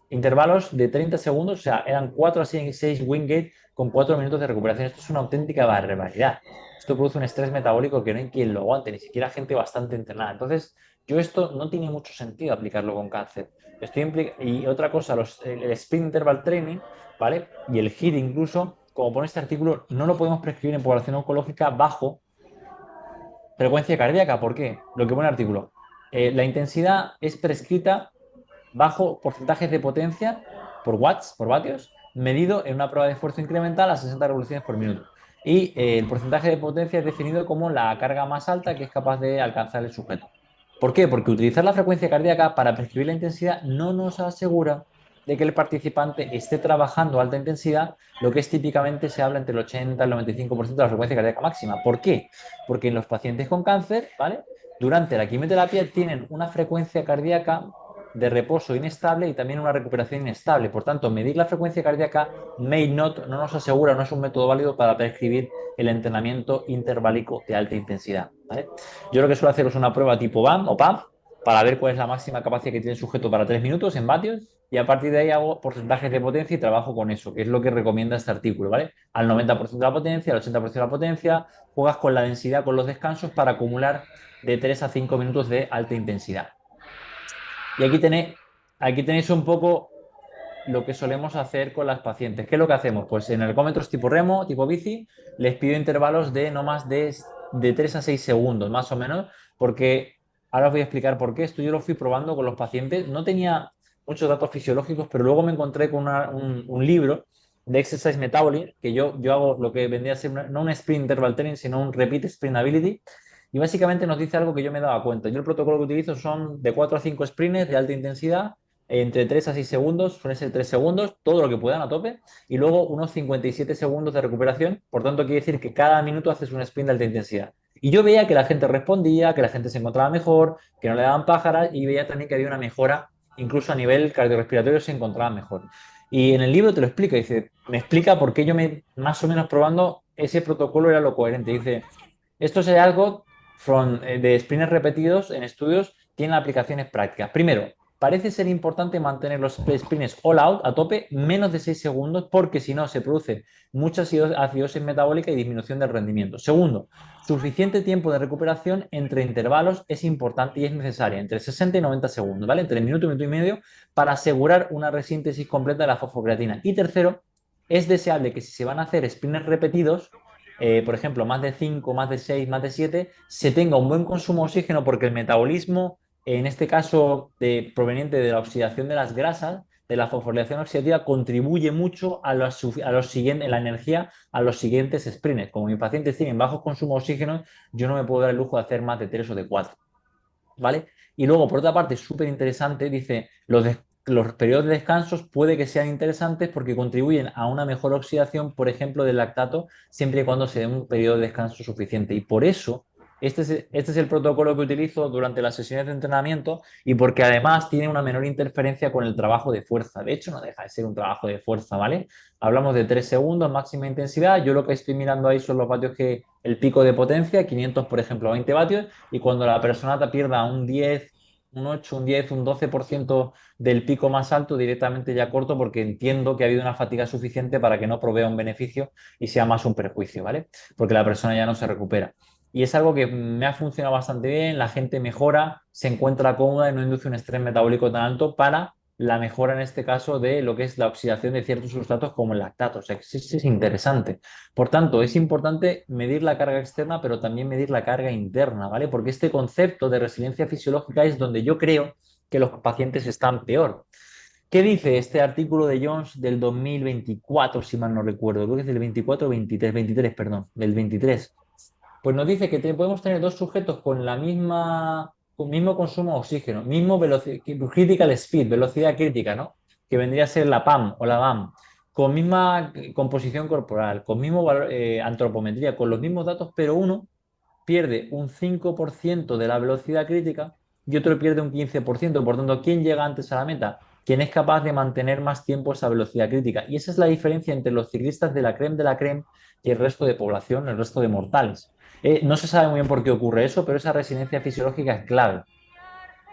intervalos de 30 segundos, o sea, eran 4 a 6 Wingate con 4 minutos de recuperación. Esto es una auténtica barbaridad. Esto produce un estrés metabólico que no hay quien lo aguante, ni siquiera gente bastante entrenada. Entonces, yo esto no tiene mucho sentido aplicarlo con cáncer. Y otra cosa, el sprint interval training, ¿vale? Y el HIIT incluso, como pone este artículo, no lo podemos prescribir en población oncológica bajo frecuencia cardíaca. ¿Por qué? Lo que pone el artículo. La intensidad es prescrita bajo porcentajes de potencia por watts, por vatios, medido en una prueba de esfuerzo incremental a 60 revoluciones por minuto. Y el porcentaje de potencia es definido como la carga más alta que es capaz de alcanzar el sujeto. ¿Por qué? Porque utilizar la frecuencia cardíaca para prescribir la intensidad no nos asegura de que el participante esté trabajando a alta intensidad, lo que es típicamente se habla entre el 80 y el 95% de la frecuencia cardíaca máxima. ¿Por qué? Porque en los pacientes con cáncer, ¿vale? Durante la quimioterapia tienen una frecuencia cardíaca de reposo inestable y también una recuperación inestable. Por tanto, medir la frecuencia cardíaca no nos asegura, no es un método válido para prescribir el entrenamiento interválico de alta intensidad, ¿vale? Yo lo que suelo hacer es una prueba tipo BAM o PAM para ver cuál es la máxima capacidad que tiene el sujeto para 3 minutos en vatios y a partir de ahí hago porcentajes de potencia y trabajo con eso, que es lo que recomienda este artículo, ¿vale? Al 90% de la potencia, al 80% de la potencia, juegas con la densidad, con los descansos para acumular de 3 a 5 minutos de alta intensidad. Y aquí tenéis un poco lo que solemos hacer con las pacientes. ¿Qué es lo que hacemos? Pues en ergómetros tipo remo, tipo bici, les pido intervalos de no más de 3 a 6 segundos, más o menos, porque ahora os voy a explicar por qué. Esto yo lo fui probando con los pacientes. No tenía muchos datos fisiológicos, pero luego me encontré con un libro de Exercise Metabolism, que yo hago lo que vendría a ser no un sprint interval training, sino un repeat sprint ability. Y básicamente nos dice algo que yo me daba cuenta. Yo el protocolo que utilizo son de 4 a 5 sprints de alta intensidad entre 3 a 6 segundos, suelen ser 3 segundos, todo lo que puedan a tope, y luego unos 57 segundos de recuperación. Por tanto, quiere decir que cada minuto haces un sprint de alta intensidad. Y yo veía que la gente respondía, que la gente se encontraba mejor, que no le daban pájaras, y veía también que había una mejora, incluso a nivel cardiorrespiratorio se encontraban mejor. Y en el libro te lo explica, dice, me explica por qué más o menos probando, ese protocolo era lo coherente. Dice, esto es algo de sprints repetidos en estudios, tienen aplicaciones prácticas. Primero, parece ser importante mantener los sprints all out a tope menos de 6 segundos porque si no se produce mucha acidosis metabólica y disminución del rendimiento. Segundo, suficiente tiempo de recuperación entre intervalos es importante y es necesaria, entre 60 y 90 segundos, ¿vale? Entre minuto y minuto y medio para asegurar una resíntesis completa de la fosfocreatina. Y tercero, es deseable que si se van a hacer sprints repetidos, por ejemplo, más de 5, más de 6, más de 7, se tenga un buen consumo de oxígeno porque el metabolismo en este caso proveniente de la oxidación de las grasas, de la fosforilación oxidativa, contribuye mucho a los siguientes, la energía a los siguientes sprints. Como mis pacientes tienen bajos consumos de oxígeno, yo no me puedo dar el lujo de hacer más de 3 o de 4. ¿Vale? Y luego, por otra parte, súper interesante, dice, los periodos de descansos puede que sean interesantes porque contribuyen a una mejor oxidación, por ejemplo, del lactato, siempre y cuando se dé un periodo de descanso suficiente. Y por eso, este es el protocolo que utilizo durante las sesiones de entrenamiento y porque además tiene una menor interferencia con el trabajo de fuerza. De hecho, no deja de ser un trabajo de fuerza, ¿vale? Hablamos de 3 segundos, máxima intensidad. Yo lo que estoy mirando ahí son los vatios el pico de potencia, 500, por ejemplo, 20 vatios, y cuando la persona te pierda un 10, un 8, un 10, un 12% del pico más alto, directamente ya corto porque entiendo que ha habido una fatiga suficiente para que no provea un beneficio y sea más un perjuicio, ¿vale? Porque la persona ya no se recupera. Y es algo que me ha funcionado bastante bien, la gente mejora, se encuentra cómoda y no induce un estrés metabólico tan alto para la mejora en este caso de lo que es la oxidación de ciertos sustratos como el lactato. O sea, que sí, sí es interesante. Por tanto, es importante medir la carga externa, pero también medir la carga interna, ¿vale? Porque este concepto de resiliencia fisiológica es donde yo creo que los pacientes están peor. ¿Qué dice este artículo de Jones del 2024, si mal no recuerdo? Creo que es del 24 o 23, perdón, del 23. Pues nos dice que podemos tener dos sujetos con mismo consumo de oxígeno, mismo critical speed, velocidad crítica, ¿no? Que vendría a ser la PAM o la BAM, con misma composición corporal, con mismo antropometría, con los mismos datos, pero uno pierde un 5% de la velocidad crítica y otro pierde un 15%. Por tanto, ¿quién llega antes a la meta? Quien es capaz de mantener más tiempo esa velocidad crítica. Y esa es la diferencia entre los ciclistas de la creme y el resto de población, el resto de mortales. No se sabe muy bien por qué ocurre eso, pero esa resiliencia fisiológica es clave.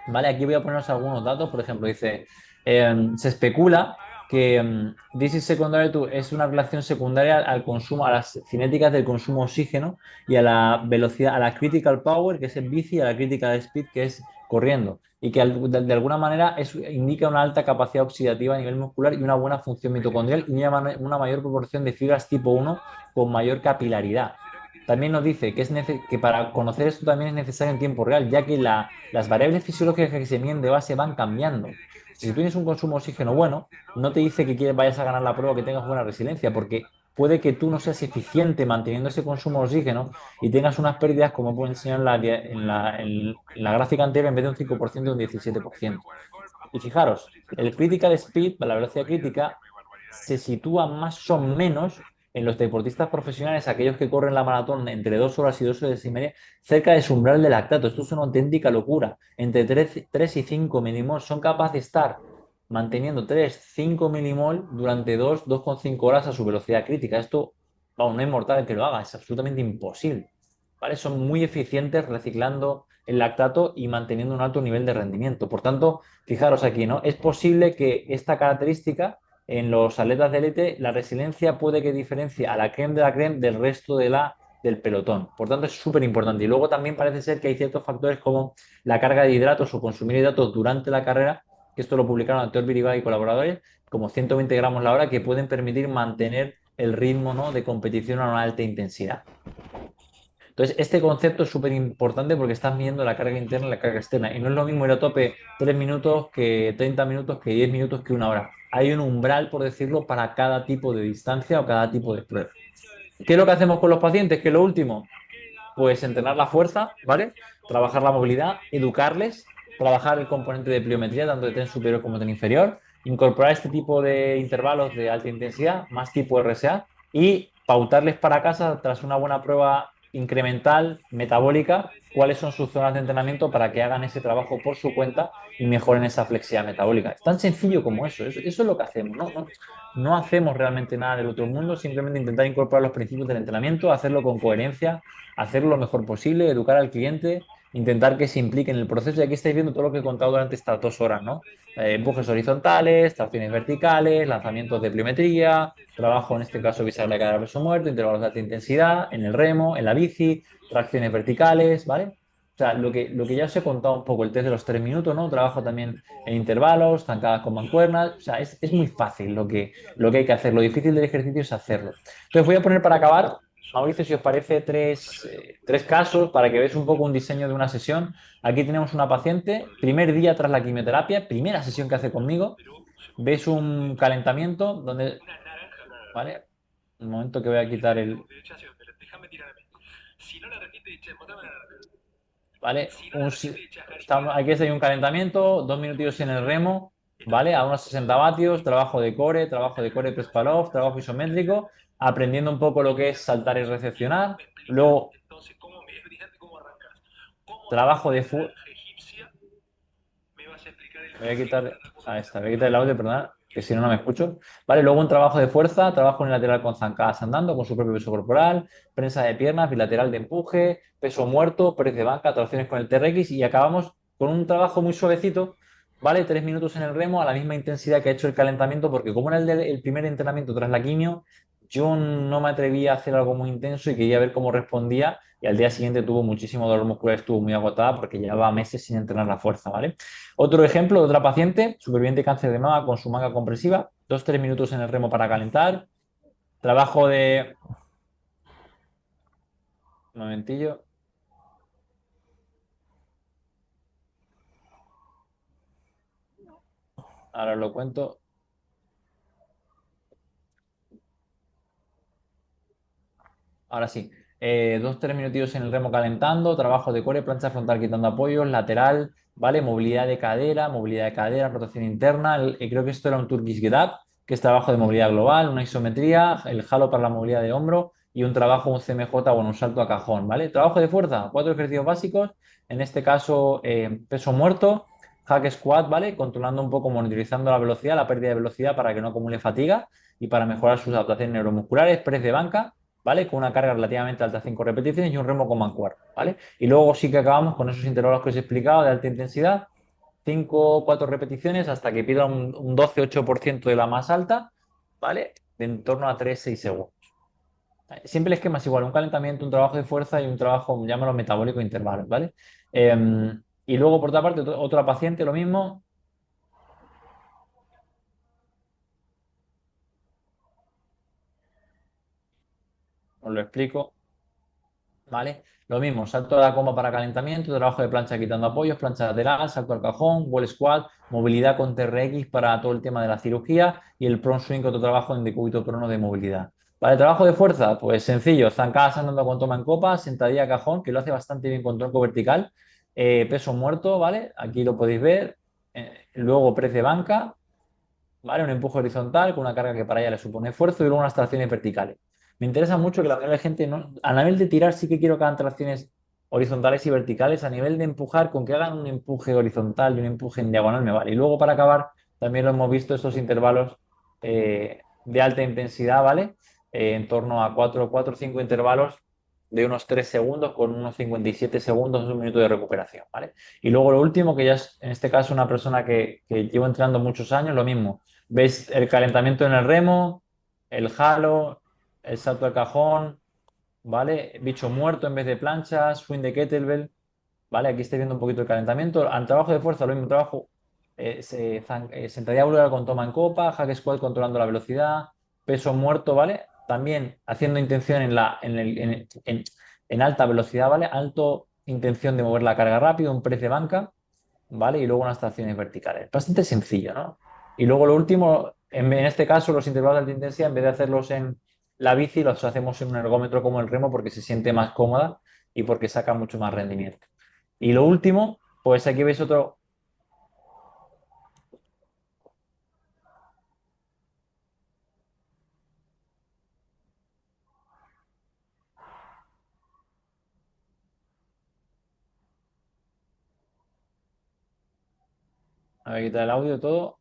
¿Vale? Aquí voy a poneros algunos datos. Por ejemplo, dice, se especula que this is secondary es una relación secundaria al consumo, a las cinéticas del consumo de oxígeno y a la velocidad, a la critical power, que es en bici, y a la critical speed, que es corriendo. Y que de alguna manera indica una alta capacidad oxidativa a nivel muscular y una buena función mitocondrial y una mayor proporción de fibras tipo 1 con mayor capilaridad. También nos dice que para conocer esto también es necesario en tiempo real, ya que las variables fisiológicas que se miden de base van cambiando. Si tú tienes un consumo de oxígeno bueno, no te dice que vayas a ganar la prueba o que tengas buena resiliencia, porque puede que tú no seas eficiente manteniendo ese consumo de oxígeno y tengas unas pérdidas, como puedo enseñar en la gráfica anterior, en vez de un 5%, un 17%. Y fijaros, el critical speed, la velocidad crítica, se sitúa más o menos en los deportistas profesionales, aquellos que corren la maratón entre 2 horas y 2 horas y media, cerca de su umbral de lactato. Esto es una auténtica locura. Entre 3 y 5 milimol son capaces de estar manteniendo 3, 5 milimol durante 2,5 horas a su velocidad crítica. Esto, vamos, no hay mortal que lo haga, es absolutamente imposible. ¿Vale? Son muy eficientes reciclando el lactato y manteniendo un alto nivel de rendimiento. Por tanto, fijaros aquí, ¿no? Es posible que esta característica en los atletas de élite, la resiliencia puede que diferencie a la creme de la creme del resto del pelotón. Por tanto, es súper importante. Y luego también parece ser que hay ciertos factores como la carga de hidratos o consumir hidratos durante la carrera, que esto lo publicaron Antonio Biribay y colaboradores, como 120 gramos la hora, que pueden permitir mantener el ritmo, ¿no?, de competición a una alta intensidad. Entonces, este concepto es súper importante porque estás midiendo la carga interna y la carga externa. Y no es lo mismo ir a tope 3 minutos que 30 minutos, que 10 minutos, que 1 hora. Hay un umbral, por decirlo, para cada tipo de distancia o cada tipo de prueba. ¿Qué es lo que hacemos con los pacientes? Que lo último, pues entrenar la fuerza, ¿vale? Trabajar la movilidad, educarles, trabajar el componente de pliometría, tanto de tren superior como de tren inferior, incorporar este tipo de intervalos de alta intensidad, más tipo RSA, y pautarles para casa, tras una buena prueba incremental, metabólica, cuáles son sus zonas de entrenamiento para que hagan ese trabajo por su cuenta y mejoren esa flexibilidad metabólica. Es tan sencillo como eso es lo que hacemos, ¿no? No hacemos realmente nada del otro mundo, simplemente intentar incorporar los principios del entrenamiento, hacerlo con coherencia, hacerlo lo mejor posible, educar al cliente, intentar que se implique en el proceso. Y aquí estáis viendo todo lo que he contado durante estas 2 horas, ¿no? Empujes horizontales, tracciones verticales, lanzamientos de pliometría, trabajo en este caso visceral de cadera peso muerto, intervalos de alta intensidad, en el remo, en la bici, tracciones verticales, ¿vale? O sea, lo que ya os he contado un poco, el test de los 3 minutos, ¿no? Trabajo también en intervalos, zancadas con mancuernas. O sea, es muy fácil lo que hay que hacer. Lo difícil del ejercicio es hacerlo. Entonces voy a poner para acabar, Mauricio, si os parece, tres casos para que veáis un poco un diseño de una sesión. Aquí tenemos una paciente, primer día tras la quimioterapia, primera sesión que hace conmigo. Veis un calentamiento donde, ¿vale? Un momento que voy a quitar ¿vale? Aquí hay un calentamiento, 2 minutillos en el remo, ¿vale? A unos 60 vatios, trabajo de core Press-Palov, trabajo isométrico, aprendiendo un poco lo que es saltar y recepcionar. Luego, trabajo de full. Voy a quitar el audio, perdón, que si no, no me escucho. Vale, luego un trabajo de fuerza, trabajo unilateral con zancadas andando, con su propio peso corporal, prensa de piernas, bilateral de empuje, peso muerto, press de banca, tracciones con el TRX, y acabamos con un trabajo muy suavecito, ¿vale? 3 minutos en el remo a la misma intensidad que ha hecho el calentamiento, porque como era el primer entrenamiento tras la quimio, yo no me atreví a hacer algo muy intenso y quería ver cómo respondía, y al día siguiente tuvo muchísimo dolor muscular, estuvo muy agotada porque llevaba meses sin entrenar la fuerza, ¿vale? Otro ejemplo de otra paciente, superviviente de cáncer de mama con su manga compresiva, 2, 3 minutos en el remo para calentar, trabajo de... Un momentillo, ahora lo cuento. Ahora sí. 2, 3 minutillos en el remo calentando, trabajo de core, plancha frontal quitando apoyos, lateral, ¿vale? Movilidad de cadera, rotación interna. Creo que esto era un Turkish Get Up, que es trabajo de movilidad global, una isometría, el halo para la movilidad de hombro y un trabajo, un CMJ o un salto a cajón, ¿vale? Trabajo de fuerza, 4 ejercicios básicos, en este caso peso muerto, hack squat, ¿vale? Controlando un poco, monitorizando la velocidad, la pérdida de velocidad para que no acumule fatiga y para mejorar sus adaptaciones neuromusculares, press de banca, ¿vale? Con una carga relativamente alta, 5 repeticiones y un remo con mancuerna, ¿vale? Y luego sí que acabamos con esos intervalos que os he explicado de alta intensidad, 5 o 4 repeticiones hasta que pida un 12-8% de la más alta, ¿vale? De en torno a 3-6 segundos. Siempre el esquema es igual, un calentamiento, un trabajo de fuerza y un trabajo, llámalo metabólico intervalos, ¿vale? Y luego, por otra parte, otra paciente, lo mismo. Os lo explico. ¿Vale? Lo mismo, salto de la coma para calentamiento, trabajo de plancha quitando apoyos, plancha lateral, salto al cajón, wall squat, movilidad con TRX para todo el tema de la cirugía y el prone swing, otro trabajo en decúbito prono de movilidad. ¿Vale? Trabajo de fuerza, pues sencillo, zancadas andando con toma en copa, sentadilla a cajón, que lo hace bastante bien con tronco vertical, peso muerto, ¿vale? Aquí lo podéis ver. Luego press de banca, ¿vale? Un empuje horizontal con una carga que para ella le supone esfuerzo y luego unas tracciones verticales. Me interesa mucho que la mayoría de la gente, no, a nivel de tirar sí que quiero que hagan tracciones horizontales y verticales, a nivel de empujar, con que hagan un empuje horizontal y un empuje en diagonal me vale. Y luego para acabar, también lo hemos visto estos intervalos de alta intensidad, ¿vale? En torno a 4 o 5 intervalos de unos 3 segundos con unos 57 segundos, un minuto de recuperación, ¿vale? Y luego lo último, que ya es en este caso una persona que llevo entrenando muchos años, lo mismo. ¿Ves el calentamiento en el remo, el halo, el salto al cajón, ¿vale? Bicho muerto en vez de planchas, swing de kettlebell, ¿vale? Aquí estoy viendo un poquito el calentamiento. Al trabajo de fuerza, lo mismo trabajo, sentadilla búlgara con toma en copa, hack squat controlando la velocidad, peso muerto, ¿vale? También haciendo intención en alta velocidad, ¿vale? Alto intención de mover la carga rápido, un press de banca, ¿vale? Y luego unas tracciones verticales. Bastante sencillo, ¿no? Y luego lo último, en este caso, los intervalos de alta intensidad, en vez de hacerlos en la bici, los hacemos en un ergómetro como el remo porque se siente más cómoda y porque saca mucho más rendimiento. Y lo último, pues aquí veis otro. A ver, quitar el audio todo.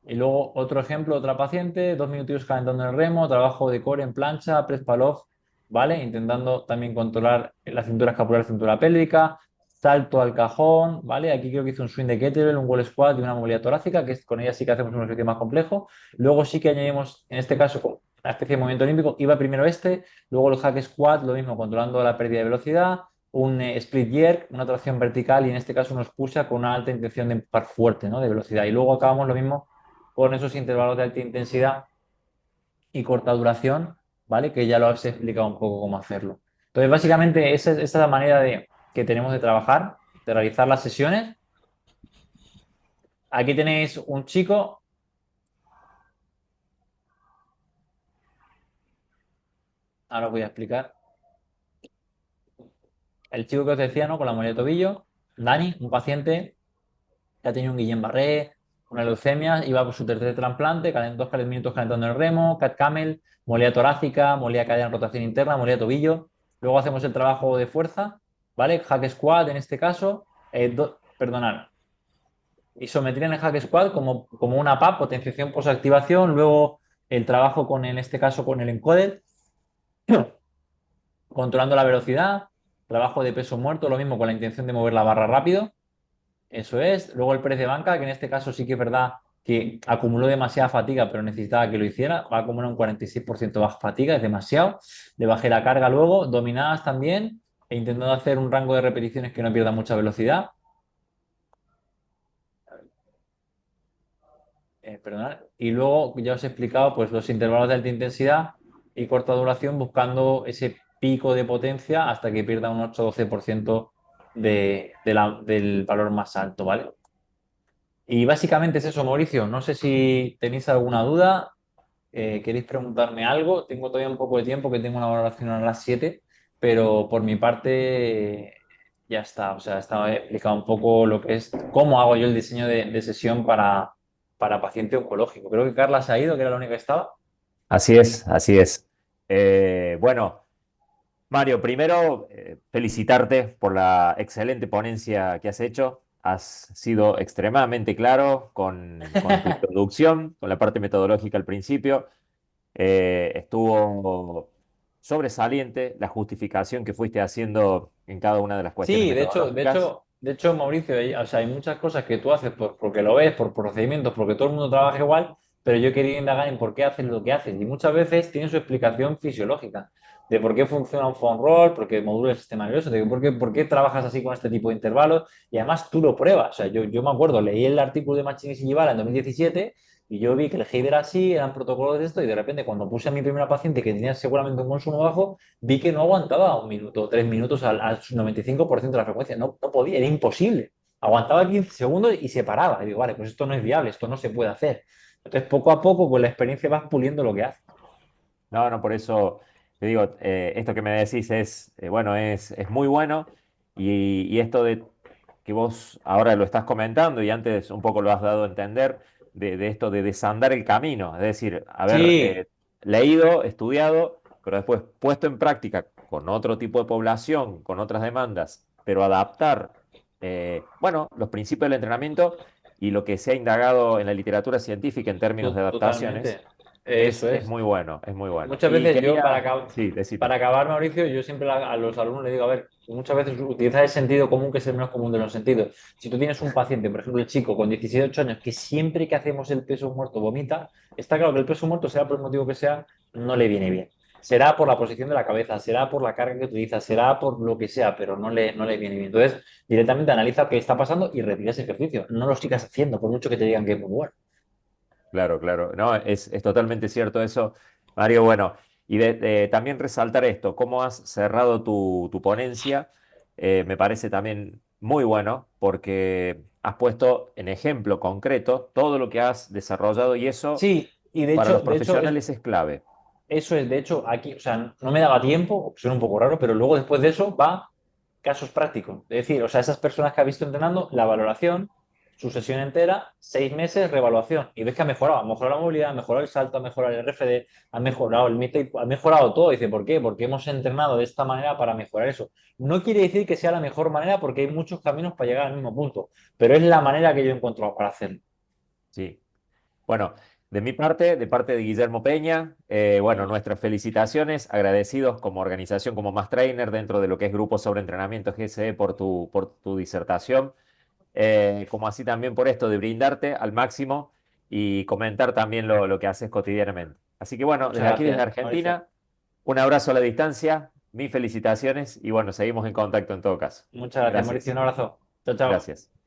Y luego otro ejemplo, otra paciente, 2 minutos calentando el remo, trabajo de core en plancha, press pull-off, ¿vale? Intentando también controlar la cintura escapular, cintura pélvica, salto al cajón, ¿vale? Aquí creo que hice un swing de kettlebell, un wall squat y una movilidad torácica, con ella sí que hacemos un ejercicio más complejo. Luego sí que añadimos, en este caso, una especie de movimiento olímpico, iba primero luego el hack squat, lo mismo, controlando la pérdida de velocidad, un split jerk, una tracción vertical y en este caso unos push con una alta intención de empujar fuerte, ¿no? De velocidad. Y luego acabamos lo mismo con esos intervalos de alta intensidad y corta duración, ¿vale? Que ya lo has explicado un poco cómo hacerlo. Entonces, básicamente, esa es la manera que tenemos de trabajar, de realizar las sesiones. Aquí tenéis un chico, ahora os voy a explicar. El chico que os decía, ¿no? Con la molea de tobillo, Dani, un paciente que ha tenido un Guillain-Barré, una leucemia, iba por su tercer trasplante, 2 minutos calentando el remo, cat camel, molea torácica, molea cadera en rotación interna, molea tobillo. Luego hacemos el trabajo de fuerza, ¿vale? Hack squat en este caso, perdonad, isometría en el hack squat como una PAP, potenciación posactivación, luego el trabajo en este caso con el encoder, controlando la velocidad, trabajo de peso muerto, lo mismo con la intención de mover la barra rápido. Eso es. Luego el press de banca, que en este caso sí que es verdad que acumuló demasiada fatiga, pero necesitaba que lo hiciera. Va a acumular un 46% baja fatiga, es demasiado. Le bajé la carga luego, dominadas también, e intentando hacer un rango de repeticiones que no pierda mucha velocidad. Perdonad. Y luego ya os he explicado pues, los intervalos de alta intensidad y corta duración buscando ese pico de potencia hasta que pierda un 8-12% del valor más alto, ¿vale? Y básicamente es eso, Mauricio. No sé si tenéis alguna duda, queréis preguntarme algo. Tengo todavía un poco de tiempo, que tengo una valoración a las 7, pero por mi parte ya está. O sea, estaba explicado un poco lo que es, cómo hago yo el diseño de sesión para paciente oncológico. Creo que Carla se ha ido, que era la única que estaba. Así es, así es. Bueno, Mario, primero felicitarte por la excelente ponencia que has hecho. Has sido extremadamente claro con tu introducción, con la parte metodológica al principio. Estuvo sobresaliente la justificación que fuiste haciendo en cada una de las cuestiones Sí, de hecho, de metodológicas. hecho, de hecho, Mauricio, o sea, hay muchas cosas que tú haces porque lo ves, por procedimientos, porque todo el mundo trabaja igual, pero yo quería indagar en por qué haces lo que haces. Y muchas veces tiene su explicación fisiológica de por qué funciona un foam roll, por qué modula el sistema nervioso, de por qué trabajas así con este tipo de intervalos. Y además tú lo pruebas. O sea, yo me acuerdo, leí el artículo de Machinis y Gibala en 2017 y yo vi que el HEID era así, eran protocolos de esto, y de repente cuando puse a mi primera paciente que tenía seguramente un consumo bajo, vi que no aguantaba 1 minuto, 3 minutos al 95% de la frecuencia. No, no podía, era imposible. Aguantaba 15 segundos y se paraba. Y digo, vale, pues esto no es viable, esto no se puede hacer. Entonces, poco a poco, con la experiencia vas puliendo lo que haces. No, no, por eso te digo, esto que me decís es, bueno, es muy bueno y esto de que vos ahora lo estás comentando y antes un poco lo has dado a entender, de esto de desandar el camino, es decir, a ver, Sí, leído, estudiado, pero después puesto en práctica con otro tipo de población, con otras demandas, pero adaptar, bueno, los principios del entrenamiento y lo que se ha indagado en la literatura científica en términos de Totalmente. adaptaciones Eso es es. muy bueno, es muy bueno. Muchas Y veces yo, quería, sí, decime. para acabar, Mauricio, yo siempre a los alumnos les digo, a ver, muchas veces utilizar el sentido común, que es el menos común de los sentidos. Si tú tienes un paciente, por ejemplo, el chico con 17 años, que siempre que hacemos el peso muerto vomita, está claro que el peso muerto, sea por el motivo que sea, no le viene bien. Será por la posición de la cabeza, será por la carga que utiliza, será por lo que sea, pero no le viene bien. Entonces, directamente analiza qué está pasando y retira ese ejercicio. No lo sigas haciendo, por mucho que te digan que es muy bueno. Claro, claro. No, es totalmente cierto eso, Mario. Bueno, y también resaltar esto, cómo has cerrado tu ponencia, me parece también muy bueno porque has puesto en ejemplo concreto todo lo que has desarrollado y eso Sí, y de para hecho, los de hecho, profesionales es clave. eso es, de hecho, aquí, o sea, no me daba tiempo, suena un poco raro, pero luego después de eso va casos prácticos. Es decir, o sea, esas personas que ha visto entrenando, la valoración, su sesión entera, 6 meses, reevaluación. Y ves que ha mejorado la movilidad, ha mejorado el salto, ha mejorado el RFD, ha mejorado el meta, ha mejorado todo. Dice, ¿por qué? Porque hemos entrenado de esta manera para mejorar eso. No quiere decir que sea la mejor manera porque hay muchos caminos para llegar al mismo punto, pero es la manera que yo he encontrado para hacerlo. Sí. Bueno, de mi parte, de parte de Guillermo Peña, bueno, nuestras felicitaciones, agradecidos como organización, como Más Trainer dentro de lo que es Grupo sobre Entrenamiento GSE por tu disertación, como así también por esto de brindarte al máximo y comentar también lo que haces cotidianamente. Así que bueno, Muchas desde aquí, desde gracias, Mauricio. Argentina, un abrazo a la distancia, mis felicitaciones y bueno, seguimos en contacto en todo caso. Muchas gracias, Mauricio. Un Gracias, abrazo. Chao, chao. gracias.